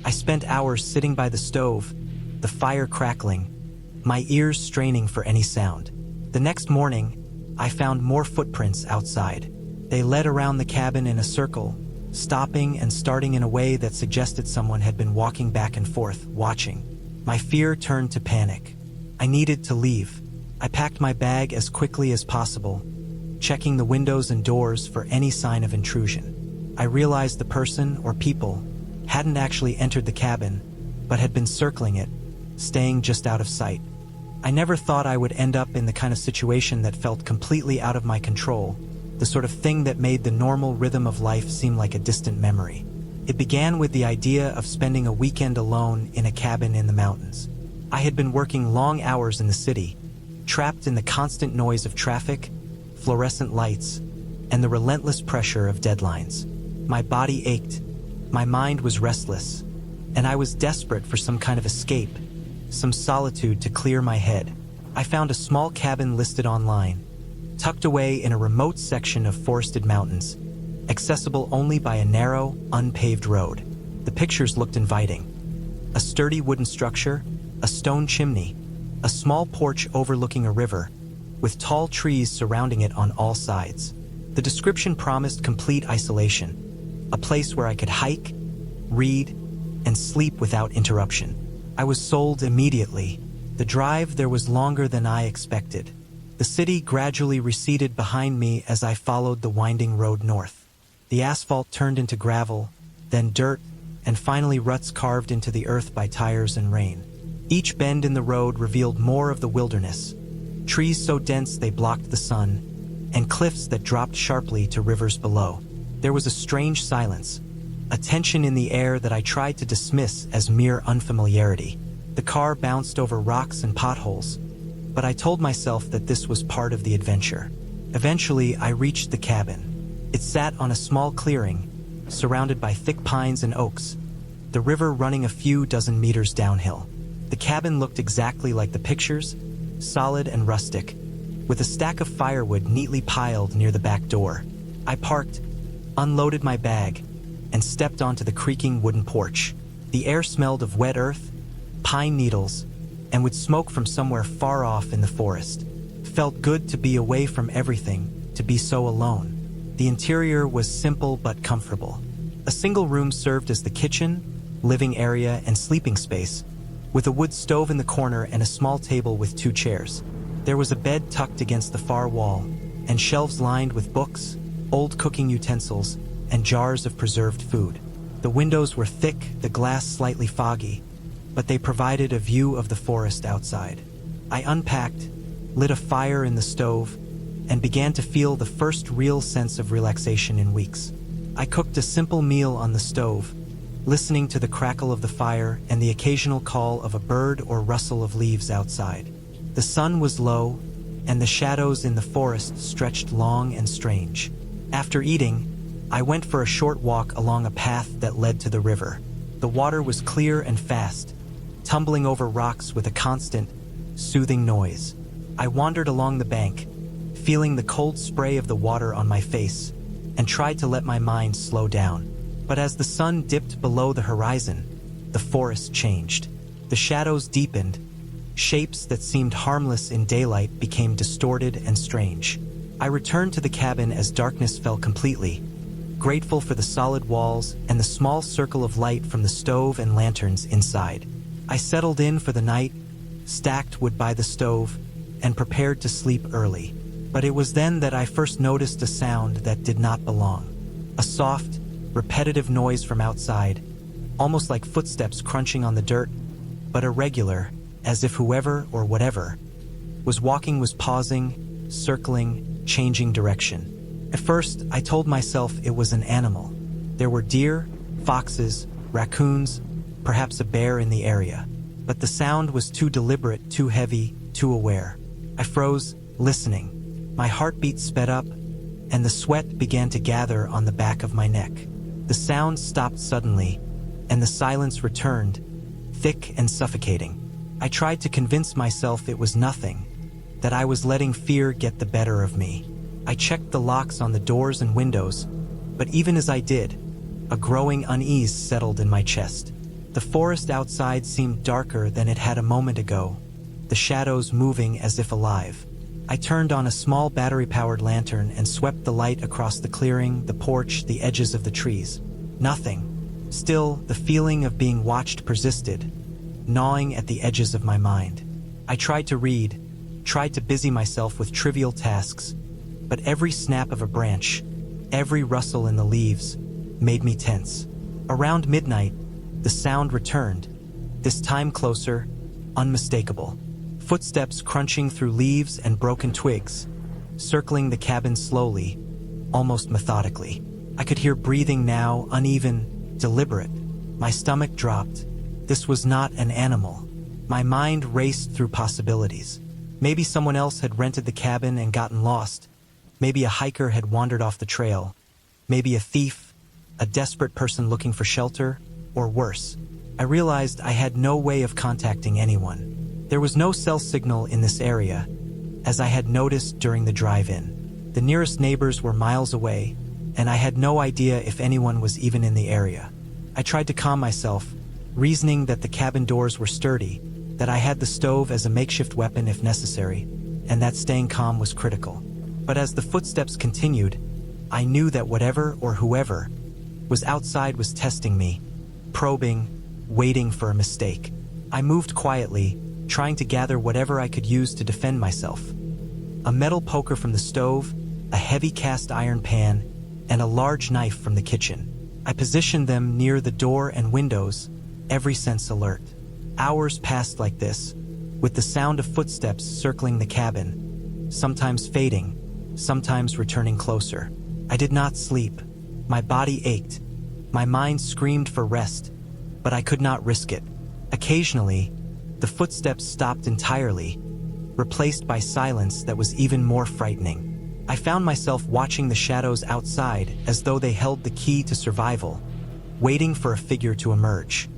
I spent hours sitting by the stove, the fire crackling, my ears straining for any sound. The next morning, I found more footprints outside. They led around the cabin in a circle, stopping and starting in a way that suggested someone had been walking back and forth, watching. My fear turned to panic. I needed to leave. I packed my bag as quickly as possible, checking the windows and doors for any sign of intrusion. I realized the person or people hadn't actually entered the cabin, but had been circling it, staying just out of sight. I never thought I would end up in the kind of situation that felt completely out of my control, the sort of thing that made the normal rhythm of life seem like a distant memory. It began with the idea of spending a weekend alone in a cabin in the mountains. I had been working long hours in the city, trapped in the constant noise of traffic, fluorescent lights, and the relentless pressure of deadlines. My body ached, my mind was restless, and I was desperate for some kind of escape, some solitude to clear my head. I found a small cabin listed online, tucked away in a remote section of forested mountains, accessible only by a narrow, unpaved road. The pictures looked inviting. A sturdy wooden structure, a stone chimney, a small porch overlooking a river, with tall trees surrounding it on all sides. The description promised complete isolation, a place where I could hike, read, and sleep without interruption. I was sold immediately. The drive there was longer than I expected. The city gradually receded behind me as I followed the winding road north. The asphalt turned into gravel, then dirt, and finally ruts carved into the earth by tires and rain. Each bend in the road revealed more of the wilderness, trees so dense they blocked the sun, and cliffs that dropped sharply to rivers below. There was a strange silence, a tension in the air that I tried to dismiss as mere unfamiliarity. The car bounced over rocks and potholes, but I told myself that this was part of the adventure. Eventually, I reached the cabin. It sat on a small clearing, surrounded by thick pines and oaks, the river running a few dozen meters downhill. The cabin looked exactly like the pictures, solid and rustic, with a stack of firewood neatly piled near the back door. I parked, unloaded my bag, and stepped onto the creaking wooden porch. The air smelled of wet earth, pine needles, and with smoke from somewhere far off in the forest. Felt good to be away from everything, to be so alone. The interior was simple but comfortable. A single room served as the kitchen, living area, and sleeping space, with a wood stove in the corner and a small table with 2 chairs. There was a bed tucked against the far wall, and shelves lined with books, old cooking utensils, and jars of preserved food. The windows were thick, the glass slightly foggy, but they provided a view of the forest outside. I unpacked, lit a fire in the stove, and began to feel the first real sense of relaxation in weeks. I cooked a simple meal on the stove, listening to the crackle of the fire and the occasional call of a bird or rustle of leaves outside. The sun was low, and the shadows in the forest stretched long and strange. After eating, I went for a short walk along a path that led to the river. The water was clear and fast, tumbling over rocks with a constant, soothing noise. I wandered along the bank, feeling the cold spray of the water on my face, and tried to let my mind slow down. But as the sun dipped below the horizon, the forest changed. The shadows deepened. Shapes that seemed harmless in daylight became distorted and strange. I returned to the cabin as darkness fell completely, grateful for the solid walls and the small circle of light from the stove and lanterns inside. I settled in for the night, stacked wood by the stove, and prepared to sleep early. But it was then that I first noticed a sound that did not belong. A soft, repetitive noise from outside, almost like footsteps crunching on the dirt, but irregular, as if whoever or whatever was walking was pausing, circling, changing direction. At first, I told myself it was an animal. There were deer, foxes, raccoons, perhaps a bear in the area. But the sound was too deliberate, too heavy, too aware. I froze, listening. My heartbeat sped up, and the sweat began to gather on the back of my neck. The sound stopped suddenly, and the silence returned, thick and suffocating. I tried to convince myself it was nothing, that I was letting fear get the better of me. I checked the locks on the doors and windows, but even as I did, a growing unease settled in my chest. The forest outside seemed darker than it had a moment ago, the shadows moving as if alive. I turned on a small battery-powered lantern and swept the light across the clearing, the porch, the edges of the trees. Nothing. Still, the feeling of being watched persisted, gnawing at the edges of my mind. I tried to read, tried to busy myself with trivial tasks, but every snap of a branch, every rustle in the leaves, made me tense. Around midnight, the sound returned, this time closer, unmistakable. Footsteps crunching through leaves and broken twigs, circling the cabin slowly, almost methodically. I could hear breathing now, uneven, deliberate. My stomach dropped. This was not an animal. My mind raced through possibilities. Maybe someone else had rented the cabin and gotten lost. Maybe a hiker had wandered off the trail. Maybe a thief, a desperate person looking for shelter, or worse. I realized I had no way of contacting anyone. There was no cell signal in this area, as I had noticed during the drive-in. The nearest neighbors were miles away, and I had no idea if anyone was even in the area. I tried to calm myself, reasoning that the cabin doors were sturdy, that I had the stove as a makeshift weapon if necessary, and that staying calm was critical. But as the footsteps continued, I knew that whatever or whoever was outside was testing me, probing, waiting for a mistake. I moved quietly, trying to gather whatever I could use to defend myself. A metal poker from the stove, a heavy cast iron pan, and a large knife from the kitchen. I positioned them near the door and windows, every sense alert. Hours passed like this, with the sound of footsteps circling the cabin, sometimes fading, sometimes returning closer. I did not sleep. My body ached. My mind screamed for rest, but I could not risk it. Occasionally, the footsteps stopped entirely, replaced by silence that was even more frightening. I found myself watching the shadows outside as though they held the key to survival, waiting for a figure to emerge.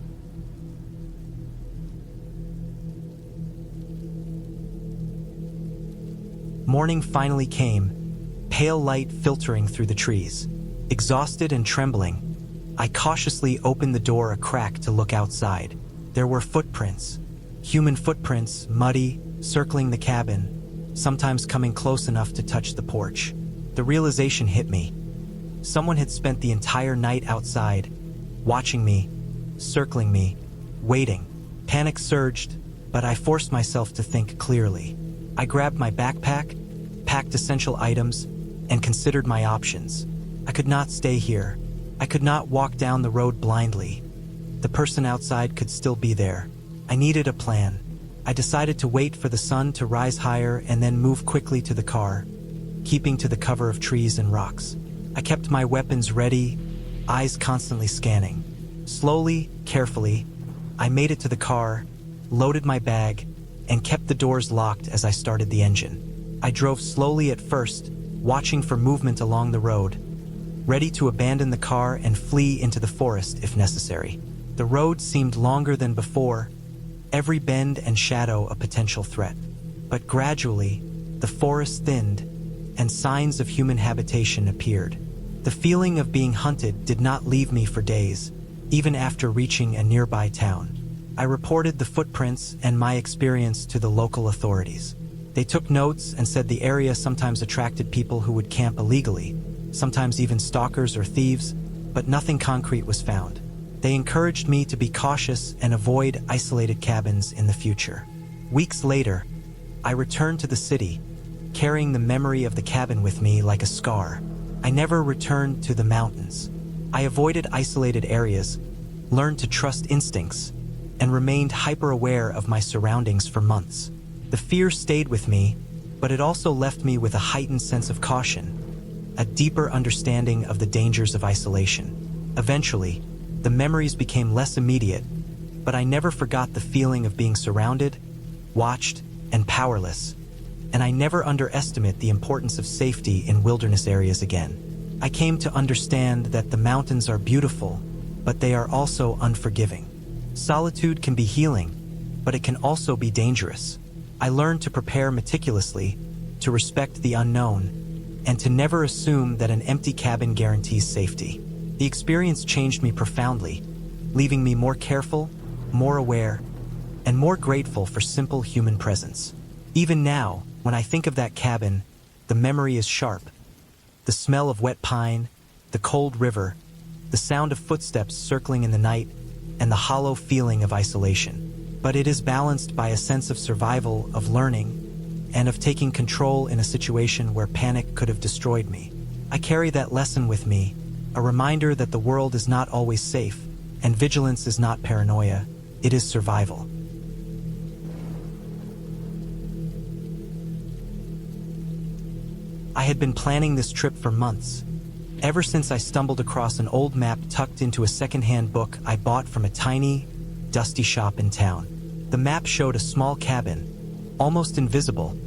Morning finally came, pale light filtering through the trees. Exhausted and trembling, I cautiously opened the door a crack to look outside. There were footprints, human footprints, muddy, circling the cabin, sometimes coming close enough to touch the porch. The realization hit me. Someone had spent the entire night outside, watching me, circling me, waiting. Panic surged, but I forced myself to think clearly. I grabbed my backpack, packed essential items, and considered my options. I could not stay here. I could not walk down the road blindly. The person outside could still be there. I needed a plan. I decided to wait for the sun to rise higher and then move quickly to the car, keeping to the cover of trees and rocks. I kept my weapons ready, eyes constantly scanning. Slowly, carefully, I made it to the car, loaded my bag, and kept the doors locked as I started the engine. I drove slowly at first, watching for movement along the road, ready to abandon the car and flee into the forest if necessary. The road seemed longer than before, every bend and shadow a potential threat. But gradually, the forest thinned, and signs of human habitation appeared. The feeling of being hunted did not leave me for days, even after reaching a nearby town. I reported the footprints and my experience to the local authorities. They took notes and said the area sometimes attracted people who would camp illegally, sometimes even stalkers or thieves, but nothing concrete was found. They encouraged me to be cautious and avoid isolated cabins in the future. Weeks later, I returned to the city, carrying the memory of the cabin with me like a scar. I never returned to the mountains. I avoided isolated areas, learned to trust instincts, and remained hyper-aware of my surroundings for months. The fear stayed with me, but it also left me with a heightened sense of caution, a deeper understanding of the dangers of isolation. Eventually, the memories became less immediate, but I never forgot the feeling of being surrounded, watched, and powerless. And I never underestimate the importance of safety in wilderness areas again. I came to understand that the mountains are beautiful, but they are also unforgiving. Solitude can be healing, but it can also be dangerous. I learned to prepare meticulously, to respect the unknown, and to never assume that an empty cabin guarantees safety. The experience changed me profoundly, leaving me more careful, more aware, and more grateful for simple human presence. Even now, when I think of that cabin, the memory is sharp. The smell of wet pine, the cold river, the sound of footsteps circling in the night, and the hollow feeling of isolation. But it is balanced by a sense of survival, of learning, and of taking control in a situation where panic could have destroyed me. I carry that lesson with me, a reminder that the world is not always safe, and vigilance is not paranoia, it is survival. I had been planning this trip for months, ever since I stumbled across an old map tucked into a second-hand book I bought from a tiny, dusty shop in town. The map showed a small cabin, almost invisible,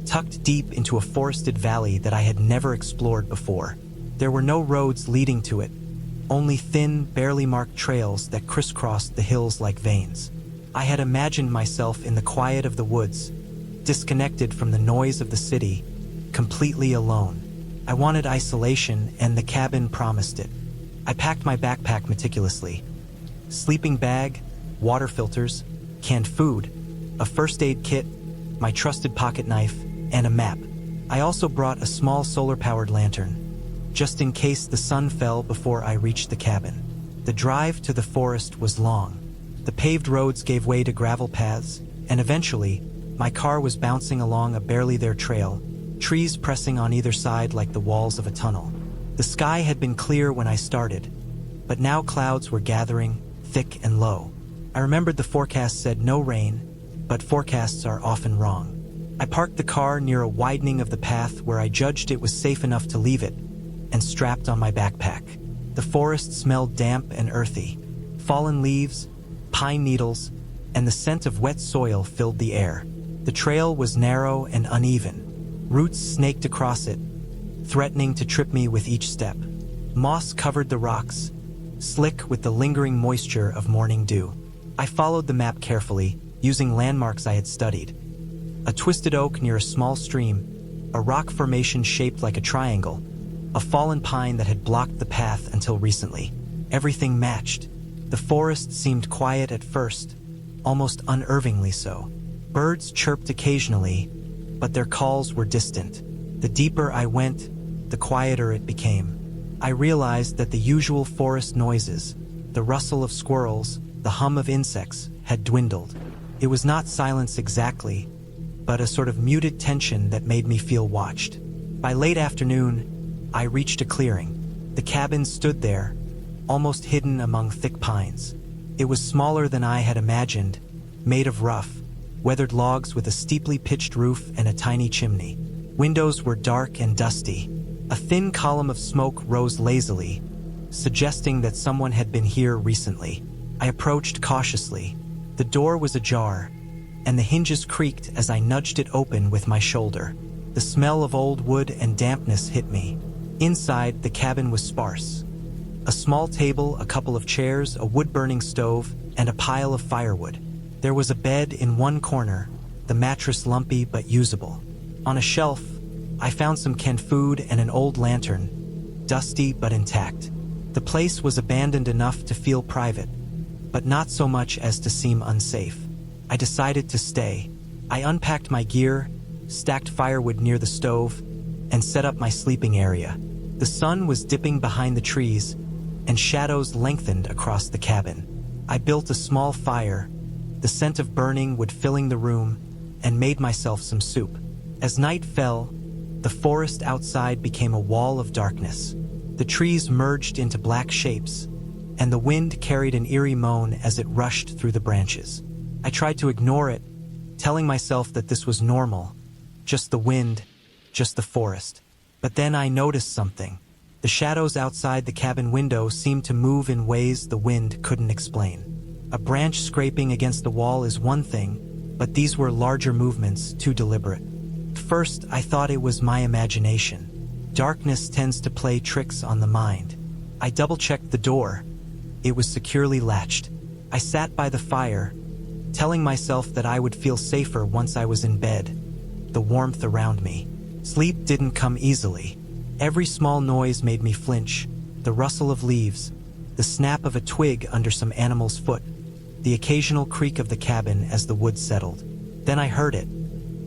tucked deep into a forested valley that I had never explored before. There were no roads leading to it, only thin, barely marked trails that crisscrossed the hills like veins. I had imagined myself in the quiet of the woods, disconnected from the noise of the city, completely alone. I wanted isolation, and the cabin promised it. I packed my backpack meticulously. Sleeping bag, water filters, canned food, a first aid kit, my trusted pocket knife, and a map. I also brought a small solar-powered lantern, just in case the sun fell before I reached the cabin. The drive to the forest was long. The paved roads gave way to gravel paths, and eventually, my car was bouncing along a barely there trail, trees pressing on either side like the walls of a tunnel. The sky had been clear when I started, but now clouds were gathering, thick and low. I remembered the forecast said no rain, but forecasts are often wrong. I parked the car near a widening of the path where I judged it was safe enough to leave it, and strapped on my backpack. The forest smelled damp and earthy. Fallen leaves, pine needles, and the scent of wet soil filled the air. The trail was narrow and uneven. Roots snaked across it, threatening to trip me with each step. Moss covered the rocks, slick with the lingering moisture of morning dew. I followed the map carefully, using landmarks I had studied. A twisted oak near a small stream, a rock formation shaped like a triangle, a fallen pine that had blocked the path until recently. Everything matched. The forest seemed quiet at first, almost unnervingly so. Birds chirped occasionally, but their calls were distant. The deeper I went, the quieter it became. I realized that the usual forest noises, the rustle of squirrels, the hum of insects, had dwindled. It was not silence exactly, but a sort of muted tension that made me feel watched. By late afternoon, I reached a clearing. The cabin stood there, almost hidden among thick pines. It was smaller than I had imagined, made of rough, weathered logs with a steeply pitched roof and a tiny chimney. Windows were dark and dusty. A thin column of smoke rose lazily, suggesting that someone had been here recently. I approached cautiously. The door was ajar, and the hinges creaked as I nudged it open with my shoulder. The smell of old wood and dampness hit me. Inside, the cabin was sparse. A small table, a couple of chairs, a wood-burning stove, and a pile of firewood. There was a bed in one corner, the mattress lumpy but usable. On a shelf, I found some canned food and an old lantern, dusty but intact. The place was abandoned enough to feel private, but not so much as to seem unsafe. I decided to stay. I unpacked my gear, stacked firewood near the stove, and set up my sleeping area. The sun was dipping behind the trees, and shadows lengthened across the cabin. I built a small fire, the scent of burning wood filling the room, and made myself some soup. As night fell, the forest outside became a wall of darkness. The trees merged into black shapes, and the wind carried an eerie moan as it rushed through the branches. I tried to ignore it, telling myself that this was normal, just the wind, just the forest. But then I noticed something. The shadows outside the cabin window seemed to move in ways the wind couldn't explain. A branch scraping against the wall is one thing, but these were larger movements, too deliberate. First, I thought it was my imagination. Darkness tends to play tricks on the mind. I double-checked the door. It was securely latched. I sat by the fire, telling myself that I would feel safer once I was in bed, the warmth around me. Sleep didn't come easily. Every small noise made me flinch, the rustle of leaves, the snap of a twig under some animal's foot, the occasional creak of the cabin as the wood settled. Then I heard it,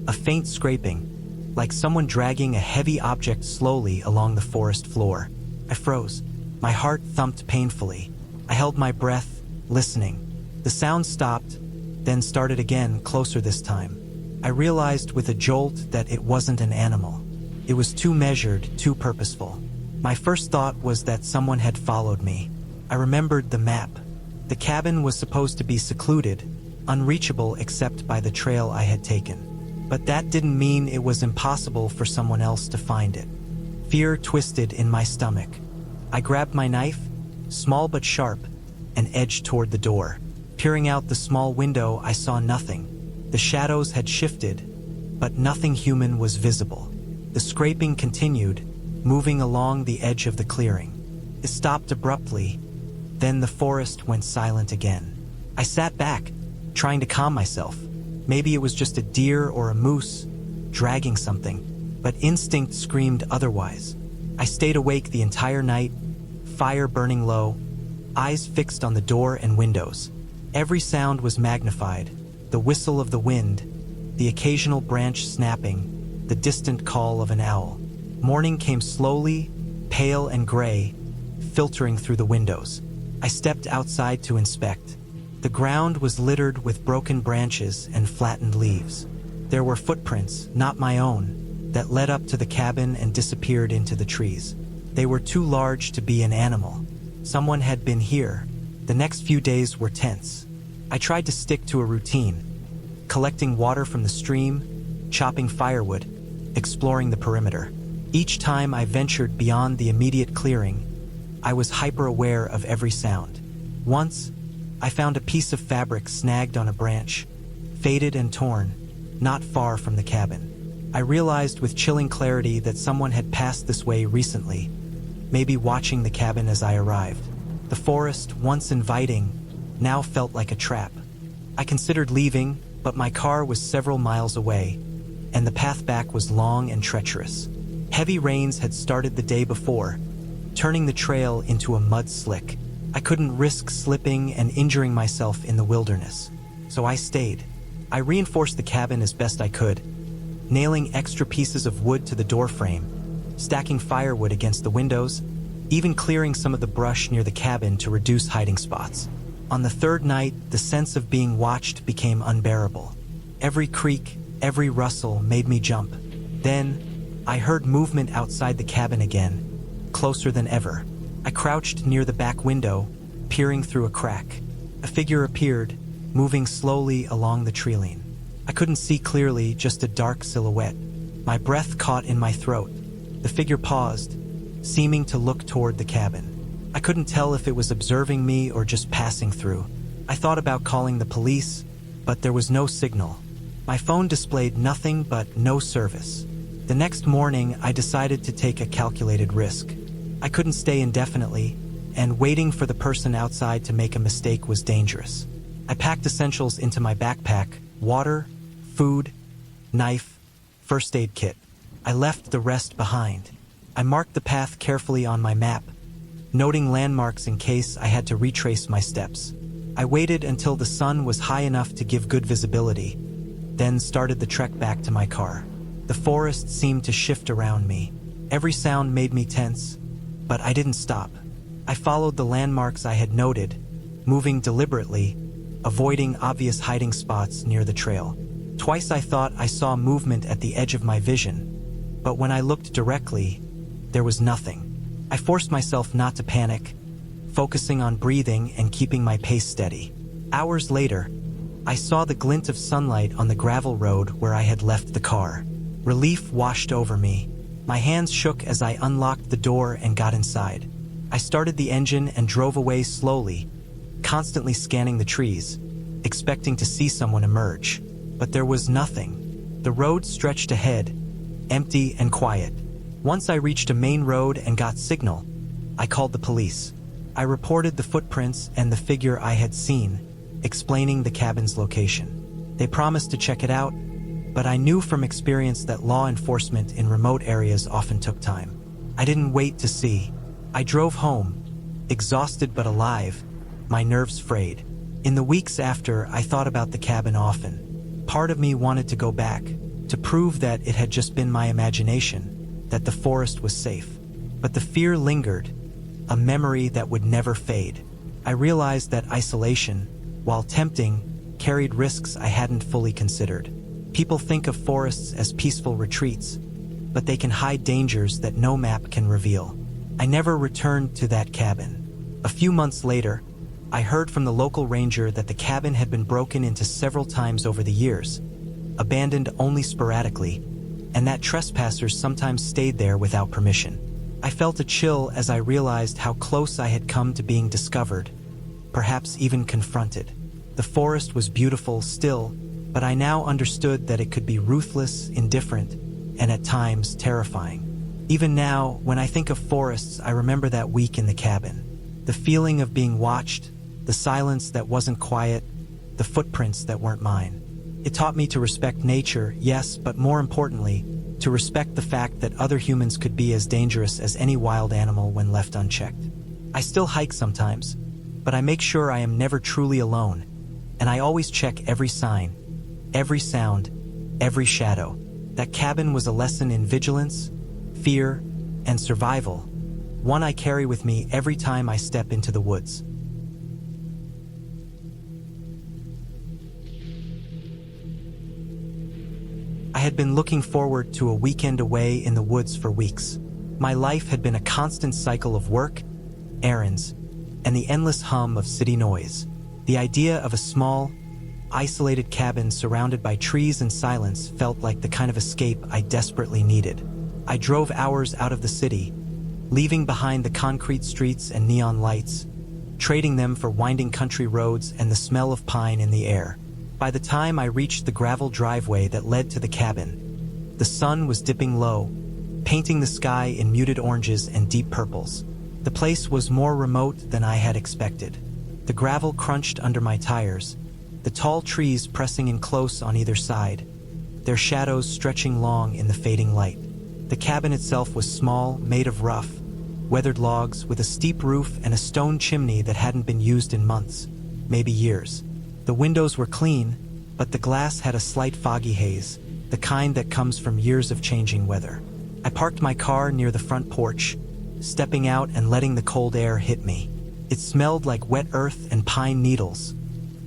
a faint scraping, like someone dragging a heavy object slowly along the forest floor. I froze. My heart thumped painfully. I held my breath, listening. The sound stopped, then started again, closer this time. I realized with a jolt that it wasn't an animal. It was too measured, too purposeful. My first thought was that someone had followed me. I remembered the map. The cabin was supposed to be secluded, unreachable except by the trail I had taken. But that didn't mean it was impossible for someone else to find it. Fear twisted in my stomach. I grabbed my knife, small but sharp, and edged toward the door. Peering out the small window, I saw nothing. The shadows had shifted, but nothing human was visible. The scraping continued, moving along the edge of the clearing. It stopped abruptly, then the forest went silent again. I sat back, trying to calm myself. Maybe it was just a deer or a moose, dragging something, but instinct screamed otherwise. I stayed awake the entire night, fire burning low, eyes fixed on the door and windows. Every sound was magnified, the whistle of the wind, the occasional branch snapping, the distant call of an owl. Morning came slowly, pale and gray, filtering through the windows. I stepped outside to inspect. The ground was littered with broken branches and flattened leaves. There were footprints, not my own, that led up to the cabin and disappeared into the trees. They were too large to be an animal. Someone had been here. The next few days were tense. I tried to stick to a routine, collecting water from the stream, chopping firewood, exploring the perimeter. Each time I ventured beyond the immediate clearing, I was hyper-aware of every sound. Once, I found a piece of fabric snagged on a branch, faded and torn, not far from the cabin. I realized with chilling clarity that someone had passed this way recently, maybe watching the cabin as I arrived. The forest, once inviting, now felt like a trap. I considered leaving, but my car was several miles away, and the path back was long and treacherous. Heavy rains had started the day before, turning the trail into a mud slick. I couldn't risk slipping and injuring myself in the wilderness, so I stayed. I reinforced the cabin as best I could, nailing extra pieces of wood to the doorframe, stacking firewood against the windows, even clearing some of the brush near the cabin to reduce hiding spots. On the third night, the sense of being watched became unbearable. Every creak, every rustle made me jump. Then, I heard movement outside the cabin again, closer than ever. I crouched near the back window, peering through a crack. A figure appeared, moving slowly along the tree-line. I couldn't see clearly, just a dark silhouette. My breath caught in my throat. The figure paused, seeming to look toward the cabin. I couldn't tell if it was observing me or just passing through. I thought about calling the police, but there was no signal. My phone displayed nothing but no service. The next morning, I decided to take a calculated risk. I couldn't stay indefinitely, and waiting for the person outside to make a mistake was dangerous. I packed essentials into my backpack: water, food, knife, first aid kit. I left the rest behind. I marked the path carefully on my map, noting landmarks in case I had to retrace my steps. I waited until the sun was high enough to give good visibility, then started the trek back to my car. The forest seemed to shift around me. Every sound made me tense, but I didn't stop. I followed the landmarks I had noted, moving deliberately, avoiding obvious hiding spots near the trail. Twice I thought I saw movement at the edge of my vision, but when I looked directly, there was nothing. I forced myself not to panic, focusing on breathing and keeping my pace steady. Hours later, I saw the glint of sunlight on the gravel road where I had left the car. Relief washed over me. My hands shook as I unlocked the door and got inside. I started the engine and drove away slowly, constantly scanning the trees, expecting to see someone emerge. But there was nothing. The road stretched ahead, empty and quiet. Once I reached a main road and got signal, I called the police. I reported the footprints and the figure I had seen, explaining the cabin's location. They promised to check it out, but I knew from experience that law enforcement in remote areas often took time. I didn't wait to see. I drove home, exhausted but alive, my nerves frayed. In the weeks after, I thought about the cabin often. Part of me wanted to go back, to prove that it had just been my imagination, that the forest was safe. But the fear lingered, a memory that would never fade. I realized that isolation, while tempting, carried risks I hadn't fully considered. People think of forests as peaceful retreats, but they can hide dangers that no map can reveal. I never returned to that cabin. A few months later, I heard from the local ranger that the cabin had been broken into several times over the years, abandoned only sporadically, and that trespassers sometimes stayed there without permission. I felt a chill as I realized how close I had come to being discovered, perhaps even confronted. The forest was beautiful still, but I now understood that it could be ruthless, indifferent, and at times terrifying. Even now, when I think of forests, I remember that week in the cabin. The feeling of being watched, the silence that wasn't quiet, the footprints that weren't mine. It taught me to respect nature, yes, but more importantly, to respect the fact that other humans could be as dangerous as any wild animal when left unchecked. I still hike sometimes, but I make sure I am never truly alone, and I always check every sign, every sound, every shadow. That cabin was a lesson in vigilance, fear, and survival, one I carry with me every time I step into the woods. I had been looking forward to a weekend away in the woods for weeks. My life had been a constant cycle of work, errands, and the endless hum of city noise. The idea of a small, isolated cabin surrounded by trees and silence felt like the kind of escape I desperately needed. I drove hours out of the city, leaving behind the concrete streets and neon lights, trading them for winding country roads and the smell of pine in the air. By the time I reached the gravel driveway that led to the cabin, the sun was dipping low, painting the sky in muted oranges and deep purples. The place was more remote than I had expected. The gravel crunched under my tires, the tall trees pressing in close on either side, their shadows stretching long in the fading light. The cabin itself was small, made of rough, weathered logs with a steep roof and a stone chimney that hadn't been used in months, maybe years. The windows were clean, but the glass had a slight foggy haze, the kind that comes from years of changing weather. I parked my car near the front porch, stepping out and letting the cold air hit me. It smelled like wet earth and pine needles,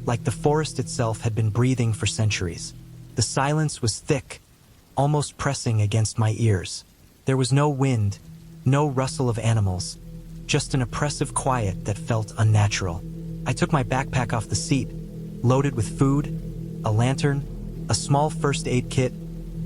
like the forest itself had been breathing for centuries. The silence was thick, almost pressing against my ears. There was no wind, no rustle of animals, just an oppressive quiet that felt unnatural. I took my backpack off the seat, loaded with food, a lantern, a small first aid kit,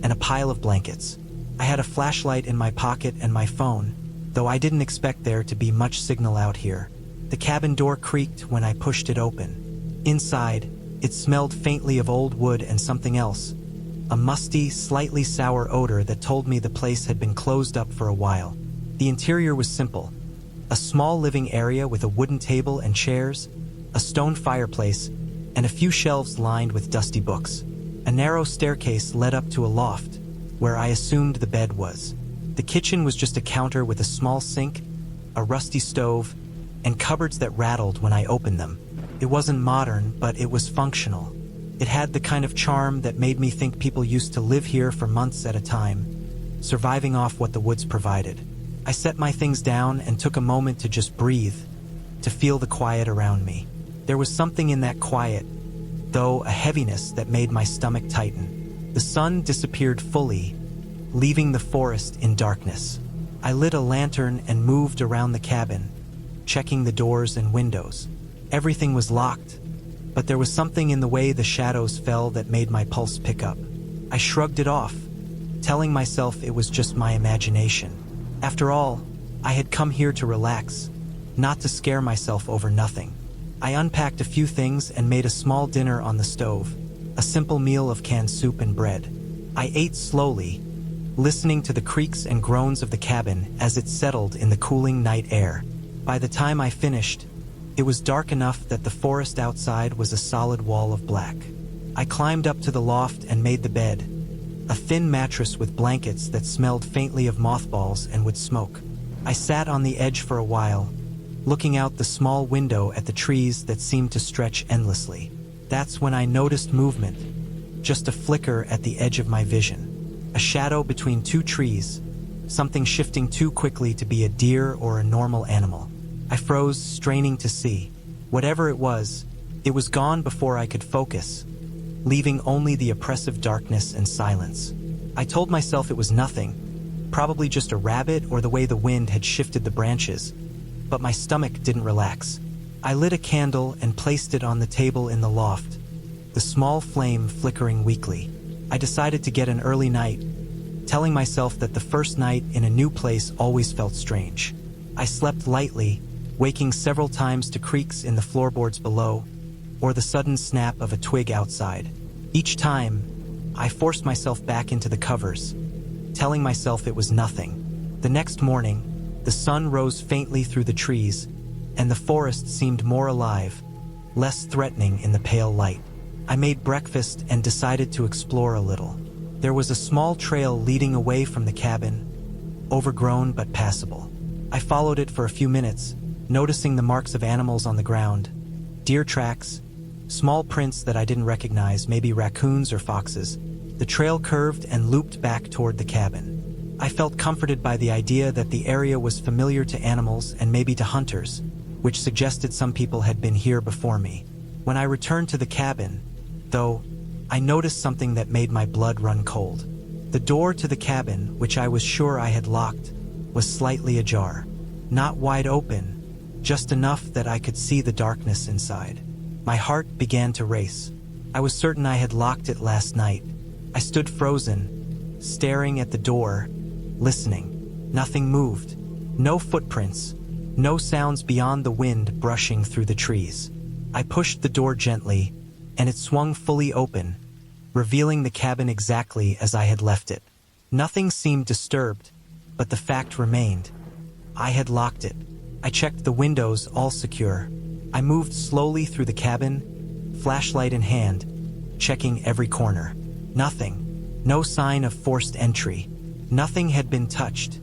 and a pile of blankets. I had a flashlight in my pocket and my phone, though I didn't expect there to be much signal out here. The cabin door creaked when I pushed it open. Inside, it smelled faintly of old wood and something else, a musty, slightly sour odor that told me the place had been closed up for a while. The interior was simple: a small living area with a wooden table and chairs, a stone fireplace, and a few shelves lined with dusty books. A narrow staircase led up to a loft, where I assumed the bed was. The kitchen was just a counter with a small sink, a rusty stove, and cupboards that rattled when I opened them. It wasn't modern, but it was functional. It had the kind of charm that made me think people used to live here for months at a time, surviving off what the woods provided. I set my things down and took a moment to just breathe, to feel the quiet around me. There was something in that quiet, though a heaviness that made my stomach tighten. The sun disappeared fully, leaving the forest in darkness. I lit a lantern and moved around the cabin, checking the doors and windows. Everything was locked, but there was something in the way the shadows fell that made my pulse pick up. I shrugged it off, telling myself it was just my imagination. After all, I had come here to relax, not to scare myself over nothing. I unpacked a few things and made a small dinner on the stove, a simple meal of canned soup and bread. I ate slowly, listening to the creaks and groans of the cabin as it settled in the cooling night air. By the time I finished, it was dark enough that the forest outside was a solid wall of black. I climbed up to the loft and made the bed, a thin mattress with blankets that smelled faintly of mothballs and would smoke. I sat on the edge for a while, looking out the small window at the trees that seemed to stretch endlessly. That's when I noticed movement, just a flicker at the edge of my vision. A shadow between two trees, something shifting too quickly to be a deer or a normal animal. I froze, straining to see. Whatever it was gone before I could focus, leaving only the oppressive darkness and silence. I told myself it was nothing, probably just a rabbit or the way the wind had shifted the branches, but my stomach didn't relax. I lit a candle and placed it on the table in the loft, the small flame flickering weakly. I decided to get an early night, telling myself that the first night in a new place always felt strange. I slept lightly, waking several times to creaks in the floorboards below, or the sudden snap of a twig outside. Each time, I forced myself back into the covers, telling myself it was nothing. The next morning, the sun rose faintly through the trees, and the forest seemed more alive, less threatening in the pale light. I made breakfast and decided to explore a little. There was a small trail leading away from the cabin, overgrown but passable. I followed it for a few minutes, noticing the marks of animals on the ground, deer tracks, small prints that I didn't recognize, maybe raccoons or foxes. The trail curved and looped back toward the cabin. I felt comforted by the idea that the area was familiar to animals and maybe to hunters, which suggested some people had been here before me. When I returned to the cabin, though, I noticed something that made my blood run cold. The door to the cabin, which I was sure I had locked, was slightly ajar. Not wide open, just enough that I could see the darkness inside. My heart began to race. I was certain I had locked it last night. I stood frozen, staring at the door, listening. Nothing moved. No footprints. No sounds beyond the wind brushing through the trees. I pushed the door gently, and it swung fully open, revealing the cabin exactly as I had left it. Nothing seemed disturbed, but the fact remained. I had locked it. I checked the windows, all secure. I moved slowly through the cabin, flashlight in hand, checking every corner. Nothing. No sign of forced entry. Nothing had been touched,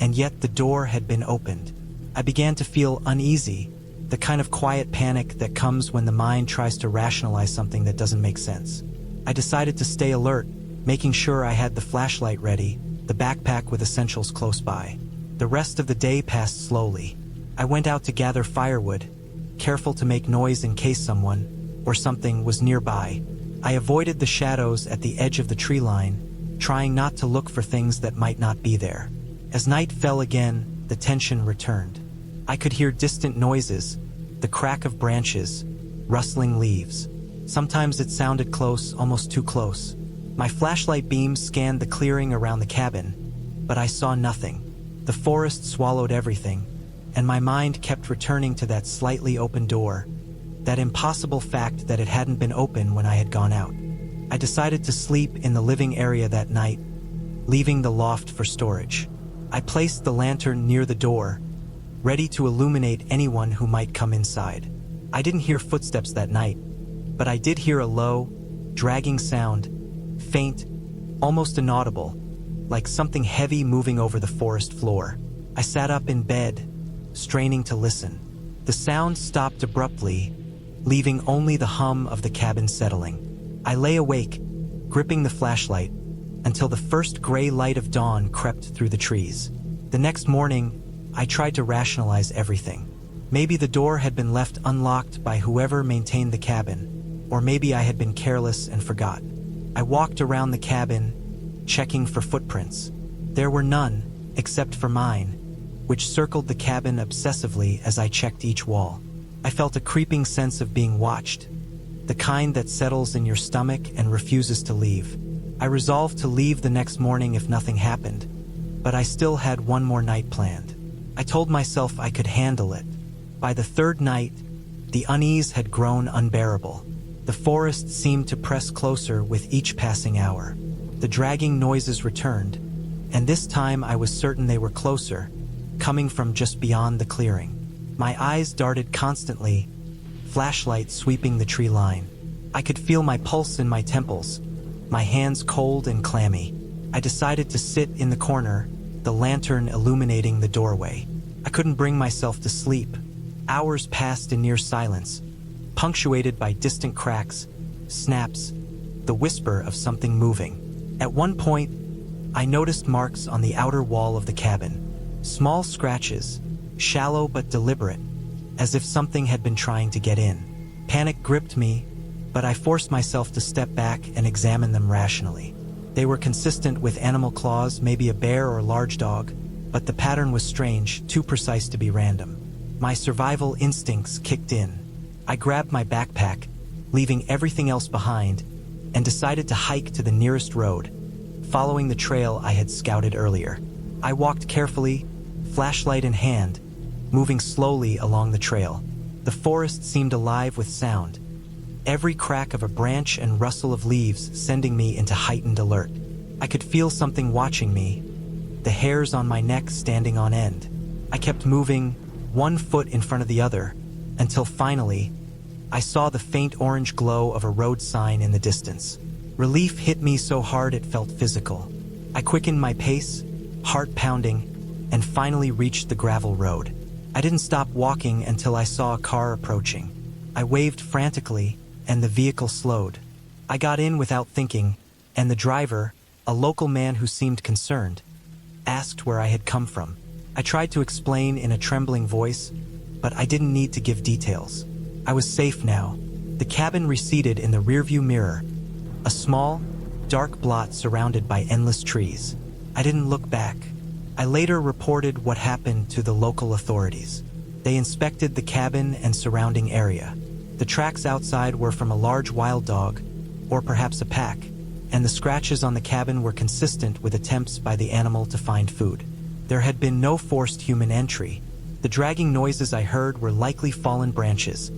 and yet the door had been opened. I began to feel uneasy, the kind of quiet panic that comes when the mind tries to rationalize something that doesn't make sense. I decided to stay alert, making sure I had the flashlight ready, the backpack with essentials close by. The rest of the day passed slowly. I went out to gather firewood, careful to make noise in case someone or something was nearby. I avoided the shadows at the edge of the tree line, trying not to look for things that might not be there. As night fell again, the tension returned. I could hear distant noises, the crack of branches, rustling leaves. Sometimes it sounded close, almost too close. My flashlight beam scanned the clearing around the cabin, but I saw nothing. The forest swallowed everything, and my mind kept returning to that slightly open door, that impossible fact that it hadn't been open when I had gone out. I decided to sleep in the living area that night, leaving the loft for storage. I placed the lantern near the door, ready to illuminate anyone who might come inside. I didn't hear footsteps that night, but I did hear a low, dragging sound, faint, almost inaudible, like something heavy moving over the forest floor. I sat up in bed, straining to listen. The sound stopped abruptly, leaving only the hum of the cabin settling. I lay awake, gripping the flashlight, until the first gray light of dawn crept through the trees. The next morning, I tried to rationalize everything. Maybe the door had been left unlocked by whoever maintained the cabin, or maybe I had been careless and forgot. I walked around the cabin, checking for footprints. There were none, except for mine, which circled the cabin obsessively as I checked each wall. I felt a creeping sense of being watched, the kind that settles in your stomach and refuses to leave. I resolved to leave the next morning if nothing happened, but I still had one more night planned. I told myself I could handle it. By the third night, the unease had grown unbearable. The forest seemed to press closer with each passing hour. The dragging noises returned, and this time I was certain they were closer, coming from just beyond the clearing. My eyes darted constantly, flashlight sweeping the tree line. I could feel my pulse in my temples, my hands cold and clammy. I decided to sit in the corner, the lantern illuminating the doorway. I couldn't bring myself to sleep. Hours passed in near silence, punctuated by distant cracks, snaps, the whisper of something moving. At one point, I noticed marks on the outer wall of the cabin. Small scratches, shallow but deliberate, as if something had been trying to get in. Panic gripped me, but I forced myself to step back and examine them rationally. They were consistent with animal claws, maybe a bear or a large dog, but the pattern was strange, too precise to be random. My survival instincts kicked in. I grabbed my backpack, leaving everything else behind, and decided to hike to the nearest road, following the trail I had scouted earlier. I walked carefully, flashlight in hand, moving slowly along the trail. The forest seemed alive with sound, every crack of a branch and rustle of leaves sending me into heightened alert. I could feel something watching me, the hairs on my neck standing on end. I kept moving, one foot in front of the other, until finally, I saw the faint orange glow of a road sign in the distance. Relief hit me so hard it felt physical. I quickened my pace, heart pounding, and finally reached the gravel road. I didn't stop walking until I saw a car approaching. I waved frantically, and the vehicle slowed. I got in without thinking, and the driver, a local man who seemed concerned, asked where I had come from. I tried to explain in a trembling voice, but I didn't need to give details. I was safe now. The cabin receded in the rearview mirror, a small, dark blot surrounded by endless trees. I didn't look back. I later reported what happened to the local authorities. They inspected the cabin and surrounding area. The tracks outside were from a large wild dog, or perhaps a pack, and the scratches on the cabin were consistent with attempts by the animal to find food. There had been no forced human entry. The dragging noises I heard were likely fallen branches,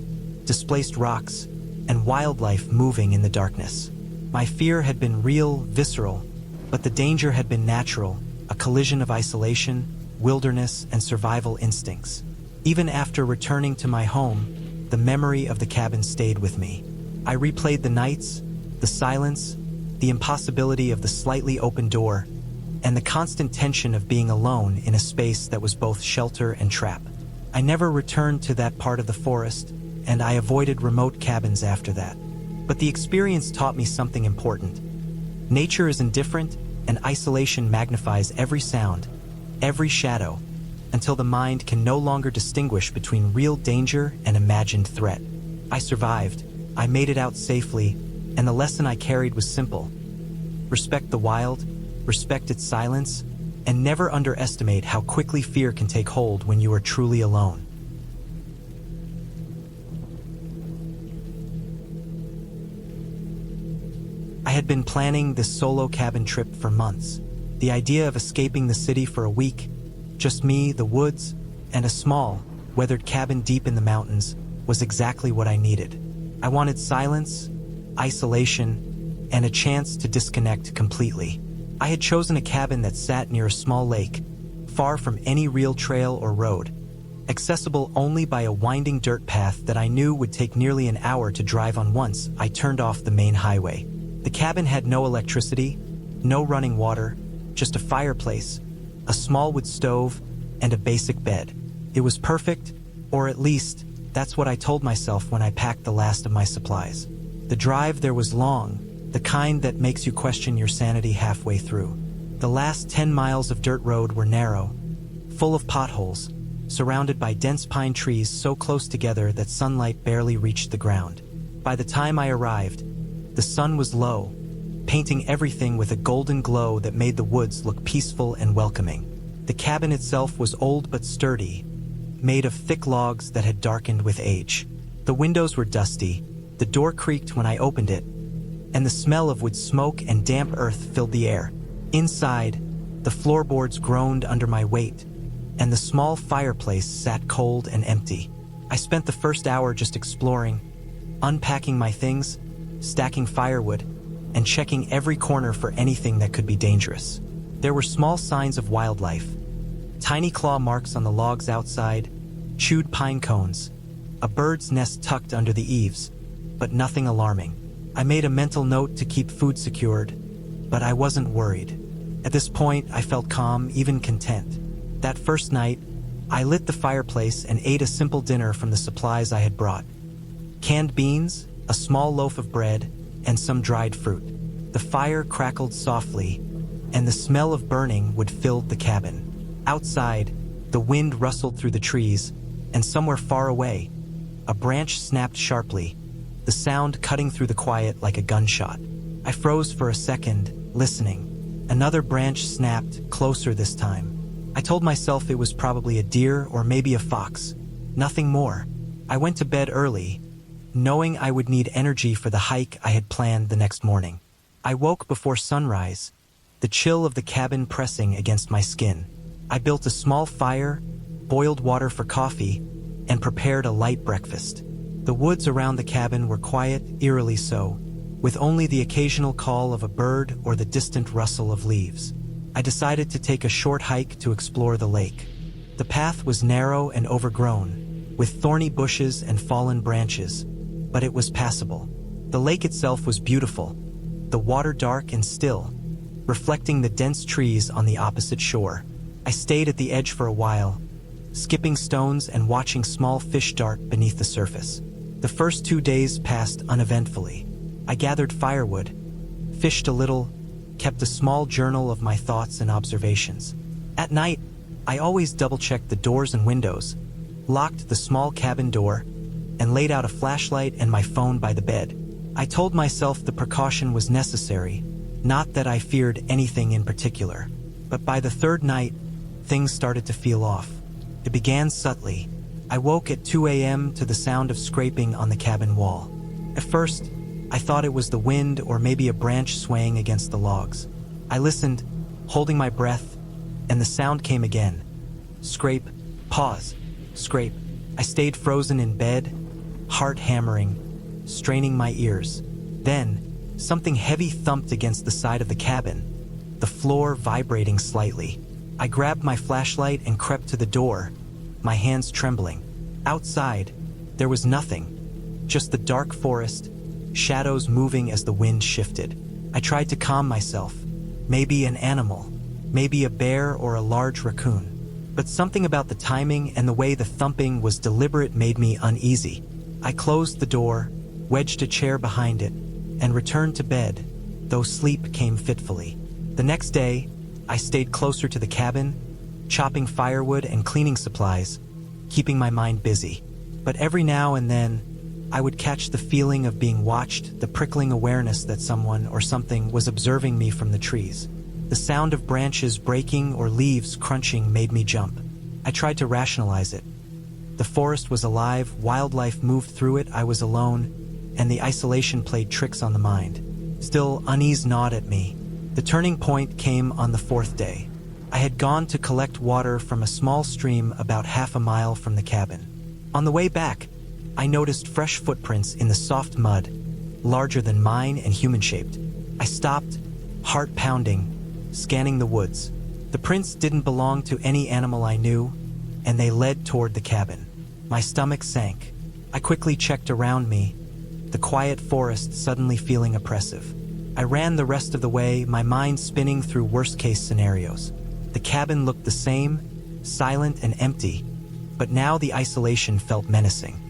displaced rocks, and wildlife moving in the darkness. My fear had been real, visceral, but the danger had been natural, a collision of isolation, wilderness, and survival instincts. Even after returning to my home, the memory of the cabin stayed with me. I replayed the nights, the silence, the impossibility of the slightly open door, and the constant tension of being alone in a space that was both shelter and trap. I never returned to that part of the forest, and I avoided remote cabins after that. But the experience taught me something important. Nature is indifferent, and isolation magnifies every sound, every shadow, until the mind can no longer distinguish between real danger and imagined threat. I survived, I made it out safely, and the lesson I carried was simple. Respect the wild, respect its silence, and never underestimate how quickly fear can take hold when you are truly alone. I had been planning this solo cabin trip for months. The idea of escaping the city for a week, just me, the woods, and a small, weathered cabin deep in the mountains, was exactly what I needed. I wanted silence, isolation, and a chance to disconnect completely. I had chosen a cabin that sat near a small lake, far from any real trail or road, accessible only by a winding dirt path that I knew would take nearly an hour to drive on once I turned off the main highway. The cabin had no electricity, no running water, just a fireplace, a small wood stove, and a basic bed. It was perfect, or at least, that's what I told myself when I packed the last of my supplies. The drive there was long, the kind that makes you question your sanity halfway through. The last 10 miles of dirt road were narrow, full of potholes, surrounded by dense pine trees so close together that sunlight barely reached the ground. By the time I arrived, the sun was low, painting everything with a golden glow that made the woods look peaceful and welcoming. The cabin itself was old but sturdy, made of thick logs that had darkened with age. The windows were dusty, the door creaked when I opened it, and the smell of wood smoke and damp earth filled the air. Inside, the floorboards groaned under my weight, and the small fireplace sat cold and empty. I spent the first hour just exploring, unpacking my things, stacking firewood, and checking every corner for anything that could be dangerous. There were small signs of wildlife, tiny claw marks on the logs outside, chewed pine cones, a bird's nest tucked under the eaves, but nothing alarming. I made a mental note to keep food secured, but I wasn't worried. At this point, I felt calm, even content. That first night, I lit the fireplace and ate a simple dinner from the supplies I had brought. Canned beans, a small loaf of bread, and some dried fruit. The fire crackled softly, and the smell of burning wood filled the cabin. Outside, the wind rustled through the trees, and somewhere far away, a branch snapped sharply, the sound cutting through the quiet like a gunshot. I froze for a second, listening. Another branch snapped, closer this time. I told myself it was probably a deer or maybe a fox. Nothing more. I went to bed early, knowing I would need energy for the hike I had planned the next morning. I woke before sunrise, the chill of the cabin pressing against my skin. I built a small fire, boiled water for coffee, and prepared a light breakfast. The woods around the cabin were quiet, eerily so, with only the occasional call of a bird or the distant rustle of leaves. I decided to take a short hike to explore the lake. The path was narrow and overgrown, with thorny bushes and fallen branches, but it was passable. The lake itself was beautiful, the water dark and still, reflecting the dense trees on the opposite shore. I stayed at the edge for a while, skipping stones and watching small fish dart beneath the surface. The first 2 days passed uneventfully. I gathered firewood, fished a little, kept a small journal of my thoughts and observations. At night, I always double-checked the doors and windows, locked the small cabin door, and laid out a flashlight and my phone by the bed. I told myself the precaution was necessary, not that I feared anything in particular. But by the third night, things started to feel off. It began subtly. I woke at 2 a.m. to the sound of scraping on the cabin wall. At first, I thought it was the wind or maybe a branch swaying against the logs. I listened, holding my breath, and the sound came again. Scrape, pause, scrape. I stayed frozen in bed, heart hammering, straining my ears. Then, something heavy thumped against the side of the cabin, the floor vibrating slightly. I grabbed my flashlight and crept to the door, my hands trembling. Outside, there was nothing, just the dark forest, shadows moving as the wind shifted. I tried to calm myself. Maybe an animal, maybe a bear or a large raccoon. But something about the timing and the way the thumping was deliberate made me uneasy. I closed the door, wedged a chair behind it, and returned to bed, though sleep came fitfully. The next day, I stayed closer to the cabin, chopping firewood and cleaning supplies, keeping my mind busy. But every now and then, I would catch the feeling of being watched, the prickling awareness that someone or something was observing me from the trees. The sound of branches breaking or leaves crunching made me jump. I tried to rationalize it. The forest was alive, wildlife moved through it, I was alone, and the isolation played tricks on the mind. Still, unease gnawed at me. The turning point came on the fourth day. I had gone to collect water from a small stream about half a mile from the cabin. On the way back, I noticed fresh footprints in the soft mud, larger than mine and human-shaped. I stopped, heart pounding, scanning the woods. The prints didn't belong to any animal I knew, and they led toward the cabin. My stomach sank. I quickly checked around me, the quiet forest suddenly feeling oppressive. I ran the rest of the way, my mind spinning through worst-case scenarios. The cabin looked the same, silent and empty, but now the isolation felt menacing.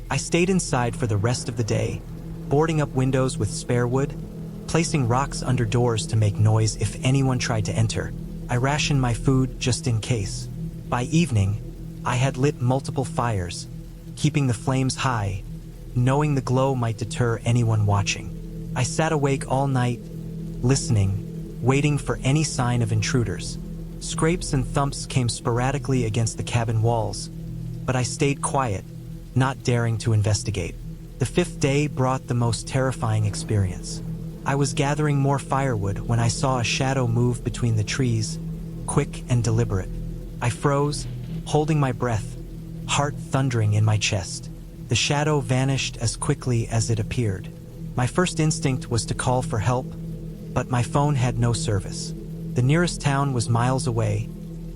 I stayed inside for the rest of the day, boarding up windows with spare wood, placing rocks under doors to make noise if anyone tried to enter. I rationed my food just in case. By evening, I had lit multiple fires, keeping the flames high, knowing the glow might deter anyone watching. I sat awake all night, listening, waiting for any sign of intruders. Scrapes and thumps came sporadically against the cabin walls, but I stayed quiet, not daring to investigate. The fifth day brought the most terrifying experience. I was gathering more firewood when I saw a shadow move between the trees, quick and deliberate. I froze, holding my breath, heart thundering in my chest. The shadow vanished as quickly as it appeared. My first instinct was to call for help, but my phone had no service. The nearest town was miles away,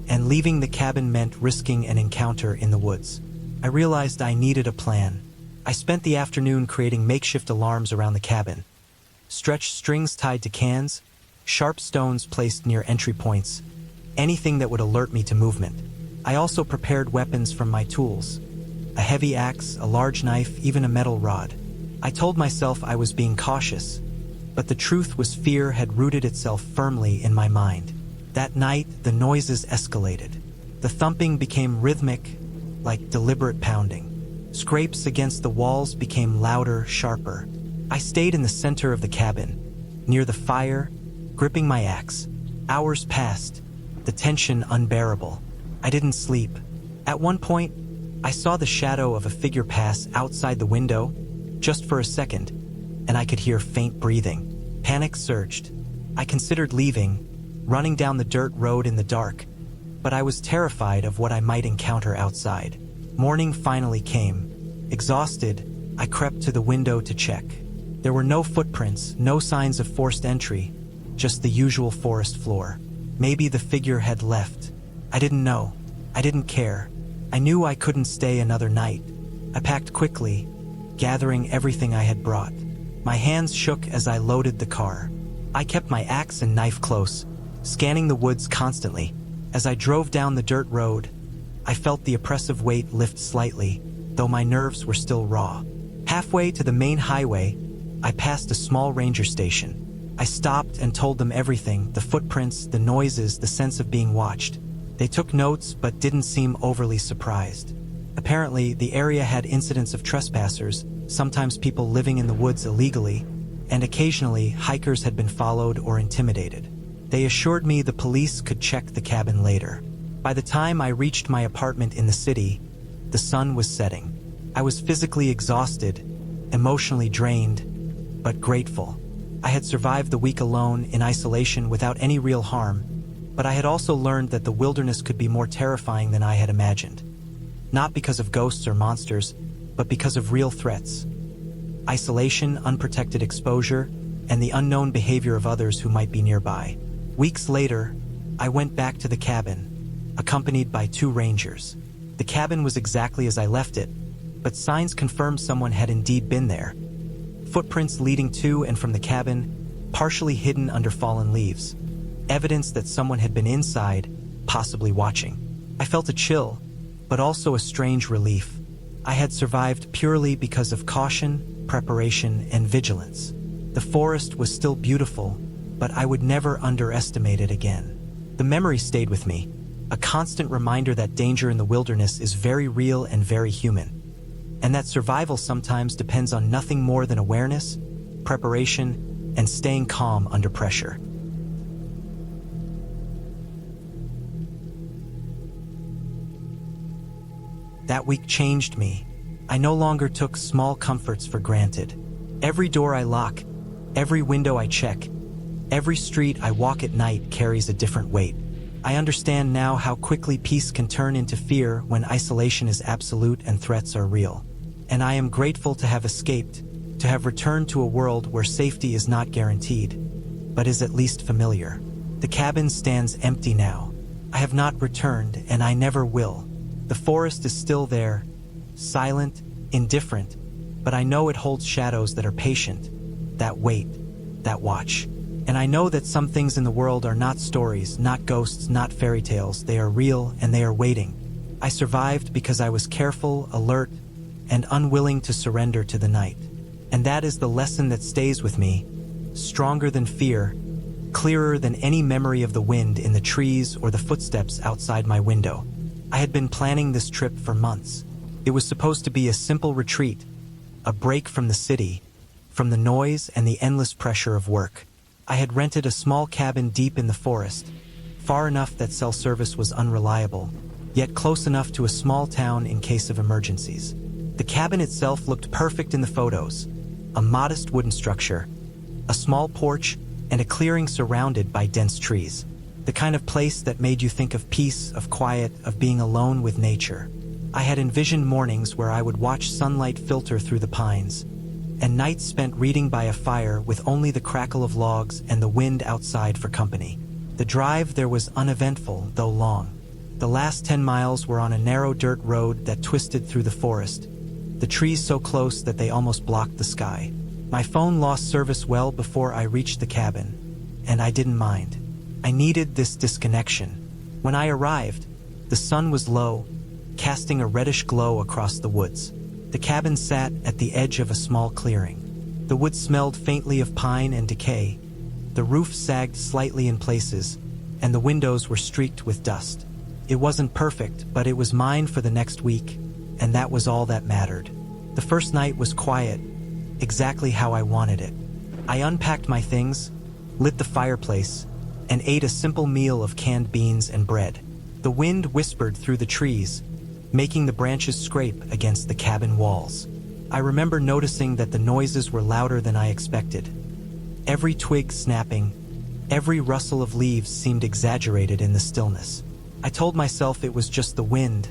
and leaving the cabin meant risking an encounter in the woods. I realized I needed a plan. I spent the afternoon creating makeshift alarms around the cabin. Stretched strings tied to cans, sharp stones placed near entry points, anything that would alert me to movement. I also prepared weapons from my tools, a heavy axe, a large knife, even a metal rod. I told myself I was being cautious, but the truth was fear had rooted itself firmly in my mind. That night, the noises escalated. The thumping became rhythmic, like deliberate pounding. Scrapes against the walls became louder, sharper. I stayed in the center of the cabin, near the fire, gripping my axe. Hours passed, the tension unbearable. I didn't sleep. At one point, I saw the shadow of a figure pass outside the window, just for a second, and I could hear faint breathing. Panic surged. I considered leaving, running down the dirt road in the dark, but I was terrified of what I might encounter outside. Morning finally came. Exhausted, I crept to the window to check. There were no footprints, no signs of forced entry, just the usual forest floor. Maybe the figure had left. I didn't know. I didn't care. I knew I couldn't stay another night. I packed quickly, gathering everything I had brought. My hands shook as I loaded the car. I kept my axe and knife close, scanning the woods constantly. As I drove down the dirt road, I felt the oppressive weight lift slightly, though my nerves were still raw. Halfway to the main highway, I passed a small ranger station. I stopped and told them everything, the footprints, the noises, the sense of being watched. They took notes but didn't seem overly surprised. Apparently, the area had incidents of trespassers, sometimes people living in the woods illegally, and occasionally hikers had been followed or intimidated. They assured me the police could check the cabin later. By the time I reached my apartment in the city, the sun was setting. I was physically exhausted, emotionally drained, but grateful. I had survived the week alone in isolation without any real harm, but I had also learned that the wilderness could be more terrifying than I had imagined. Not because of ghosts or monsters, but because of real threats. Isolation, unprotected exposure, and the unknown behavior of others who might be nearby. Weeks later, I went back to the cabin, accompanied by 2 rangers. The cabin was exactly as I left it, but signs confirmed someone had indeed been there. Footprints leading to and from the cabin, partially hidden under fallen leaves. Evidence that someone had been inside, possibly watching. I felt a chill, but also a strange relief. I had survived purely because of caution, preparation, and vigilance. The forest was still beautiful, but I would never underestimate it again. The memory stayed with me, a constant reminder that danger in the wilderness is very real and very human, and that survival sometimes depends on nothing more than awareness, preparation, and staying calm under pressure. That week changed me. I no longer took small comforts for granted. Every door I lock, every window I check, every street I walk at night carries a different weight. I understand now how quickly peace can turn into fear when isolation is absolute and threats are real. And I am grateful to have escaped, to have returned to a world where safety is not guaranteed, but is at least familiar. The cabin stands empty now. I have not returned, and I never will. The forest is still there, silent, indifferent, but I know it holds shadows that are patient, that wait, that watch. And I know that some things in the world are not stories, not ghosts, not fairy tales. They are real and they are waiting. I survived because I was careful, alert, and unwilling to surrender to the night. And that is the lesson that stays with me, stronger than fear, clearer than any memory of the wind in the trees or the footsteps outside my window. I had been planning this trip for months. It was supposed to be a simple retreat, a break from the city, from the noise and the endless pressure of work. I had rented a small cabin deep in the forest, far enough that cell service was unreliable, yet close enough to a small town in case of emergencies. The cabin itself looked perfect in the photos, a modest wooden structure, a small porch, and a clearing surrounded by dense trees. The kind of place that made you think of peace, of quiet, of being alone with nature. I had envisioned mornings where I would watch sunlight filter through the pines, and nights spent reading by a fire with only the crackle of logs and the wind outside for company. The drive there was uneventful, though long. The last 10 miles were on a narrow dirt road that twisted through the forest, the trees so close that they almost blocked the sky. My phone lost service well before I reached the cabin, and I didn't mind. I needed this disconnection. When I arrived, the sun was low, casting a reddish glow across the woods. The cabin sat at the edge of a small clearing. The wood smelled faintly of pine and decay. The roof sagged slightly in places, and the windows were streaked with dust. It wasn't perfect, but it was mine for the next week, and that was all that mattered. The first night was quiet, exactly how I wanted it. I unpacked my things, lit the fireplace, and ate a simple meal of canned beans and bread. The wind whispered through the trees, making the branches scrape against the cabin walls. I remember noticing that the noises were louder than I expected. Every twig snapping, every rustle of leaves seemed exaggerated in the stillness. I told myself it was just the wind,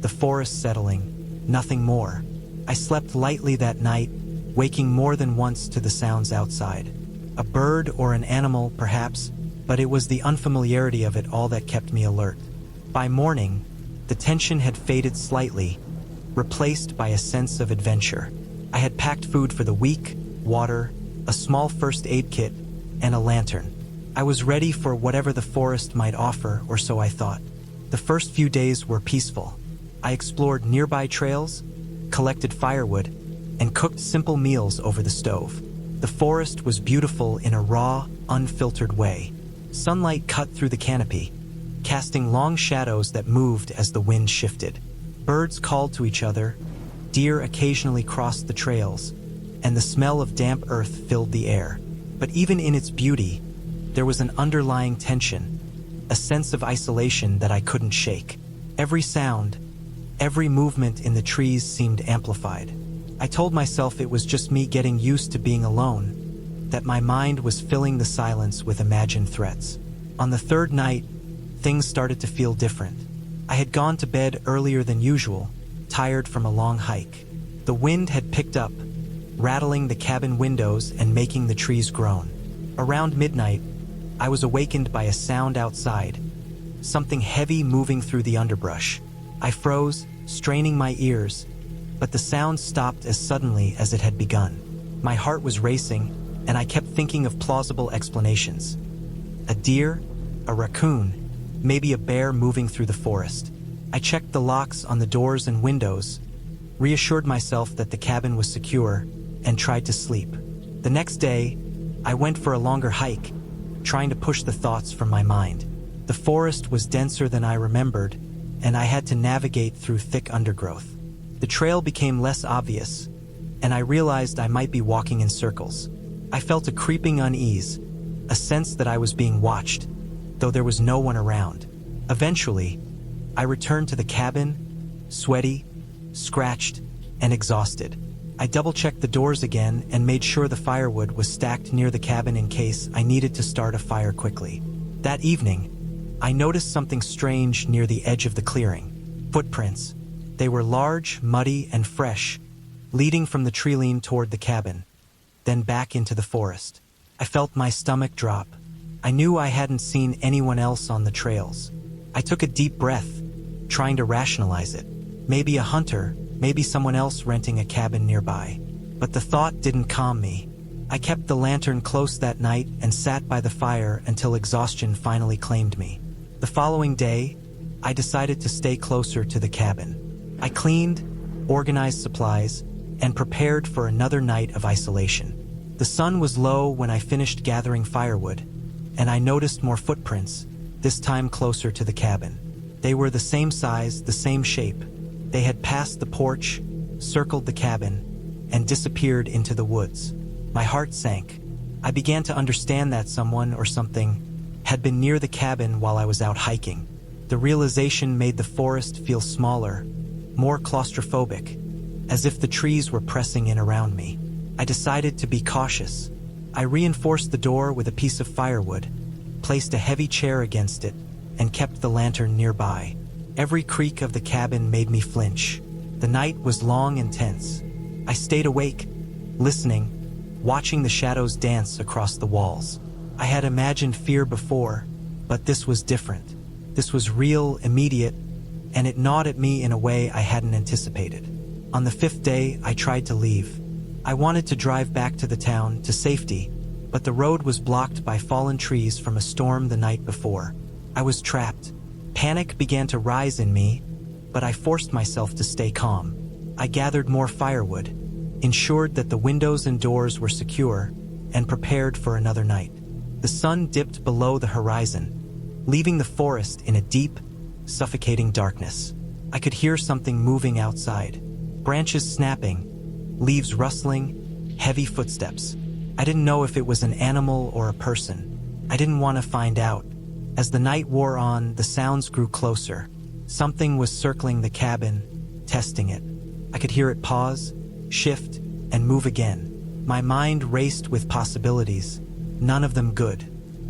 the forest settling, nothing more. I slept lightly that night, waking more than once to the sounds outside. A bird or an animal, perhaps, but it was the unfamiliarity of it all that kept me alert. By morning, the tension had faded slightly, replaced by a sense of adventure. I had packed food for the week, water, a small first aid kit, and a lantern. I was ready for whatever the forest might offer, or so I thought. The first few days were peaceful. I explored nearby trails, collected firewood, and cooked simple meals over the stove. The forest was beautiful in a raw, unfiltered way. Sunlight cut through the canopy, casting long shadows that moved as the wind shifted. Birds called to each other, deer occasionally crossed the trails, and the smell of damp earth filled the air. But even in its beauty, there was an underlying tension, a sense of isolation that I couldn't shake. Every sound, every movement in the trees seemed amplified. I told myself it was just me getting used to being alone, that my mind was filling the silence with imagined threats. On the third night, things started to feel different. I had gone to bed earlier than usual, tired from a long hike. The wind had picked up, rattling the cabin windows and making the trees groan. Around midnight, I was awakened by a sound outside, something heavy moving through the underbrush. I froze, straining my ears, but the sound stopped as suddenly as it had begun. My heart was racing, and I kept thinking of plausible explanations. A deer, a raccoon, maybe a bear moving through the forest. I checked the locks on the doors and windows, reassured myself that the cabin was secure, and tried to sleep. The next day, I went for a longer hike, trying to push the thoughts from my mind. The forest was denser than I remembered, and I had to navigate through thick undergrowth. The trail became less obvious, and I realized I might be walking in circles. I felt a creeping unease, a sense that I was being watched, though there was no one around. Eventually, I returned to the cabin, sweaty, scratched, and exhausted. I double-checked the doors again and made sure the firewood was stacked near the cabin in case I needed to start a fire quickly. That evening, I noticed something strange near the edge of the clearing. Footprints. They were large, muddy, and fresh, leading from the treeline toward the cabin, then back into the forest. I felt my stomach drop. I knew I hadn't seen anyone else on the trails. I took a deep breath, trying to rationalize it. Maybe a hunter, maybe someone else renting a cabin nearby. But the thought didn't calm me. I kept the lantern close that night and sat by the fire until exhaustion finally claimed me. The following day, I decided to stay closer to the cabin. I cleaned, organized supplies, and prepared for another night of isolation. The sun was low when I finished gathering firewood, and I noticed more footprints, this time closer to the cabin. They were the same size, the same shape. They had passed the porch, circled the cabin, and disappeared into the woods. My heart sank. I began to understand that someone or something had been near the cabin while I was out hiking. The realization made the forest feel smaller, more claustrophobic, as if the trees were pressing in around me. I decided to be cautious. I reinforced the door with a piece of firewood, placed a heavy chair against it, and kept the lantern nearby. Every creak of the cabin made me flinch. The night was long and tense. I stayed awake, listening, watching the shadows dance across the walls. I had imagined fear before, but this was different. This was real, immediate, and it gnawed at me in a way I hadn't anticipated. On the fifth day, I tried to leave. I wanted to drive back to the town, to safety, but the road was blocked by fallen trees from a storm the night before. I was trapped. Panic began to rise in me, but I forced myself to stay calm. I gathered more firewood, ensured that the windows and doors were secure, and prepared for another night. The sun dipped below the horizon, leaving the forest in a deep, suffocating darkness. I could hear something moving outside. Branches snapping, leaves rustling, heavy footsteps. I didn't know if it was an animal or a person. I didn't want to find out. As the night wore on, the sounds grew closer. Something was circling the cabin, testing it. I could hear it pause, shift, and move again. My mind raced with possibilities, none of them good.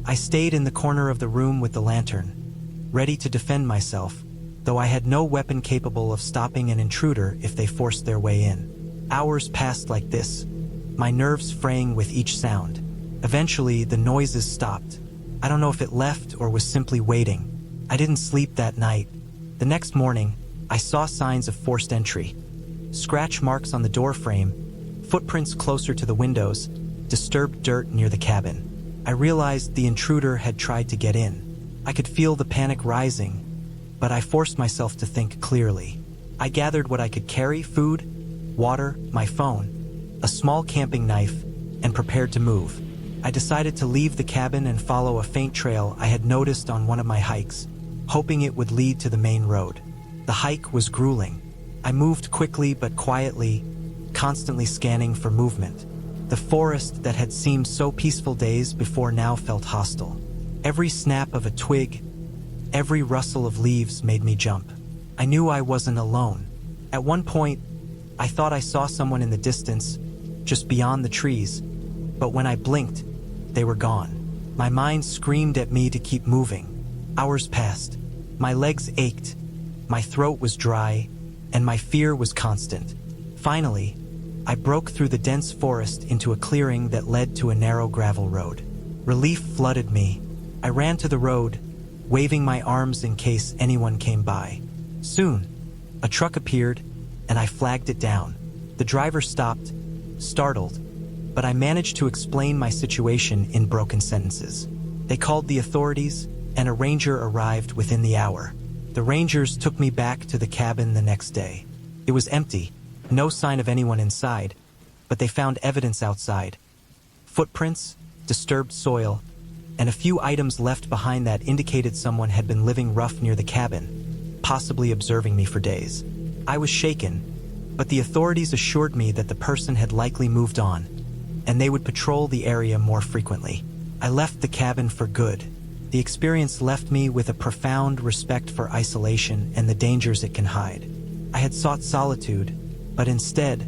I stayed in the corner of the room with the lantern, ready to defend myself, though I had no weapon capable of stopping an intruder if they forced their way in. Hours passed like this, my nerves fraying with each sound. Eventually, the noises stopped. I don't know if it left or was simply waiting. I didn't sleep that night. The next morning, I saw signs of forced entry. Scratch marks on the door frame, footprints closer to the windows, disturbed dirt near the cabin. I realized the intruder had tried to get in. I could feel the panic rising, but I forced myself to think clearly. I gathered what I could carry: food, water, my phone, a small camping knife, and prepared to move. I decided to leave the cabin and follow a faint trail I had noticed on one of my hikes, hoping it would lead to the main road. The hike was grueling. I moved quickly but quietly, constantly scanning for movement. The forest that had seemed so peaceful days before now felt hostile. Every snap of a twig, every rustle of leaves made me jump. I knew I wasn't alone. At one point, I thought I saw someone in the distance, just beyond the trees, but when I blinked, they were gone. My mind screamed at me to keep moving. Hours passed. My legs ached, my throat was dry, and my fear was constant. Finally, I broke through the dense forest into a clearing that led to a narrow gravel road. Relief flooded me. I ran to the road, waving my arms in case anyone came by. Soon, a truck appeared, and I flagged it down. The driver stopped, startled, but I managed to explain my situation in broken sentences. They called the authorities, and a ranger arrived within the hour. The rangers took me back to the cabin the next day. It was empty, no sign of anyone inside, but they found evidence outside. Footprints, disturbed soil, and a few items left behind that indicated someone had been living rough near the cabin, possibly observing me for days. I was shaken, but the authorities assured me that the person had likely moved on, and they would patrol the area more frequently. I left the cabin for good. The experience left me with a profound respect for isolation and the dangers it can hide. I had sought solitude, but instead,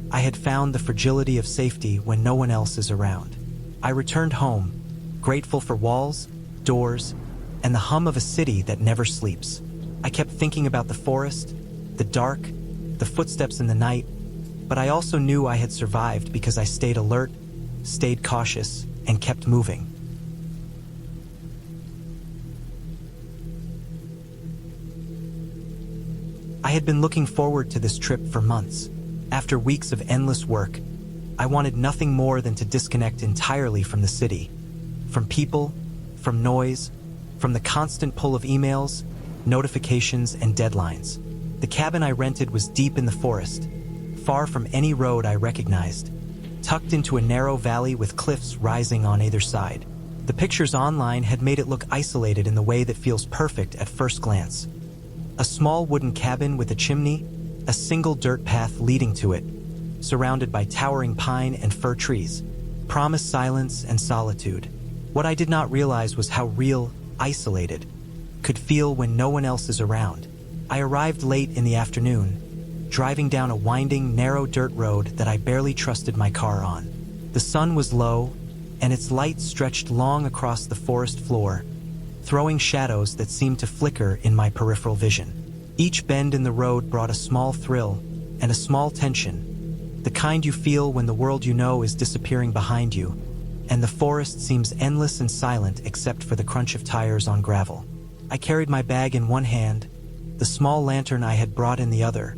I had found the fragility of safety when no one else is around. I returned home, grateful for walls, doors, and the hum of a city that never sleeps. I kept thinking about the forest, the dark, the footsteps in the night, but I also knew I had survived because I stayed alert, stayed cautious, and kept moving. I had been looking forward to this trip for months. After weeks of endless work, I wanted nothing more than to disconnect entirely from the city. From people, from noise, from the constant pull of emails, notifications, and deadlines. The cabin I rented was deep in the forest, far from any road I recognized, tucked into a narrow valley with cliffs rising on either side. The pictures online had made it look isolated in the way that feels perfect at first glance. A small wooden cabin with a chimney, a single dirt path leading to it, surrounded by towering pine and fir trees, promised silence and solitude. What I did not realize was how real, isolated, could feel when no one else is around. I arrived late in the afternoon, driving down a winding, narrow dirt road that I barely trusted my car on. The sun was low, and its light stretched long across the forest floor, throwing shadows that seemed to flicker in my peripheral vision. Each bend in the road brought a small thrill and a small tension, the kind you feel when the world you know is disappearing behind you, and the forest seems endless and silent except for the crunch of tires on gravel. I carried my bag in one hand, the small lantern I had brought in the other,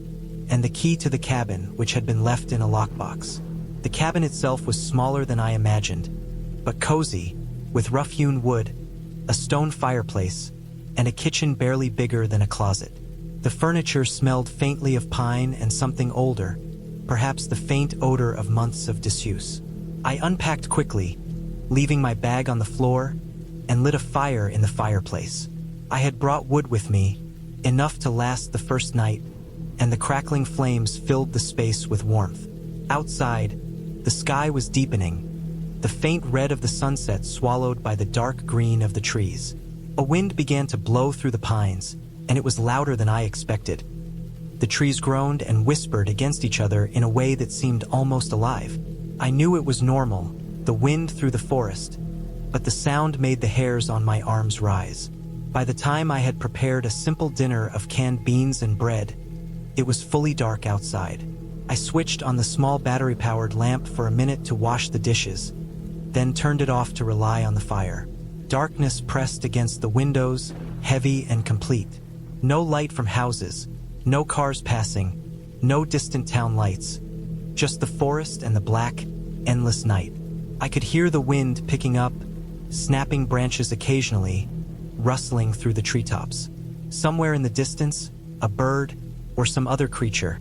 and the key to the cabin, which had been left in a lockbox. The cabin itself was smaller than I imagined, but cozy, with rough-hewn wood, a stone fireplace, and a kitchen barely bigger than a closet. The furniture smelled faintly of pine and something older, perhaps the faint odor of months of disuse. I unpacked quickly, leaving my bag on the floor, and lit a fire in the fireplace. I had brought wood with me, enough to last the first night, and the crackling flames filled the space with warmth. Outside, the sky was deepening, the faint red of the sunset swallowed by the dark green of the trees. A wind began to blow through the pines, and it was louder than I expected. The trees groaned and whispered against each other in a way that seemed almost alive. I knew it was normal, the wind through the forest, but the sound made the hairs on my arms rise. By the time I had prepared a simple dinner of canned beans and bread, it was fully dark outside. I switched on the small battery-powered lamp for a minute to wash the dishes, then turned it off to rely on the fire. Darkness pressed against the windows, heavy and complete. No light from houses, no cars passing, no distant town lights. Just the forest and the black, endless night. I could hear the wind picking up, snapping branches occasionally, rustling through the treetops. Somewhere in the distance, a bird, or some other creature,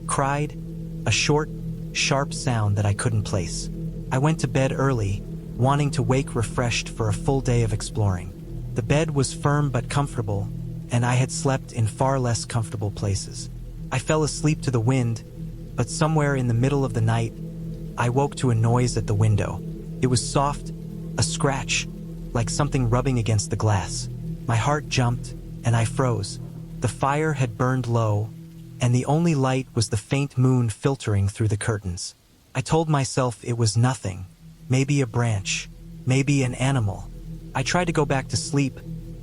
cried, a short, sharp sound that I couldn't place. I went to bed early, wanting to wake refreshed for a full day of exploring. The bed was firm but comfortable, and I had slept in far less comfortable places. I fell asleep to the wind, but somewhere in the middle of the night, I woke to a noise at the window. It was soft, a scratch, like something rubbing against the glass. My heart jumped, and I froze. The fire had burned low, and the only light was the faint moon filtering through the curtains. I told myself it was nothing, maybe a branch, maybe an animal. I tried to go back to sleep,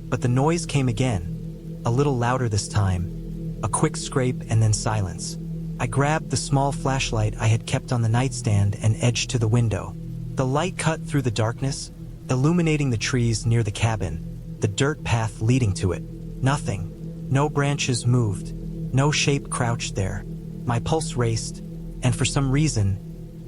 but the noise came again, a little louder this time, a quick scrape and then silence. I grabbed the small flashlight I had kept on the nightstand and edged to the window. The light cut through the darkness, illuminating the trees near the cabin, the dirt path leading to it. Nothing. No branches moved. No shape crouched there. My pulse raced, and for some reason,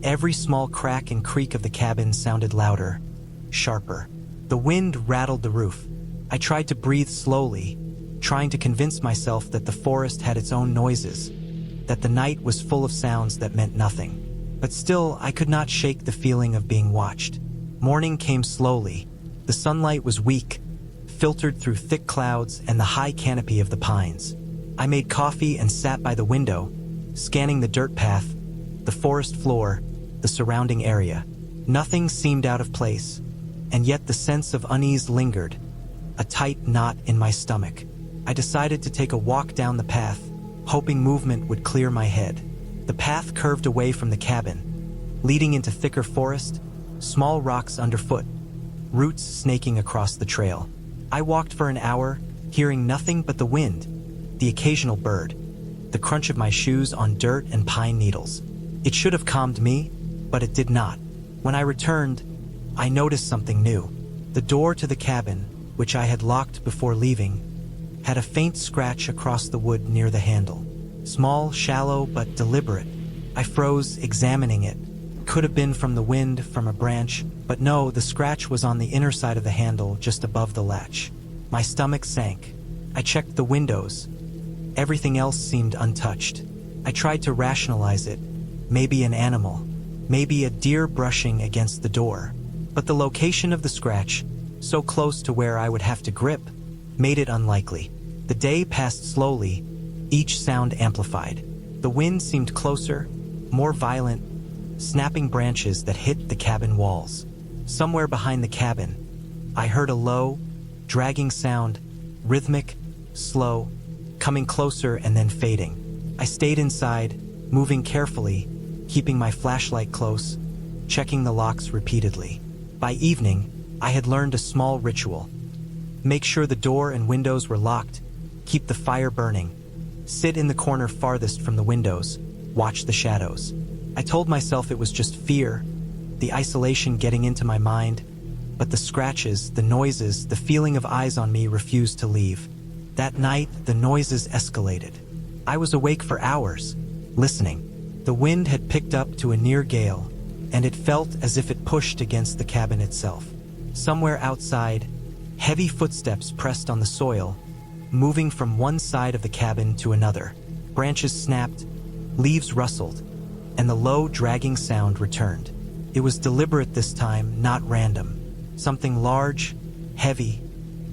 every small crack and creak of the cabin sounded louder, sharper. The wind rattled the roof. I tried to breathe slowly, trying to convince myself that the forest had its own noises, that the night was full of sounds that meant nothing. But still, I could not shake the feeling of being watched. Morning came slowly. The sunlight was weak, filtered through thick clouds and the high canopy of the pines. I made coffee and sat by the window, scanning the dirt path, the forest floor, the surrounding area. Nothing seemed out of place, and yet the sense of unease lingered, a tight knot in my stomach. I decided to take a walk down the path, hoping movement would clear my head. The path curved away from the cabin, leading into thicker forest, small rocks underfoot, roots snaking across the trail. I walked for an hour, hearing nothing but the wind, the occasional bird, the crunch of my shoes on dirt and pine needles. It should have calmed me, but it did not. When I returned, I noticed something new. The door to the cabin, which I had locked before leaving, had a faint scratch across the wood near the handle. Small, shallow, but deliberate. I froze, examining it. Could have been from the wind, from a branch, but no, the scratch was on the inner side of the handle, just above the latch. My stomach sank. I checked the windows. Everything else seemed untouched. I tried to rationalize it. Maybe an animal. Maybe a deer brushing against the door. But the location of the scratch, so close to where I would have to grip, made it unlikely. The day passed slowly, each sound amplified. The wind seemed closer, more violent, snapping branches that hit the cabin walls. Somewhere behind the cabin, I heard a low, dragging sound, rhythmic, slow, coming closer and then fading. I stayed inside, moving carefully, keeping my flashlight close, checking the locks repeatedly. By evening, I had learned a small ritual. Make sure the door and windows were locked, keep the fire burning, sit in the corner farthest from the windows, watch the shadows. I told myself it was just fear, the isolation getting into my mind, but the scratches, the noises, the feeling of eyes on me refused to leave. That night, the noises escalated. I was awake for hours, listening. The wind had picked up to a near gale, and it felt as if it pushed against the cabin itself. Somewhere outside, heavy footsteps pressed on the soil, moving from one side of the cabin to another. Branches snapped, leaves rustled, and the low, dragging sound returned. It was deliberate this time, not random. Something large, heavy,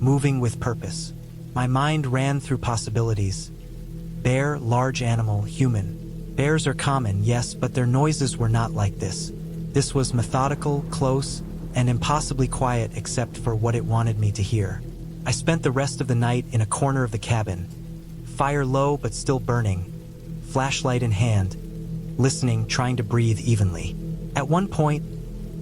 moving with purpose. My mind ran through possibilities. Bear, large animal, human. Bears are common, yes, but their noises were not like this. This was methodical, close, and impossibly quiet except for what it wanted me to hear. I spent the rest of the night in a corner of the cabin, fire low but still burning, flashlight in hand, listening, trying to breathe evenly. At one point,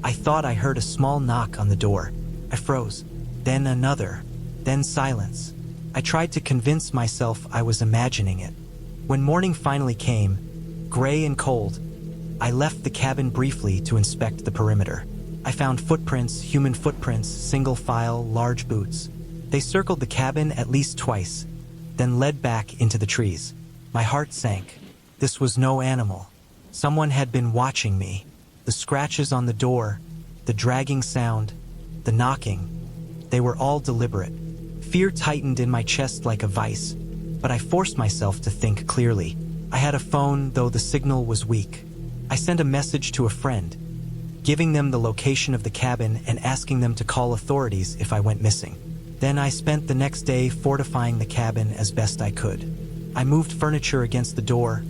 I thought I heard a small knock on the door. I froze. Then another. Then silence. I tried to convince myself I was imagining it. When morning finally came, gray and cold, I left the cabin briefly to inspect the perimeter. I found footprints, human footprints, single file, large boots. They circled the cabin at least twice, then led back into the trees. My heart sank. This was no animal. Someone had been watching me. The scratches on the door, the dragging sound, the knocking, they were all deliberate. Fear tightened in my chest like a vice, but I forced myself to think clearly. I had a phone, though the signal was weak. I sent a message to a friend. giving them the location of the cabin and asking them to call authorities if I went missing. Then I spent the next day fortifying the cabin as best I could. I moved furniture against the door,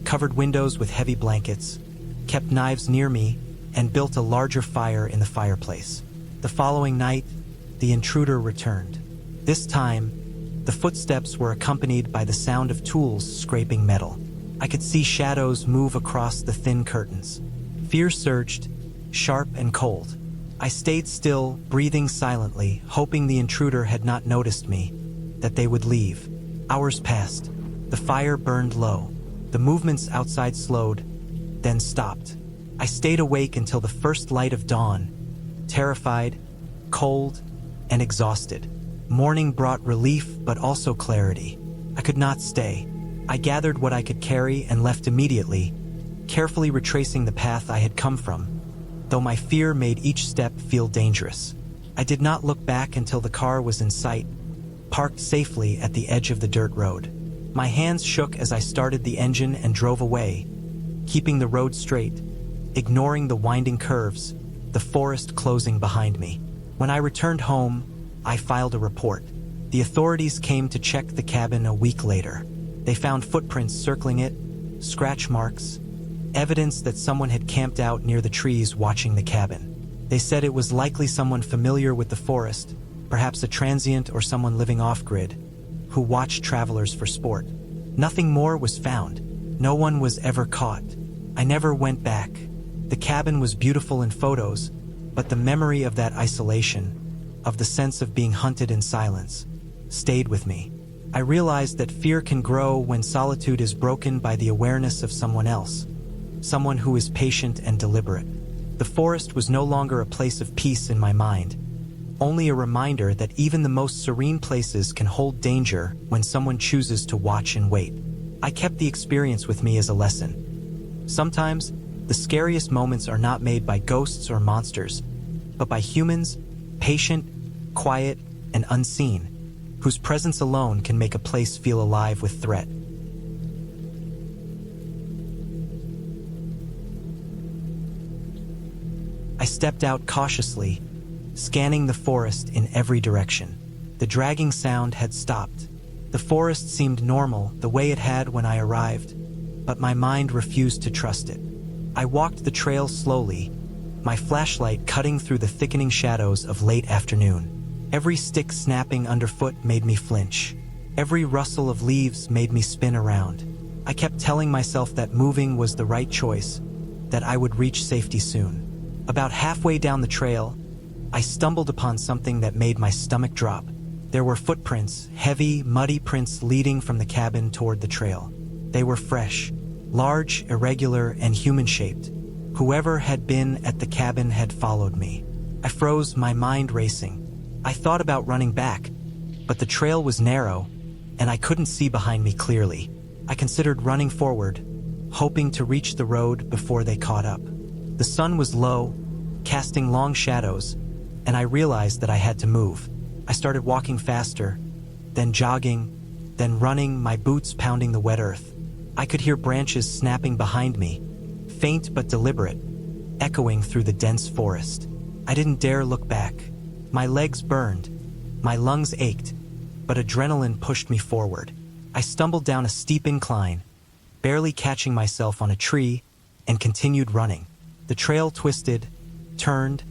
covered windows with heavy blankets, kept knives near me, and built a larger fire in the fireplace. The following night, the intruder returned. This time, the footsteps were accompanied by the sound of tools scraping metal. I could see shadows move across the thin curtains. Fear surged, sharp and cold. I stayed still, breathing silently, hoping the intruder had not noticed me, that they would leave. Hours passed. The fire burned low. The movements outside slowed, then stopped. I stayed awake until the first light of dawn, terrified, cold, and exhausted. Morning brought relief but also clarity. I could not stay. I gathered what I could carry and left immediately, carefully retracing the path I had come from, though my fear made each step feel dangerous. I did not look back until the car was in sight, parked safely at the edge of the dirt road. My hands shook as I started the engine and drove away, keeping the road straight, ignoring the winding curves, the forest closing behind me. When I returned home, I filed a report. The authorities came to check the cabin a week later. They found footprints circling it, scratch marks, evidence that someone had camped out near the trees watching the cabin. They said it was likely someone familiar with the forest, perhaps a transient or someone living off-grid, who watched travelers for sport. Nothing more was found. No one was ever caught. I never went back. The cabin was beautiful in photos, but the memory of that isolation, of the sense of being hunted in silence, stayed with me. I realized that fear can grow when solitude is broken by the awareness of someone else, someone who is patient and deliberate. The forest was no longer a place of peace in my mind, only a reminder that even the most serene places can hold danger when someone chooses to watch and wait. I kept the experience with me as a lesson. Sometimes, the scariest moments are not made by ghosts or monsters, but by humans, patient, quiet, and unseen, whose presence alone can make a place feel alive with threat. I stepped out cautiously, scanning the forest in every direction. The dragging sound had stopped. The forest seemed normal, the way it had when I arrived, but my mind refused to trust it. I walked the trail slowly, my flashlight cutting through the thickening shadows of late afternoon. Every stick snapping underfoot made me flinch. Every rustle of leaves made me spin around. I kept telling myself that moving was the right choice, that I would reach safety soon. About halfway down the trail, I stumbled upon something that made my stomach drop. There were footprints, heavy, muddy prints leading from the cabin toward the trail. They were fresh, large, irregular, and human-shaped. Whoever had been at the cabin had followed me. I froze, my mind racing. I thought about running back, but the trail was narrow, and I couldn't see behind me clearly. I considered running forward, hoping to reach the road before they caught up. The sun was low, casting long shadows, and I realized that I had to move. I started walking faster, then jogging, then running, my boots pounding the wet earth. I could hear branches snapping behind me, faint but deliberate, echoing through the dense forest. I didn't dare look back. My legs burned, my lungs ached, but adrenaline pushed me forward. I stumbled down a steep incline, barely catching myself on a tree, and continued running. The trail twisted, turned,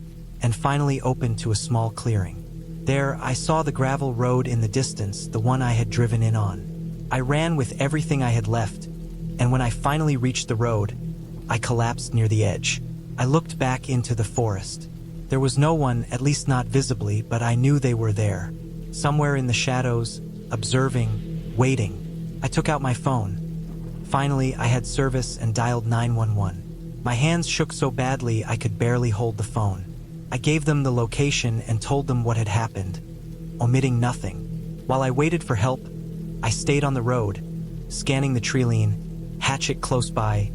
and finally opened to a small clearing. There, I saw the gravel road in the distance, the one I had driven in on. I ran with everything I had left, and when I finally reached the road, I collapsed near the edge. I looked back into the forest. There was no one, at least not visibly, but I knew they were there. Somewhere in the shadows, observing, waiting. I took out my phone. Finally, I had service and dialed 911. My hands shook so badly I could barely hold the phone. I gave them the location and told them what had happened, omitting nothing. While I waited for help, I stayed on the road, scanning the treeline, hatchet close by,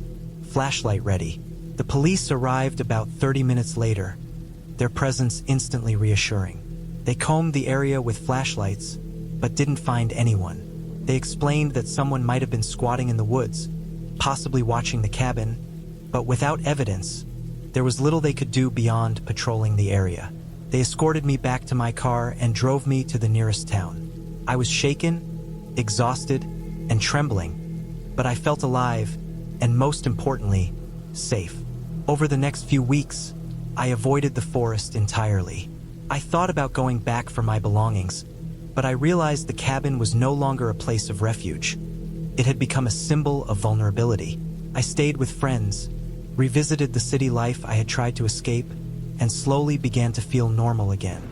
flashlight ready. The police arrived about 30 minutes later, their presence instantly reassuring. They combed the area with flashlights, but didn't find anyone. They explained that someone might have been squatting in the woods, possibly watching the cabin, but without evidence, There was little they could do beyond patrolling the area. They escorted me back to my car and drove me to the nearest town. I was shaken, exhausted, and trembling, but I felt alive, and most importantly, safe. Over the next few weeks, I avoided the forest entirely. I thought about going back for my belongings, but I realized the cabin was no longer a place of refuge. It had become a symbol of vulnerability. I stayed with friends, revisited the city life I had tried to escape, and slowly began to feel normal again.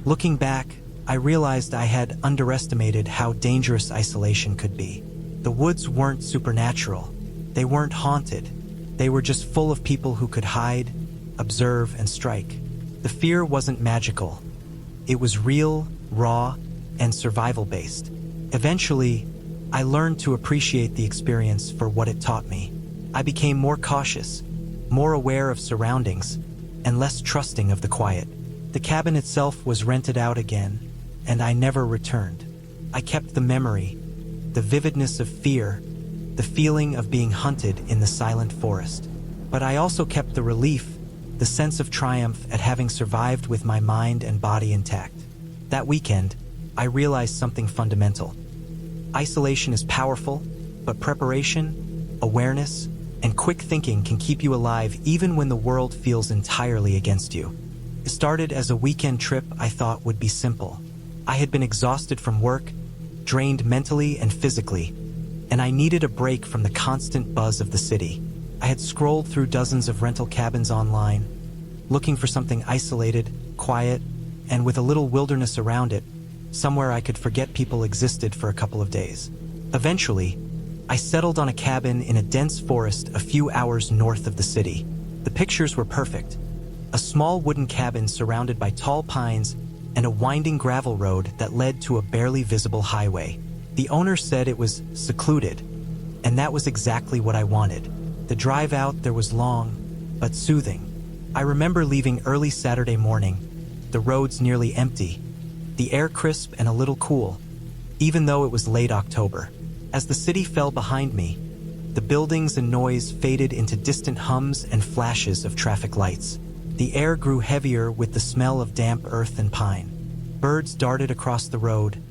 Looking back, I realized I had underestimated how dangerous isolation could be. The woods weren't supernatural. They weren't haunted. They were just full of people who could hide, observe, and strike. The fear wasn't magical. It was real, raw, and survival-based. Eventually, I learned to appreciate the experience for what it taught me. I became more cautious, more aware of surroundings, and less trusting of the quiet. The cabin itself was rented out again, and I never returned. I kept the memory, the vividness of fear, the feeling of being hunted in the silent forest. But I also kept the relief, the sense of triumph at having survived with my mind and body intact. That weekend, I realized something fundamental. Isolation is powerful, but preparation, awareness, and quick thinking can keep you alive even when the world feels entirely against you. It started as a weekend trip I thought would be simple. I had been exhausted from work, drained mentally and physically, and I needed a break from the constant buzz of the city. I had scrolled through dozens of rental cabins online, looking for something isolated, quiet, and with a little wilderness around it, somewhere I could forget people existed for a couple of days. Eventually, I settled on a cabin in a dense forest a few hours north of the city. The pictures were perfect. A small wooden cabin surrounded by tall pines and a winding gravel road that led to a barely visible highway. The owner said it was secluded, and that was exactly what I wanted. The drive out there was long, but soothing. I remember leaving early Saturday morning, the roads nearly empty, the air crisp and a little cool, even though it was late October. As the city fell behind me, the buildings and noise faded into distant hums and flashes of traffic lights. The air grew heavier with the smell of damp earth and pine. Birds darted across the road,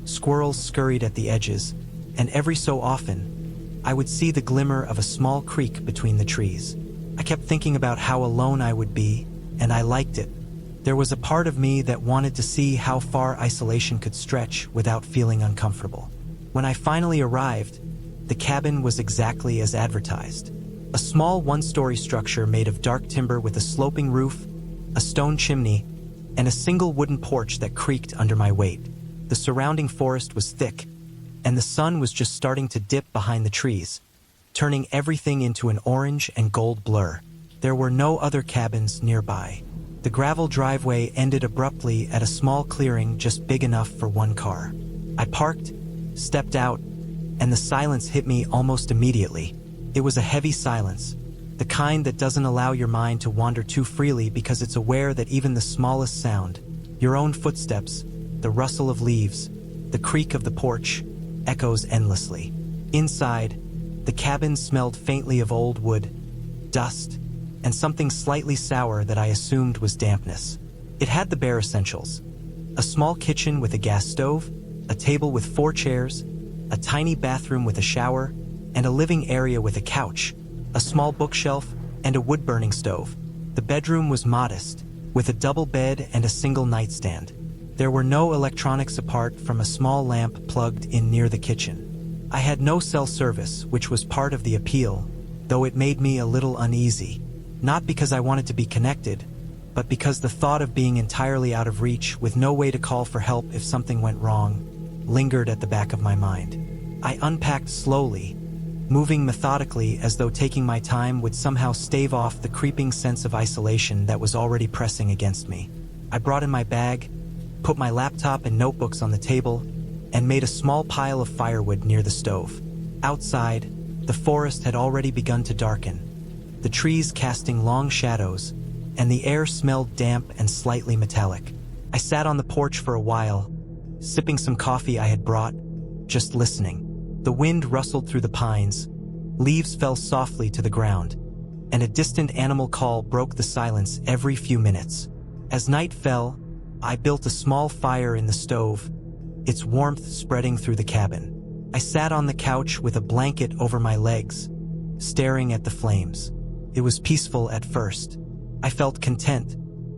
squirrels scurried at the edges, and every so often, I would see the glimmer of a small creek between the trees. I kept thinking about how alone I would be, and I liked it. There was a part of me that wanted to see how far isolation could stretch without feeling uncomfortable. When I finally arrived, the cabin was exactly as advertised. A small one-story structure made of dark timber with a sloping roof, a stone chimney, and a single wooden porch that creaked under my weight. The surrounding forest was thick, and the sun was just starting to dip behind the trees, turning everything into an orange and gold blur. There were no other cabins nearby. The gravel driveway ended abruptly at a small clearing just big enough for one car. I parked, stepped out, and the silence hit me almost immediately. It was a heavy silence, the kind that doesn't allow your mind to wander too freely because it's aware that even the smallest sound, your own footsteps, the rustle of leaves, the creak of the porch, echoes endlessly. Inside, the cabin smelled faintly of old wood, dust, and something slightly sour that I assumed was dampness. It had the bare essentials: a small kitchen with a gas stove, a table with 4 chairs, a tiny bathroom with a shower, and a living area with a couch, a small bookshelf, and a wood-burning stove. The bedroom was modest, with a double bed and a single nightstand. There were no electronics apart from a small lamp plugged in near the kitchen. I had no cell service, which was part of the appeal, though it made me a little uneasy. Not because I wanted to be connected, but because the thought of being entirely out of reach with no way to call for help if something went wrong lingered at the back of my mind. I unpacked slowly, moving methodically as though taking my time would somehow stave off the creeping sense of isolation that was already pressing against me. I brought in my bag, put my laptop and notebooks on the table, and made a small pile of firewood near the stove. Outside, the forest had already begun to darken, the trees casting long shadows, and the air smelled damp and slightly metallic. I sat on the porch for a while, sipping some coffee I had brought, just listening. The wind rustled through the pines, leaves fell softly to the ground, and a distant animal call broke the silence every few minutes. As night fell, I built a small fire in the stove, its warmth spreading through the cabin. I sat on the couch with a blanket over my legs, staring at the flames. It was peaceful at first. I felt content,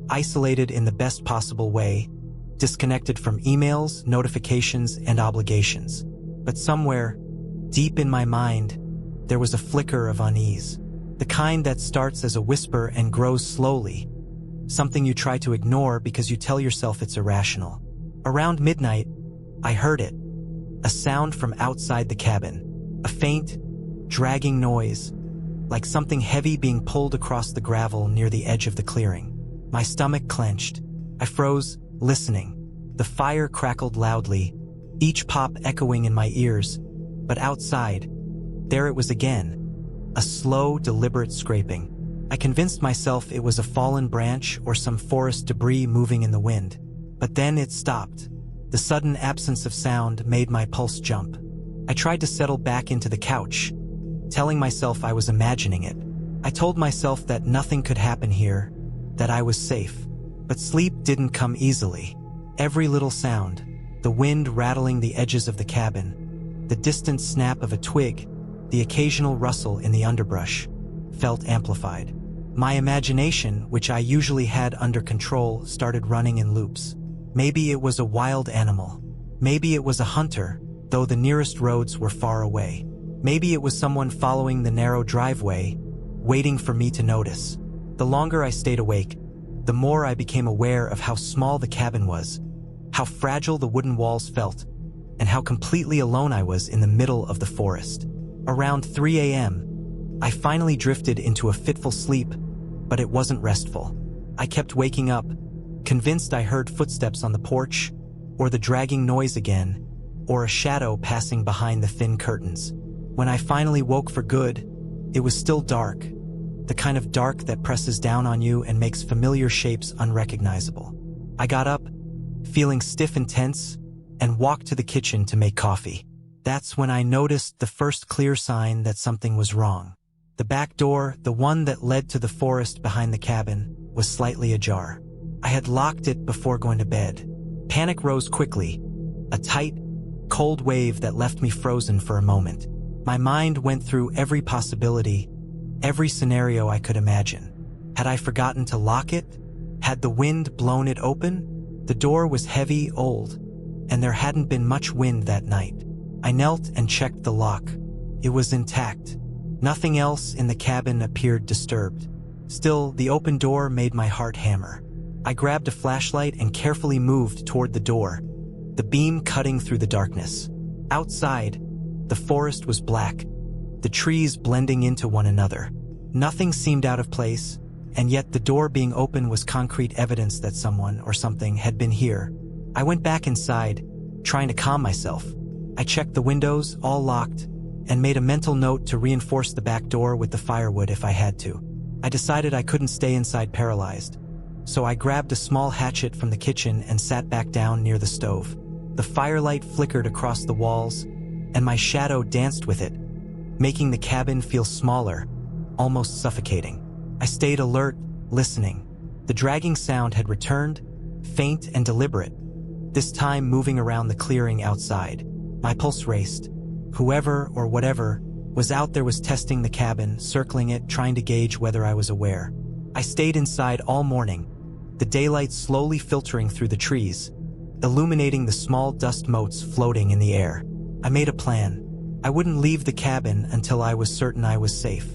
isolated in the best possible way, disconnected from emails, notifications, and obligations. But somewhere, deep in my mind, there was a flicker of unease. The kind that starts as a whisper and grows slowly, something you try to ignore because you tell yourself it's irrational. Around midnight, I heard it, a sound from outside the cabin, a faint, dragging noise, like something heavy being pulled across the gravel near the edge of the clearing. My stomach clenched. I froze, listening. The fire crackled loudly, each pop echoing in my ears, but outside, there it was again, a slow, deliberate scraping. I convinced myself it was a fallen branch or some forest debris moving in the wind. But then it stopped. The sudden absence of sound made my pulse jump. I tried to settle back into the couch, telling myself I was imagining it. I told myself that nothing could happen here, that I was safe. But sleep didn't come easily. Every little sound, the wind rattling the edges of the cabin, the distant snap of a twig, the occasional rustle in the underbrush, felt amplified. My imagination, which I usually had under control, started running in loops. Maybe it was a wild animal. Maybe it was a hunter, though the nearest roads were far away. Maybe it was someone following the narrow driveway, waiting for me to notice. The longer I stayed awake, the more I became aware of how small the cabin was, how fragile the wooden walls felt, and how completely alone I was in the middle of the forest. Around 3 a.m., I finally drifted into a fitful sleep, but it wasn't restful. I kept waking up, convinced I heard footsteps on the porch, or the dragging noise again, or a shadow passing behind the thin curtains. When I finally woke for good, it was still dark, the kind of dark that presses down on you and makes familiar shapes unrecognizable. I got up, feeling stiff and tense, and walked to the kitchen to make coffee. That's when I noticed the first clear sign that something was wrong. The back door, the one that led to the forest behind the cabin, was slightly ajar. I had locked it before going to bed. Panic rose quickly, a tight, cold wave that left me frozen for a moment. My mind went through every possibility, every scenario I could imagine. Had I forgotten to lock it? Had the wind blown it open? The door was heavy, old, and there hadn't been much wind that night. I knelt and checked the lock. It was intact. Nothing else in the cabin appeared disturbed. Still, the open door made my heart hammer. I grabbed a flashlight and carefully moved toward the door, the beam cutting through the darkness. Outside, the forest was black, the trees blending into one another. Nothing seemed out of place, and yet the door being open was concrete evidence that someone or something had been here. I went back inside, trying to calm myself. I checked the windows, all locked, and made a mental note to reinforce the back door with the firewood if I had to. I decided I couldn't stay inside paralyzed, so I grabbed a small hatchet from the kitchen and sat back down near the stove. The firelight flickered across the walls, and my shadow danced with it, making the cabin feel smaller, almost suffocating. I stayed alert, listening. The dragging sound had returned, faint and deliberate, this time moving around the clearing outside. My pulse raced. Whoever or whatever was out there was testing the cabin, circling it, trying to gauge whether I was aware. I stayed inside all morning, the daylight slowly filtering through the trees, illuminating the small dust motes floating in the air. I made a plan. I wouldn't leave the cabin until I was certain I was safe.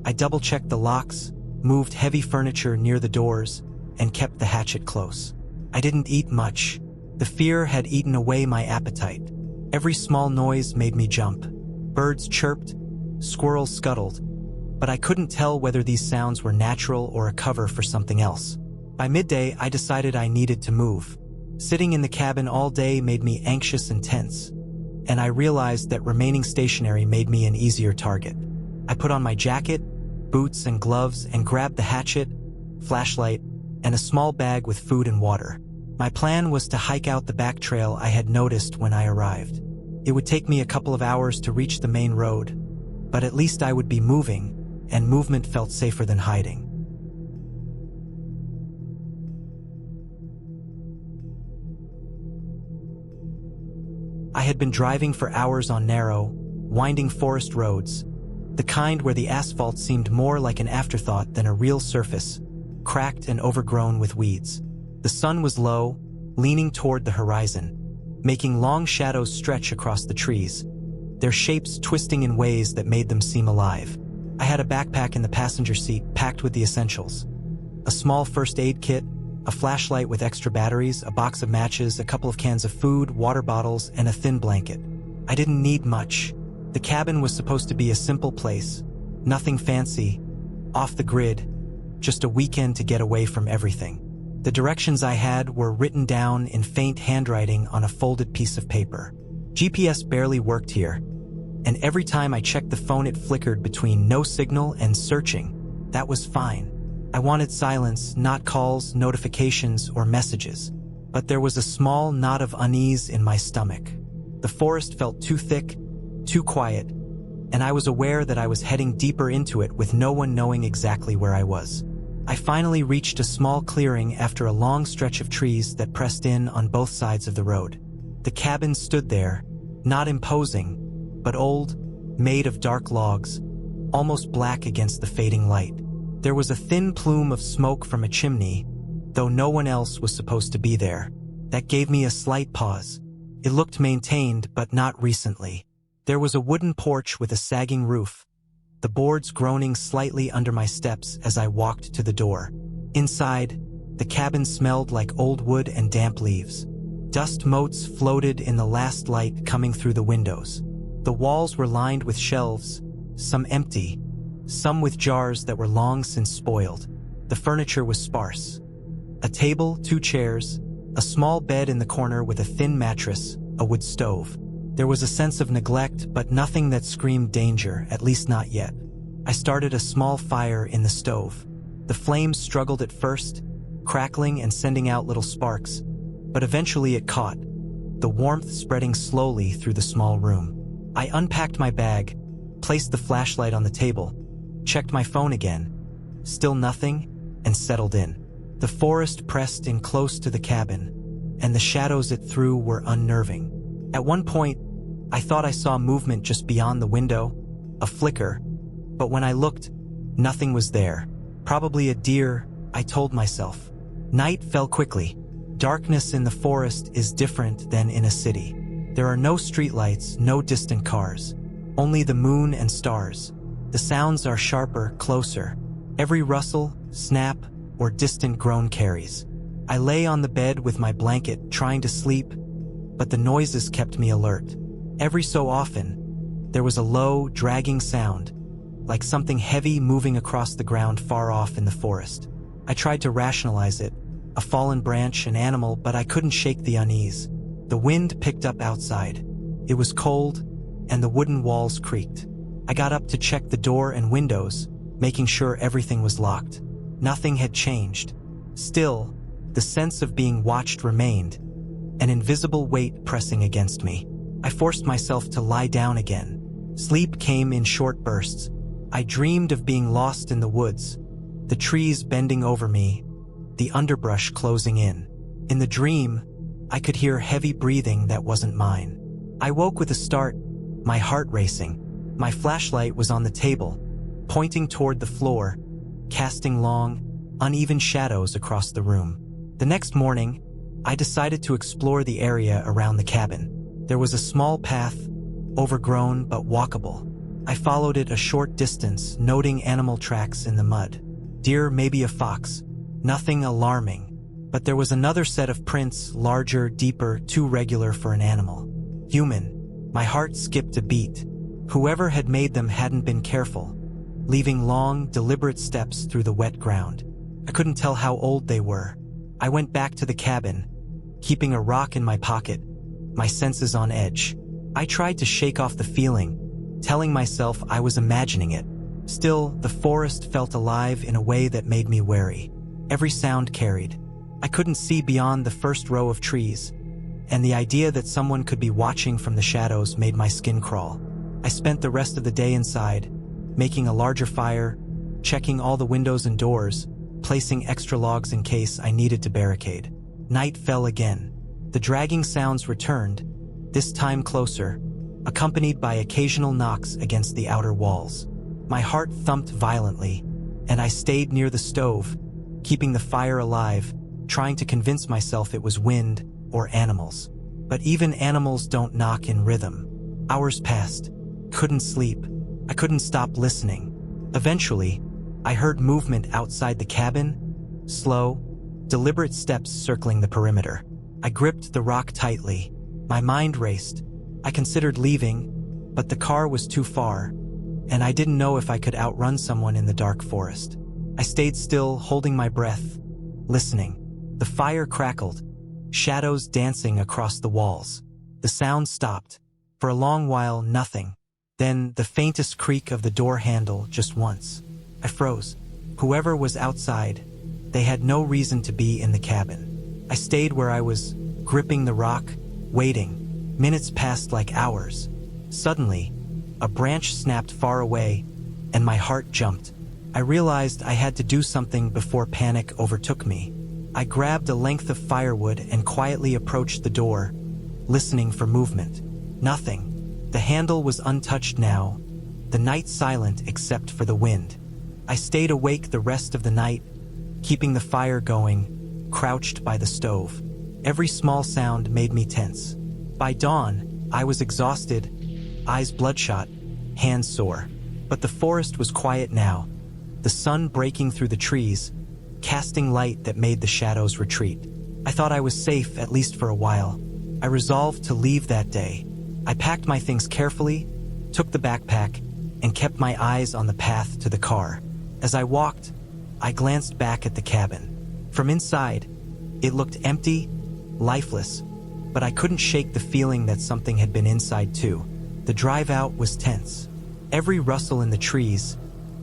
I double-checked the locks, moved heavy furniture near the doors, and kept the hatchet close. I didn't eat much. The fear had eaten away my appetite. Every small noise made me jump. Birds chirped, squirrels scuttled, but I couldn't tell whether these sounds were natural or a cover for something else. By midday, I decided I needed to move. Sitting in the cabin all day made me anxious and tense, and I realized that remaining stationary made me an easier target. I put on my jacket, boots and gloves and grabbed the hatchet, flashlight, and a small bag with food and water. My plan was to hike out the back trail I had noticed when I arrived. It would take me a couple of hours to reach the main road, but at least I would be moving, and movement felt safer than hiding. I had been driving for hours on narrow, winding forest roads, the kind where the asphalt seemed more like an afterthought than a real surface, cracked and overgrown with weeds. The sun was low, leaning toward the horizon, making long shadows stretch across the trees, their shapes twisting in ways that made them seem alive. I had a backpack in the passenger seat packed with the essentials: a small first aid kit, a flashlight with extra batteries, a box of matches, a couple of cans of food, water bottles, and a thin blanket. I didn't need much. The cabin was supposed to be a simple place, nothing fancy, off the grid, just a weekend to get away from everything. The directions I had were written down in faint handwriting on a folded piece of paper. GPS barely worked here, and every time I checked the phone it flickered between no signal and searching. That was fine. I wanted silence, not calls, notifications, or messages. But there was a small knot of unease in my stomach. The forest felt too thick, too quiet, and I was aware that I was heading deeper into it with no one knowing exactly where I was. I finally reached a small clearing after a long stretch of trees that pressed in on both sides of the road. The cabin stood there, not imposing, but old, made of dark logs, almost black against the fading light. There was a thin plume of smoke from a chimney, though no one else was supposed to be there. That gave me a slight pause. It looked maintained, but not recently. There was a wooden porch with a sagging roof, the boards groaning slightly under my steps as I walked to the door. Inside, the cabin smelled like old wood and damp leaves. Dust motes floated in the last light coming through the windows. The walls were lined with shelves, some empty, some with jars that were long since spoiled. The furniture was sparse. A table, 2 chairs, a small bed in the corner with a thin mattress, a wood stove. There was a sense of neglect, but nothing that screamed danger, at least not yet. I started a small fire in the stove. The flames struggled at first, crackling and sending out little sparks, but eventually it caught, the warmth spreading slowly through the small room. I unpacked my bag, placed the flashlight on the table, checked my phone again, still nothing, and settled in. The forest pressed in close to the cabin, and the shadows it threw were unnerving. At one point, I thought I saw movement just beyond the window, a flicker, but when I looked, nothing was there. Probably a deer, I told myself. Night fell quickly. Darkness in the forest is different than in a city. There are no streetlights, no distant cars, only the moon and stars. The sounds are sharper, closer. Every rustle, snap, or distant groan carries. I lay on the bed with my blanket, trying to sleep, but the noises kept me alert. Every so often, there was a low, dragging sound, like something heavy moving across the ground far off in the forest. I tried to rationalize it, a fallen branch, an animal, but I couldn't shake the unease. The wind picked up outside. It was cold, and the wooden walls creaked. I got up to check the door and windows, making sure everything was locked. Nothing had changed. Still, the sense of being watched remained, an invisible weight pressing against me. I forced myself to lie down again. Sleep came in short bursts. I dreamed of being lost in the woods, the trees bending over me, the underbrush closing in. In the dream, I could hear heavy breathing that wasn't mine. I woke with a start, my heart racing. My flashlight was on the table, pointing toward the floor, casting long, uneven shadows across the room. The next morning, I decided to explore the area around the cabin. There was a small path, overgrown but walkable. I followed it a short distance, noting animal tracks in the mud. Deer, maybe a fox. Nothing alarming. But there was another set of prints, larger, deeper, too regular for an animal. Human. My heart skipped a beat. Whoever had made them hadn't been careful, leaving long, deliberate steps through the wet ground. I couldn't tell how old they were. I went back to the cabin, keeping a rock in my pocket, my senses on edge. I tried to shake off the feeling, telling myself I was imagining it. Still, the forest felt alive in a way that made me wary. Every sound carried. I couldn't see beyond the first row of trees, and the idea that someone could be watching from the shadows made my skin crawl. I spent the rest of the day inside, making a larger fire, checking all the windows and doors, placing extra logs in case I needed to barricade. Night fell again. The dragging sounds returned, this time closer, accompanied by occasional knocks against the outer walls. My heart thumped violently, and I stayed near the stove, keeping the fire alive, trying to convince myself it was wind or animals. But even animals don't knock in rhythm. Hours passed. Couldn't sleep. I couldn't stop listening. Eventually, I heard movement outside the cabin, slow, deliberate steps circling the perimeter. I gripped the rock tightly. My mind raced. I considered leaving, but the car was too far, and I didn't know if I could outrun someone in the dark forest. I stayed still, holding my breath, listening. The fire crackled, shadows dancing across the walls. The sound stopped. For a long while, nothing. Then the faintest creak of the door handle just once. I froze. Whoever was outside, they had no reason to be in the cabin. I stayed where I was, gripping the rock, waiting. Minutes passed like hours. Suddenly, a branch snapped far away, and my heart jumped. I realized I had to do something before panic overtook me. I grabbed a length of firewood and quietly approached the door, listening for movement. Nothing. The handle was untouched now, the night silent except for the wind. I stayed awake the rest of the night, keeping the fire going, crouched by the stove. Every small sound made me tense. By dawn, I was exhausted, eyes bloodshot, hands sore. But the forest was quiet now, the sun breaking through the trees, casting light that made the shadows retreat. I thought I was safe, at least for a while. I resolved to leave that day. I packed my things carefully, took the backpack, and kept my eyes on the path to the car. As I walked, I glanced back at the cabin. From inside, it looked empty, lifeless, but I couldn't shake the feeling that something had been inside too. The drive out was tense. Every rustle in the trees,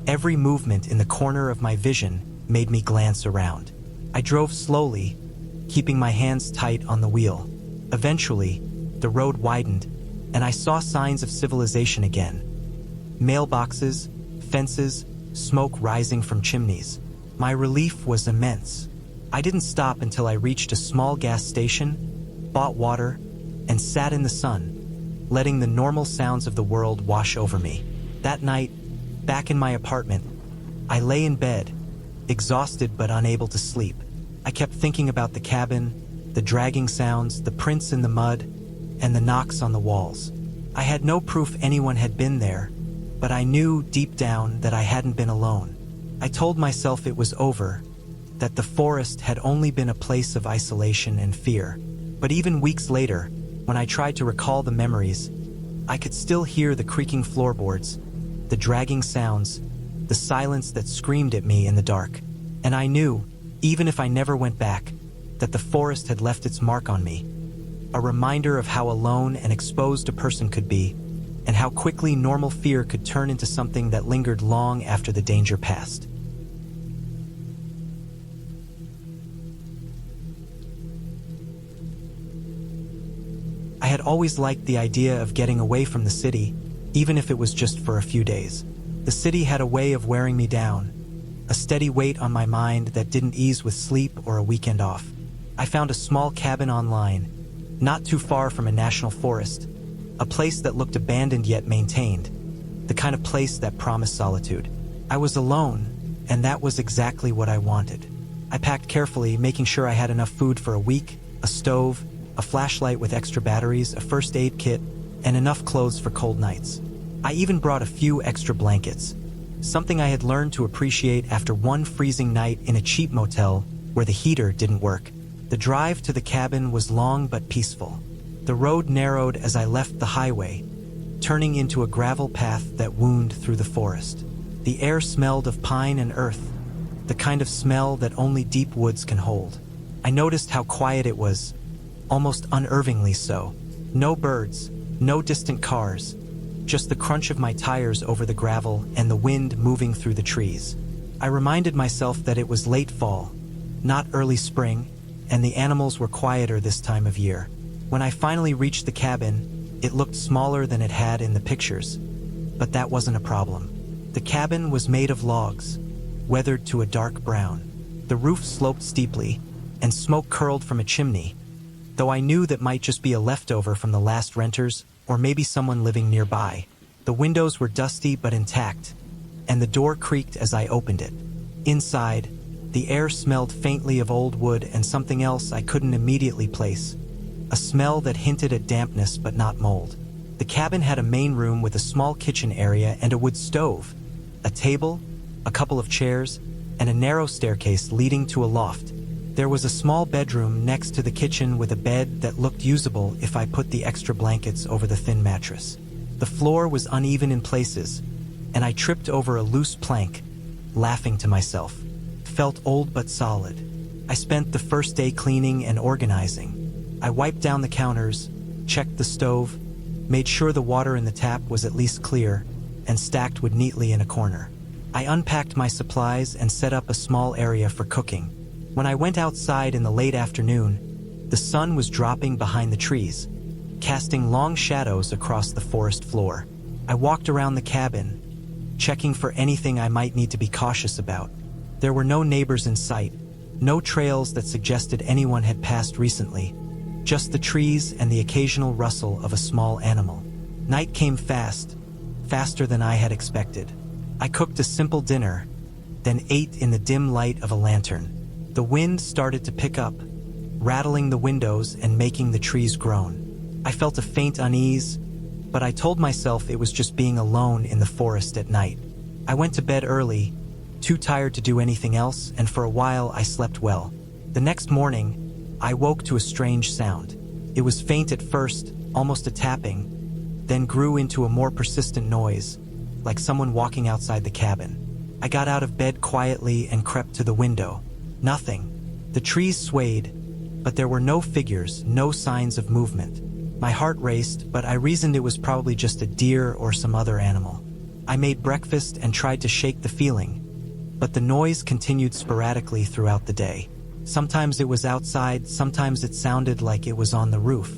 every movement in the corner of my vision made me glance around. I drove slowly, keeping my hands tight on the wheel. Eventually, the road widened, and I saw signs of civilization again. Mailboxes, fences, smoke rising from chimneys. My relief was immense. I didn't stop until I reached a small gas station, bought water, and sat in the sun, letting the normal sounds of the world wash over me. That night, back in my apartment, I lay in bed, exhausted but unable to sleep. I kept thinking about the cabin, the dragging sounds, the prints in the mud, and the knocks on the walls. I had no proof anyone had been there, but I knew deep down that I hadn't been alone. I told myself it was over, that the forest had only been a place of isolation and fear. But even weeks later, when I tried to recall the memories, I could still hear the creaking floorboards, the dragging sounds, the silence that screamed at me in the dark. And I knew, even if I never went back, that the forest had left its mark on me. A reminder of how alone and exposed a person could be, and how quickly normal fear could turn into something that lingered long after the danger passed. I had always liked the idea of getting away from the city, even if it was just for a few days. The city had a way of wearing me down, a steady weight on my mind that didn't ease with sleep or a weekend off. I found a small cabin online, not too far from a national forest, a place that looked abandoned yet maintained, the kind of place that promised solitude. I was alone, and that was exactly what I wanted. I packed carefully, making sure I had enough food for a week, a stove, a flashlight with extra batteries, a first aid kit, and enough clothes for cold nights. I even brought a few extra blankets, something I had learned to appreciate after one freezing night in a cheap motel where the heater didn't work. The drive to the cabin was long but peaceful. The road narrowed as I left the highway, turning into a gravel path that wound through the forest. The air smelled of pine and earth, the kind of smell that only deep woods can hold. I noticed how quiet it was, almost unnervingly so. No birds, no distant cars, just the crunch of my tires over the gravel and the wind moving through the trees. I reminded myself that it was late fall, not early spring, and the animals were quieter this time of year. When I finally reached the cabin, it looked smaller than it had in the pictures, but that wasn't a problem. The cabin was made of logs, weathered to a dark brown. The roof sloped steeply, and smoke curled from a chimney, though I knew that might just be a leftover from the last renters, or maybe someone living nearby. The windows were dusty but intact, and the door creaked as I opened it. Inside, the air smelled faintly of old wood and something else I couldn't immediately place, a smell that hinted at dampness but not mold. The cabin had a main room with a small kitchen area and a wood stove, a table, a couple of chairs, and a narrow staircase leading to a loft. There was a small bedroom next to the kitchen with a bed that looked usable if I put the extra blankets over the thin mattress. The floor was uneven in places, and I tripped over a loose plank, laughing to myself. It felt old but solid. I spent the first day cleaning and organizing. I wiped down the counters, checked the stove, made sure the water in the tap was at least clear, and stacked wood neatly in a corner. I unpacked my supplies and set up a small area for cooking. When I went outside in the late afternoon, the sun was dropping behind the trees, casting long shadows across the forest floor. I walked around the cabin, checking for anything I might need to be cautious about. There were no neighbors in sight, no trails that suggested anyone had passed recently, just the trees and the occasional rustle of a small animal. Night came fast, faster than I had expected. I cooked a simple dinner, then ate in the dim light of a lantern. The wind started to pick up, rattling the windows and making the trees groan. I felt a faint unease, but I told myself it was just being alone in the forest at night. I went to bed early, too tired to do anything else, and for a while I slept well. The next morning, I woke to a strange sound. It was faint at first, almost a tapping, then grew into a more persistent noise, like someone walking outside the cabin. I got out of bed quietly and crept to the window. Nothing. The trees swayed, but there were no figures, no signs of movement. My heart raced, but I reasoned it was probably just a deer or some other animal. I made breakfast and tried to shake the feeling, but the noise continued sporadically throughout the day. Sometimes it was outside, sometimes it sounded like it was on the roof.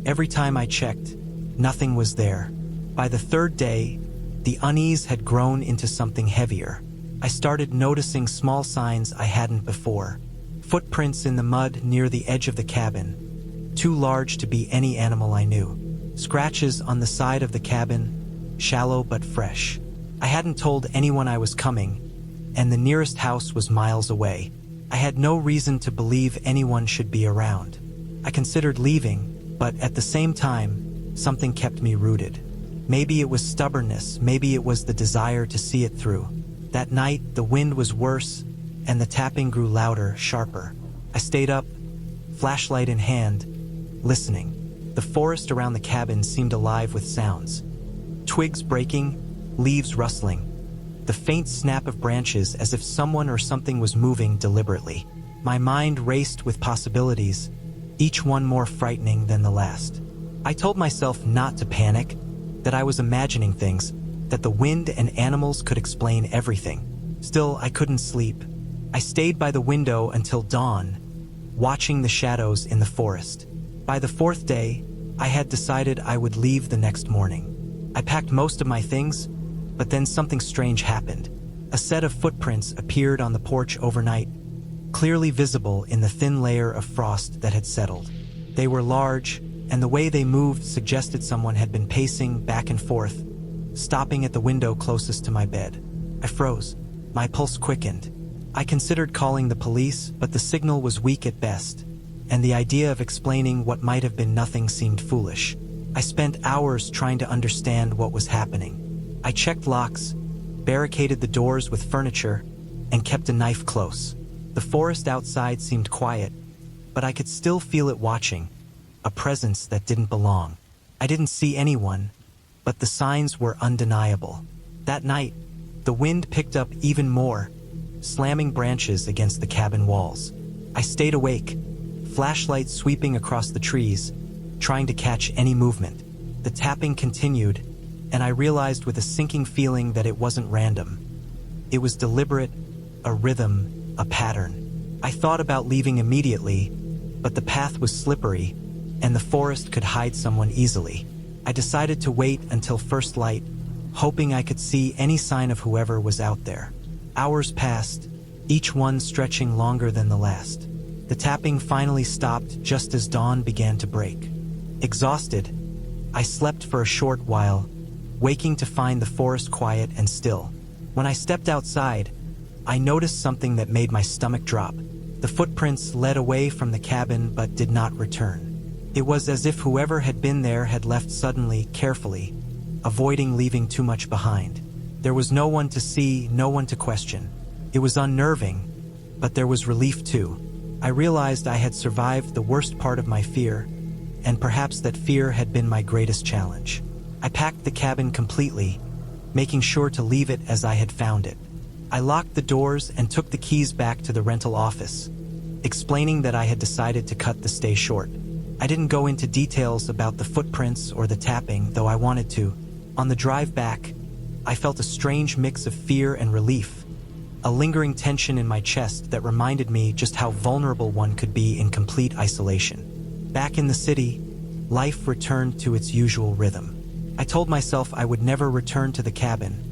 Every time I checked, nothing was there. By the third day, the unease had grown into something heavier. I started noticing small signs I hadn't before. Footprints in the mud near the edge of the cabin, too large to be any animal I knew. Scratches on the side of the cabin, shallow but fresh. I hadn't told anyone I was coming, and the nearest house was miles away. I had no reason to believe anyone should be around. I considered leaving, but at the same time, something kept me rooted. Maybe it was stubbornness, maybe it was the desire to see it through. That night, the wind was worse, and the tapping grew louder, sharper. I stayed up, flashlight in hand, listening. The forest around the cabin seemed alive with sounds. Twigs breaking, leaves rustling. The faint snap of branches as if someone or something was moving deliberately. My mind raced with possibilities, each one more frightening than the last. I told myself not to panic, that I was imagining things, that the wind and animals could explain everything. Still, I couldn't sleep. I stayed by the window until dawn, watching the shadows in the forest. By the fourth day, I had decided I would leave the next morning. I packed most of my things, but then something strange happened. A set of footprints appeared on the porch overnight, clearly visible in the thin layer of frost that had settled. They were large, and the way they moved suggested someone had been pacing back and forth, stopping at the window closest to my bed. I froze. My pulse quickened. I considered calling the police, but the signal was weak at best, and the idea of explaining what might have been nothing seemed foolish. I spent hours trying to understand what was happening. I checked locks, barricaded the doors with furniture, and kept a knife close. The forest outside seemed quiet, but I could still feel it watching, a presence that didn't belong. I didn't see anyone, but the signs were undeniable. That night, the wind picked up even more, slamming branches against the cabin walls. I stayed awake, flashlight sweeping across the trees, trying to catch any movement. The tapping continued, and I realized with a sinking feeling that it wasn't random. It was deliberate, a rhythm, a pattern. I thought about leaving immediately, but the path was slippery, and the forest could hide someone easily. I decided to wait until first light, hoping I could see any sign of whoever was out there. Hours passed, each one stretching longer than the last. The tapping finally stopped just as dawn began to break. Exhausted, I slept for a short while, waking to find the forest quiet and still. When I stepped outside, I noticed something that made my stomach drop. The footprints led away from the cabin but did not return. It was as if whoever had been there had left suddenly, carefully, avoiding leaving too much behind. There was no one to see, no one to question. It was unnerving, but there was relief too. I realized I had survived the worst part of my fear, and perhaps that fear had been my greatest challenge. I packed the cabin completely, making sure to leave it as I had found it. I locked the doors and took the keys back to the rental office, explaining that I had decided to cut the stay short. I didn't go into details about the footprints or the tapping, though I wanted to. On the drive back, I felt a strange mix of fear and relief, a lingering tension in my chest that reminded me just how vulnerable one could be in complete isolation. Back in the city, life returned to its usual rhythm. I told myself I would never return to the cabin,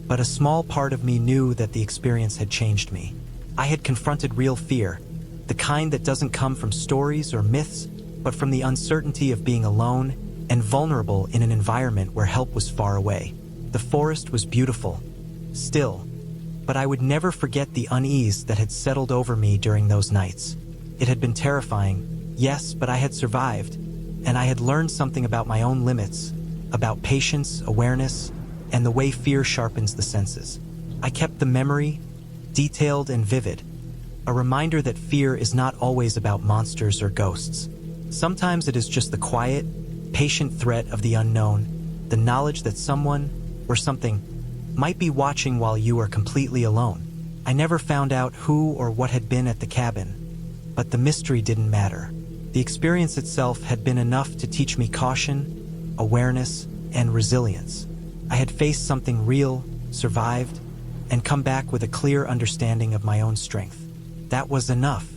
but a small part of me knew that the experience had changed me. I had confronted real fear, the kind that doesn't come from stories or myths, but from the uncertainty of being alone and vulnerable in an environment where help was far away. The forest was beautiful, still, but I would never forget the unease that had settled over me during those nights. It had been terrifying, yes, but I had survived, and I had learned something about my own limits, about patience, awareness, and the way fear sharpens the senses. I kept the memory, detailed and vivid, a reminder that fear is not always about monsters or ghosts. Sometimes it is just the quiet, patient threat of the unknown, the knowledge that someone or something might be watching while you are completely alone. I never found out who or what had been at the cabin, but the mystery didn't matter. The experience itself had been enough to teach me caution, awareness, and resilience. I had faced something real, survived, and come back with a clear understanding of my own strength. That was enough.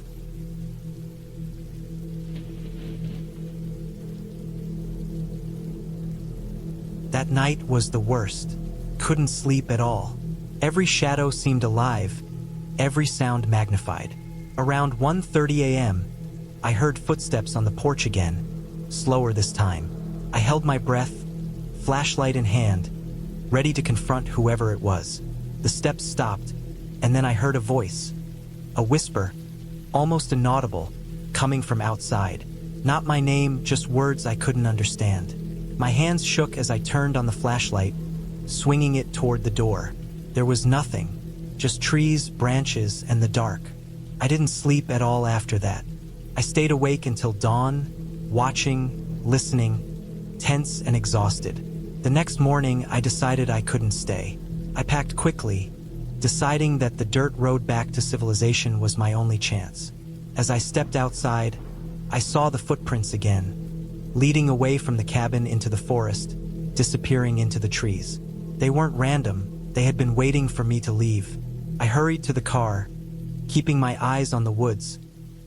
That night was the worst. Couldn't sleep at all. Every shadow seemed alive, every sound magnified. Around 1:30 a.m., I heard footsteps on the porch again, slower this time. I held my breath, flashlight in hand, ready to confront whoever it was. The steps stopped, and then I heard a voice, a whisper, almost inaudible, coming from outside. Not my name, just words I couldn't understand. My hands shook as I turned on the flashlight, swinging it toward the door. There was nothing, just trees, branches, and the dark. I didn't sleep at all after that. I stayed awake until dawn, watching, listening, tense and exhausted. The next morning, I decided I couldn't stay. I packed quickly, deciding that the dirt road back to civilization was my only chance. As I stepped outside, I saw the footprints again, leading away from the cabin into the forest, disappearing into the trees. They weren't random, they had been waiting for me to leave. I hurried to the car, keeping my eyes on the woods,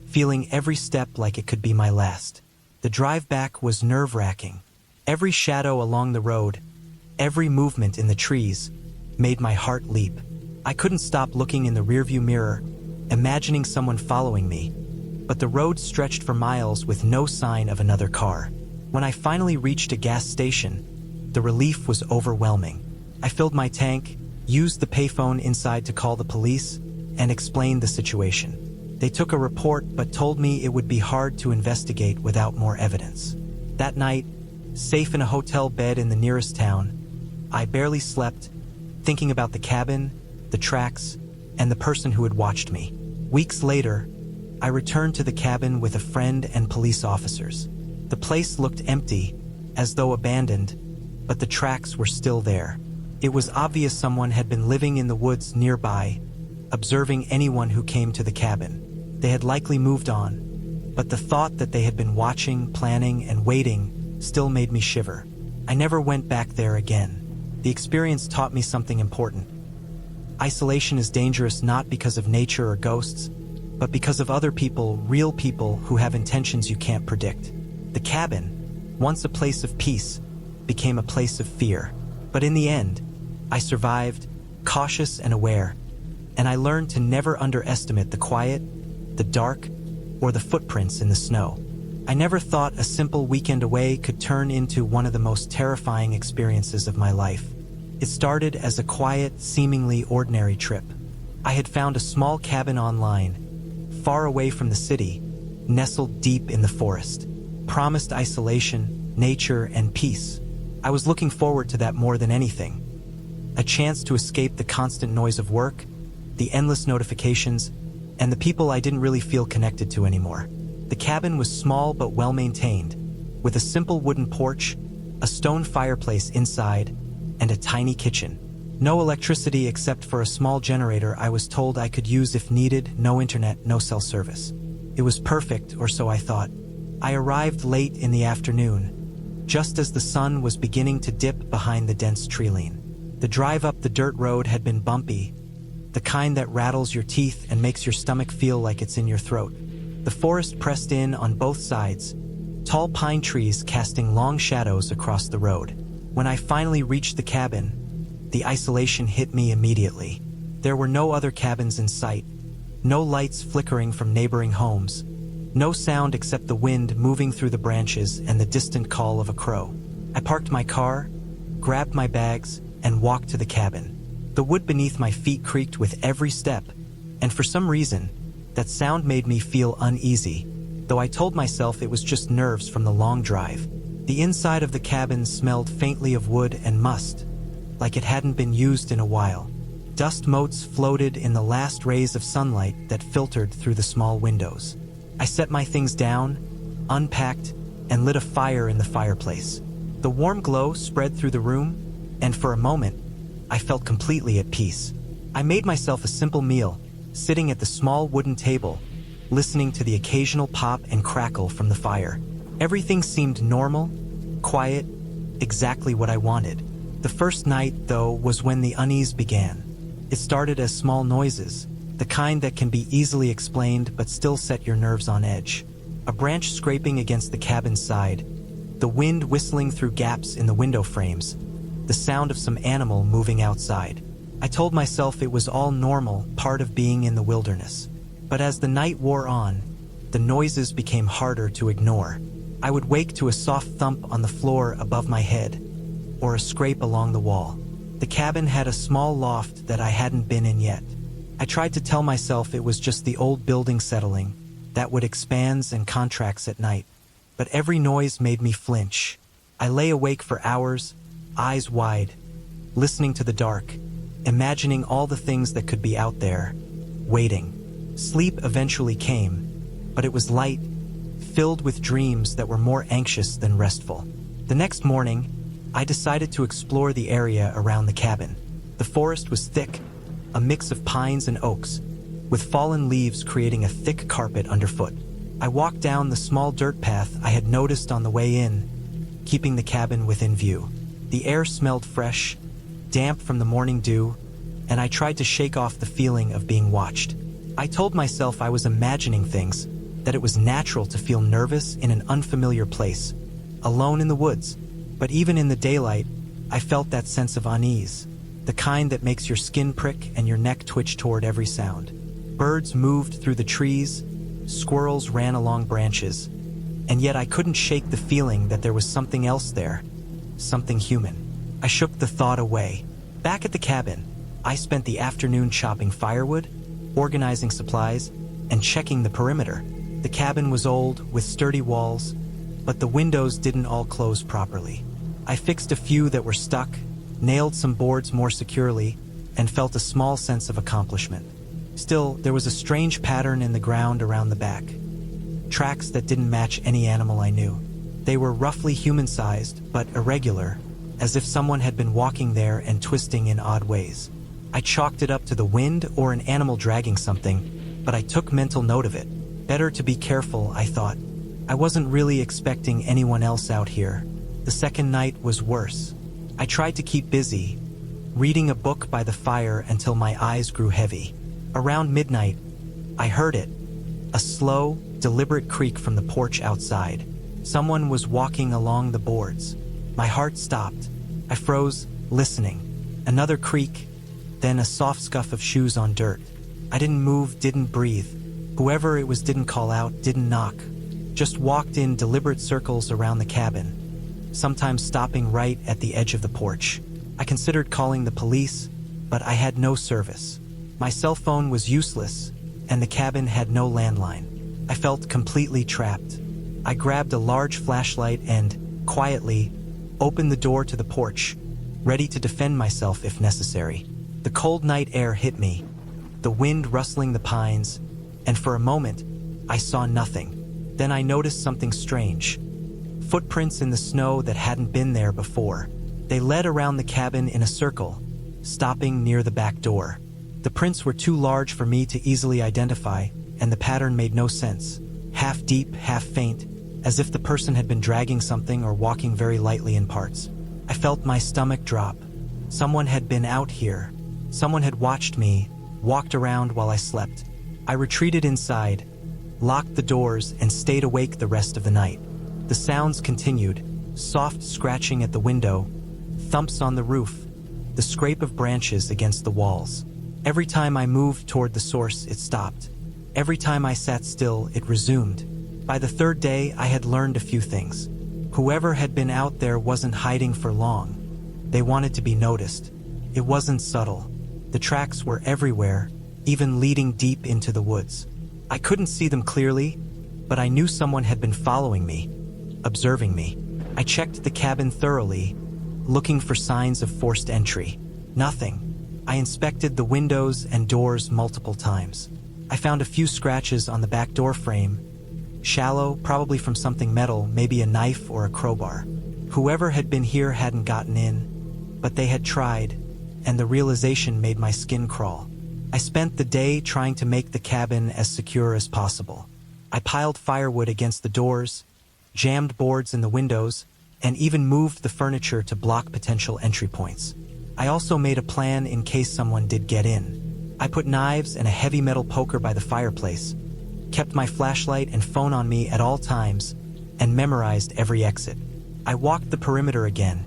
feeling every step like it could be my last. The drive back was nerve-wracking. Every shadow along the road, every movement in the trees, made my heart leap. I couldn't stop looking in the rearview mirror, imagining someone following me, but the road stretched for miles with no sign of another car. When I finally reached a gas station, the relief was overwhelming. I filled my tank, used the payphone inside to call the police, and explained the situation. They took a report but told me it would be hard to investigate without more evidence. That night, safe in a hotel bed in the nearest town, I barely slept, thinking about the cabin, the tracks, and the person who had watched me. Weeks later, I returned to the cabin with a friend and police officers. The place looked empty, as though abandoned, but the tracks were still there. It was obvious someone had been living in the woods nearby, observing anyone who came to the cabin. They had likely moved on, but the thought that they had been watching, planning, and waiting still made me shiver. I never went back there again. The experience taught me something important. Isolation is dangerous not because of nature or ghosts, but because of other people, real people who have intentions you can't predict. The cabin, once a place of peace, became a place of fear. But in the end, I survived, cautious and aware, and I learned to never underestimate the quiet, the dark, or the footprints in the snow. I never thought a simple weekend away could turn into one of the most terrifying experiences of my life. It started as a quiet, seemingly ordinary trip. I had found a small cabin online, far away from the city, nestled deep in the forest. Promised isolation, nature, and peace. I was looking forward to that more than anything. A chance to escape the constant noise of work, the endless notifications, and the people I didn't really feel connected to anymore. The cabin was small but well-maintained, with a simple wooden porch, a stone fireplace inside, and a tiny kitchen. No electricity except for a small generator I was told I could use if needed, no internet, no cell service. It was perfect, or so I thought. I arrived late in the afternoon, just as the sun was beginning to dip behind the dense treeline. The drive up the dirt road had been bumpy, the kind that rattles your teeth and makes your stomach feel like it's in your throat. The forest pressed in on both sides, tall pine trees casting long shadows across the road. When I finally reached the cabin, the isolation hit me immediately. There were no other cabins in sight, no lights flickering from neighboring homes, no sound except the wind moving through the branches and the distant call of a crow. I parked my car, grabbed my bags, and walked to the cabin. The wood beneath my feet creaked with every step, and for some reason, that sound made me feel uneasy, though I told myself it was just nerves from the long drive. The inside of the cabin smelled faintly of wood and must, like it hadn't been used in a while. Dust motes floated in the last rays of sunlight that filtered through the small windows. I set my things down, unpacked, and lit a fire in the fireplace. The warm glow spread through the room, and for a moment, I felt completely at peace. I made myself a simple meal, sitting at the small wooden table, listening to the occasional pop and crackle from the fire. Everything seemed normal, quiet, exactly what I wanted. The first night, though, was when the unease began. It started as small noises, the kind that can be easily explained but still set your nerves on edge. A branch scraping against the cabin's side, the wind whistling through gaps in the window frames, the sound of some animal moving outside. I told myself it was all normal, part of being in the wilderness. But as the night wore on, the noises became harder to ignore. I would wake to a soft thump on the floor above my head, or a scrape along the wall. The cabin had a small loft that I hadn't been in yet. I tried to tell myself it was just the old building settling, that would expands and contracts at night. But every noise made me flinch. I lay awake for hours, eyes wide, listening to the dark, imagining all the things that could be out there, waiting. Sleep eventually came, but it was light, filled with dreams that were more anxious than restful. The next morning, I decided to explore the area around the cabin. The forest was thick, a mix of pines and oaks, with fallen leaves creating a thick carpet underfoot. I walked down the small dirt path I had noticed on the way in, keeping the cabin within view. The air smelled fresh, damp from the morning dew, and I tried to shake off the feeling of being watched. I told myself I was imagining things, that it was natural to feel nervous in an unfamiliar place, alone in the woods. But even in the daylight, I felt that sense of unease, the kind that makes your skin prick and your neck twitch toward every sound. Birds moved through the trees, squirrels ran along branches, and yet I couldn't shake the feeling that there was something else there, something human. I shook the thought away. Back at the cabin, I spent the afternoon chopping firewood, organizing supplies, and checking the perimeter. The cabin was old, with sturdy walls, but the windows didn't all close properly. I fixed a few that were stuck, nailed some boards more securely, and felt a small sense of accomplishment. Still, there was a strange pattern in the ground around the back. Tracks that didn't match any animal I knew. They were roughly human-sized, but irregular, as if someone had been walking there and twisting in odd ways. I chalked it up to the wind or an animal dragging something, but I took mental note of it. Better to be careful, I thought. I wasn't really expecting anyone else out here. The second night was worse. I tried to keep busy, reading a book by the fire until my eyes grew heavy. Around midnight, I heard it, a slow, deliberate creak from the porch outside. Someone was walking along the boards. My heart stopped. I froze, listening, Another creak, then a soft scuff of shoes on dirt. I didn't move, didn't breathe. Whoever it was didn't call out, didn't knock. Just walked in deliberate circles around the cabin, sometimes stopping right at the edge of the porch. I considered calling the police, but I had no service. My cell phone was useless, and the cabin had no landline. I felt completely trapped. I grabbed a large flashlight and, quietly, opened the door to the porch, ready to defend myself if necessary. The cold night air hit me, the wind rustling the pines, and for a moment, I saw nothing. Then I noticed something strange. Footprints in the snow that hadn't been there before. They led around the cabin in a circle, stopping near the back door. The prints were too large for me to easily identify, and the pattern made no sense. Half deep, half faint, as if the person had been dragging something or walking very lightly in parts. I felt my stomach drop. Someone had been out here. Someone had watched me, walked around while I slept. I retreated inside, locked the doors, and stayed awake the rest of the night. The sounds continued, soft scratching at the window, thumps on the roof, the scrape of branches against the walls. Every time I moved toward the source, it stopped. Every time I sat still, it resumed. By the third day, I had learned a few things. Whoever had been out there wasn't hiding for long. They wanted to be noticed. It wasn't subtle. The tracks were everywhere, even leading deep into the woods. I couldn't see them clearly, but I knew someone had been following me, observing me. I checked the cabin thoroughly, looking for signs of forced entry. Nothing. I inspected the windows and doors multiple times. I found a few scratches on the back door frame, shallow, probably from something metal, maybe a knife or a crowbar. Whoever had been here hadn't gotten in, but they had tried, and the realization made my skin crawl. I spent the day trying to make the cabin as secure as possible. I piled firewood against the doors, jammed boards in the windows, and even moved the furniture to block potential entry points. I also made a plan in case someone did get in. I put knives and a heavy metal poker by the fireplace, kept my flashlight and phone on me at all times, and memorized every exit. I walked the perimeter again,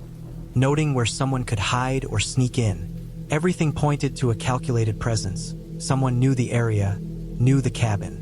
noting where someone could hide or sneak in. Everything pointed to a calculated presence. Someone knew the area, knew the cabin.